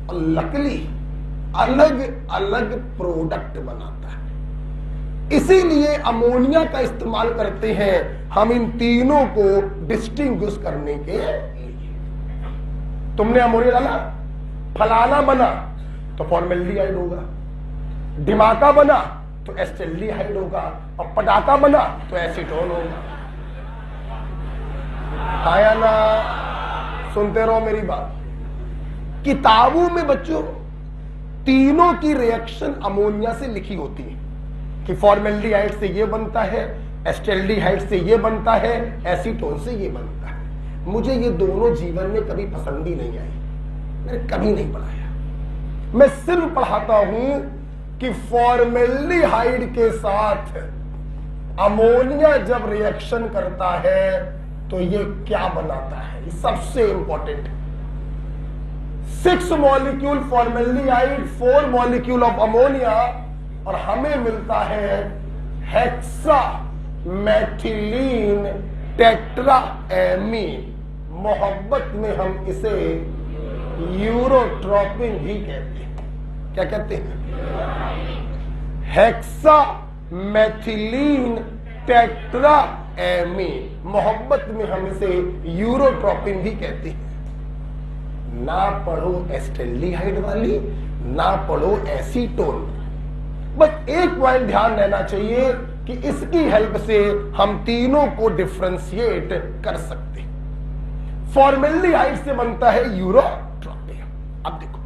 और लकली अलग अलग प्रोडक्ट बनाता है, इसीलिए अमोनिया का इस्तेमाल करते हैं हम इन तीनों को डिस्टिंग्विश करने के लिए। तुमने अमोनिया डाला, फलाना बना तो फॉर्मेल्डिहाइड होगा, ढिमाका बना तो एसिटेल्डिहाइड होगा, और पटाखा बना तो एसीटोन होगा। आया ना? सुनते रहो मेरी बात। किताबों में बच्चों तीनों की रिएक्शन अमोनिया से लिखी होती है कि फॉर्मेल्डिहाइड से ये बनता है, एसिटेल्डिहाइड से ये बनता है, एसीटोन से ये बनता है। मुझे ये दोनों जीवन में कभी पसंद ही नहीं आई, मैंने कभी नहीं पढ़ाया। मैं सिर्फ पढ़ाता हूं कि फॉर्मेल्डिहाइड के साथ अमोनिया जब रिएक्शन करता है तो ये क्या बनाता है, ये सबसे इंपॉर्टेंट है। 6 molecule formaldehyde, 4 molecule of ammonia, और हमें मिलता है हेक्सा मेथिलीन टेट्राएमीन। मोहब्बत में हम इसे यूरोट्रोपिन भी कहते हैं। क्या कहते हैं? Hexa methylene tetraammine. मोहब्बत में हम इसे यूरोट्रोपिन भी कहते हैं। ना पढ़ो एसिटेल्डिहाइड वाली, ना पढ़ो एसीटोन। बस एक पॉइंट ध्यान रहना चाहिए कि इसकी हेल्प से हम तीनों को डिफरेंशिएट कर सकते हैं। फॉर्मेल्डिहाइड से बनता है यूरोट्रोपिन। अब देखो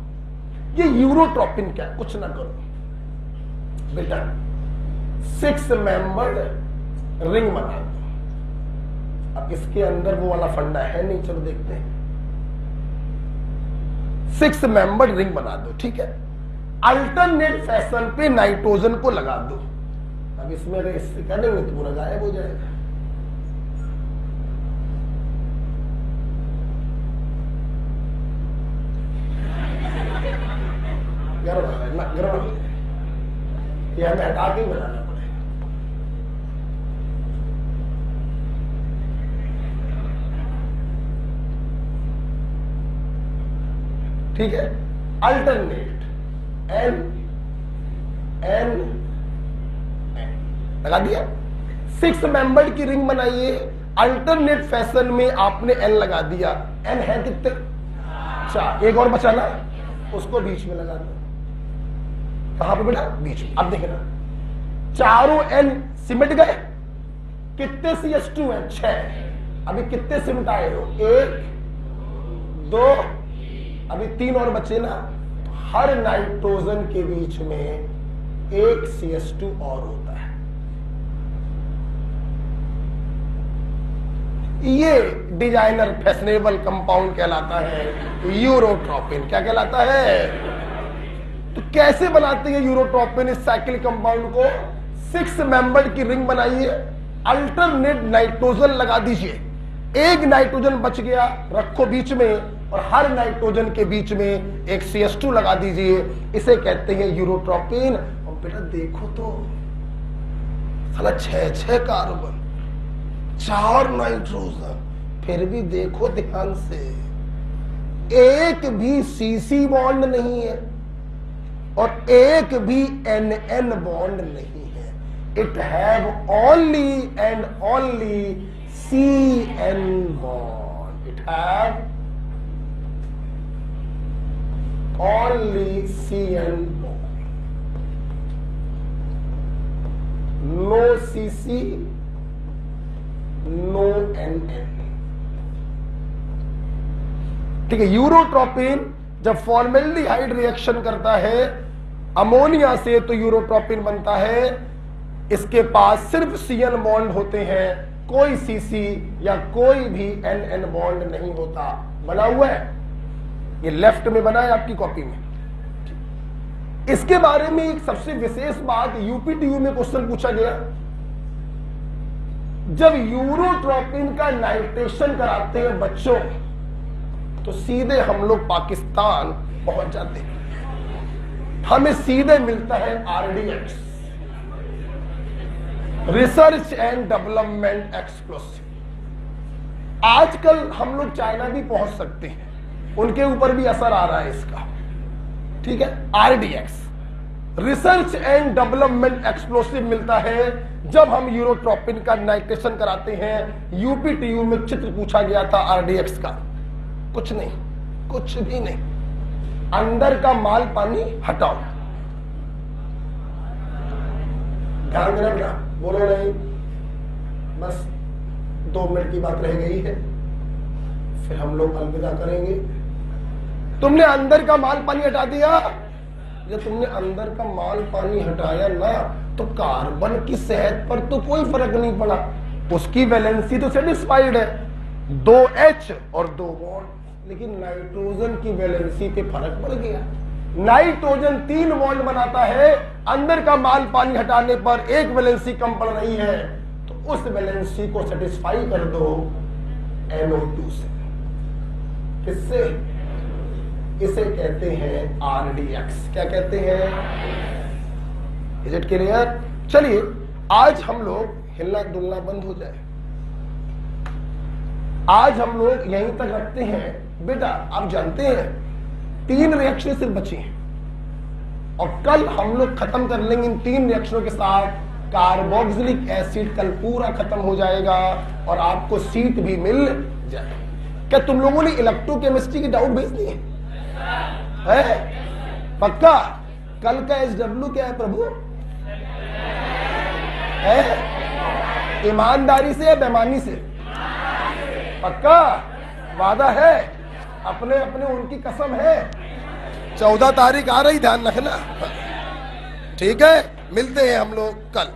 ये यूरोट्रोपिन क्या है, कुछ ना करो बेटा, 6 मेंबर्ड रिंग बना दो। अब इसके अंदर वो वाला फंडा है नहीं, चलो देखते हैं। 6 मेंबर्ड रिंग बना दो, ठीक है। अल्टरनेट फैशन पे नाइट्रोजन को लगा दो। अब इसमें अगर इससे करेंगे तो पूरा गायब हो जाएगा। गड़बड़ ये हमें हटा के बनाना पड़ेगा। ठीक है, अल्टरनेट एन एन लगा दिया। 6 मेंबर की रिंग बनाइए, अल्टरनेट फैशन में आपने एन लगा दिया। एन है कितने? 4। एक और बचा ना, उसको बीच में लगा दो। कहां पे बेटा? बीच में। अब देखना, चारों एन सिमट गए। कितने CH2 है? 6। अभी कितने सिमटाए हो? 1 2, अभी 3 और बचे ना। हर नाइट्रोजन के बीच में एक CH2 और होता है। ये डिजाइनर फैशनेबल कंपाउंड कहलाता है यूरोट्रोपिन। क्या कहलाता है? तो कैसे बनाते हैं यूरोट्रोपिन इस साइक्लिक कंपाउंड को? 6 मेंबर की रिंग बनाइए, अल्टरनेट नाइट्रोजन लगा दीजिए। एक नाइट्रोजन बच गया, रखो बीच में, और हर नाइट्रोजन के बीच में एक CH2 लगा दीजिए। इसे कहते हैं यूरोट्रोपिन। और बेटा देखो तो साला 6 कार्बन, 4 नाइट्रोजन, फिर भी देखो ध्यान से, एक भी CC बॉन्ड नहीं है और एक भी NN बॉन्ड नहीं है। It have only and only CN bond. It have only CN bond, no CC, no NN। ठीक है, यूरोट्रोपिन जब फॉर्मेल्डिहाइड रिएक्शन करता है अमोनिया से तो यूरोट्रोपिन बनता है। इसके पास सिर्फ CN बॉन्ड होते हैं, कोई CC या कोई भी NN बॉन्ड नहीं होता। बना हुआ है, ये लेफ्ट में बना है आपकी कॉपी में। इसके बारे में एक सबसे विशेष बात, यूपीटीयू में क्वेश्चन पूछा गया, जब यूरोट्रोपिन का नाइट्रेशन कराते हैं बच्चों तो सीधे हम लोग पाकिस्तान पहुंच जाते हैं। हमें सीधे मिलता है RDX, research and development explosive. आजकल हम लोग चाइना भी पहुंच सकते हैं, उनके ऊपर भी असर आ रहा है इसका। ठीक है, RDX, research and development explosive मिलता है जब हम यूरोट्रोपिन का नाइट्रेशन कराते हैं। यूपीटीयू में चित्र पूछा गया था RDX का, कुछ नहीं, कुछ भी नहीं। अंदर का माल पानी हटाओ, ध्यान देना बेटा, बोलो नहीं। बस 2 मिनट की बात रह गई है, फिर हम लोग अलविदा करेंगे। तुमने अंदर का माल पानी हटा दिया। जब तुमने अंदर का माल पानी हटाया ना, तो कार्बन की सेहत पर तो कोई फर्क नहीं पड़ा, उसकी वैलेंसी तो सेटिस्फाइड है, 2H और 2 बॉन्ड। लेकिन नाइट्रोजन की वैलेंसी पे फर्क पड़ गया। नाइट्रोजन 3 बॉन्ड बनाता है, अंदर का माल पानी हटाने पर एक वैलेंसी कम पड़ रही है, तो उस वैलेंसी को सेटिस्फाई कर दो NO2 से। किससे? इसे कहते हैं RDX। क्या कहते हैं? Is it clear? चलिए आज हम लोग हिलना डुलना बंद हो जाए, आज हम लोग यहीं तक रखते हैं। बेटा आप जानते हैं 3 रिएक्शन सिर्फ बची हैं और कल हम लोग खत्म कर लेंगे इन 3 रिएक्शनों के साथ। कार्बोक्सिलिक एसिड कल पूरा खत्म हो जाएगा और आपको सीट भी मिल जाएगी। क्या तुम लोगों ने इलेक्ट्रोकेमिस्ट्री की डाउट भेज दिए है? पक्का? कल का SW क्या है प्रभु? है ईमानदारी से या बेईमानी से? पक्का? वादा है? अपने अपने उनकी कसम है। 14 तारीख आ रही, ध्यान रखना। ठीक है, मिलते हैं हम लोग कल।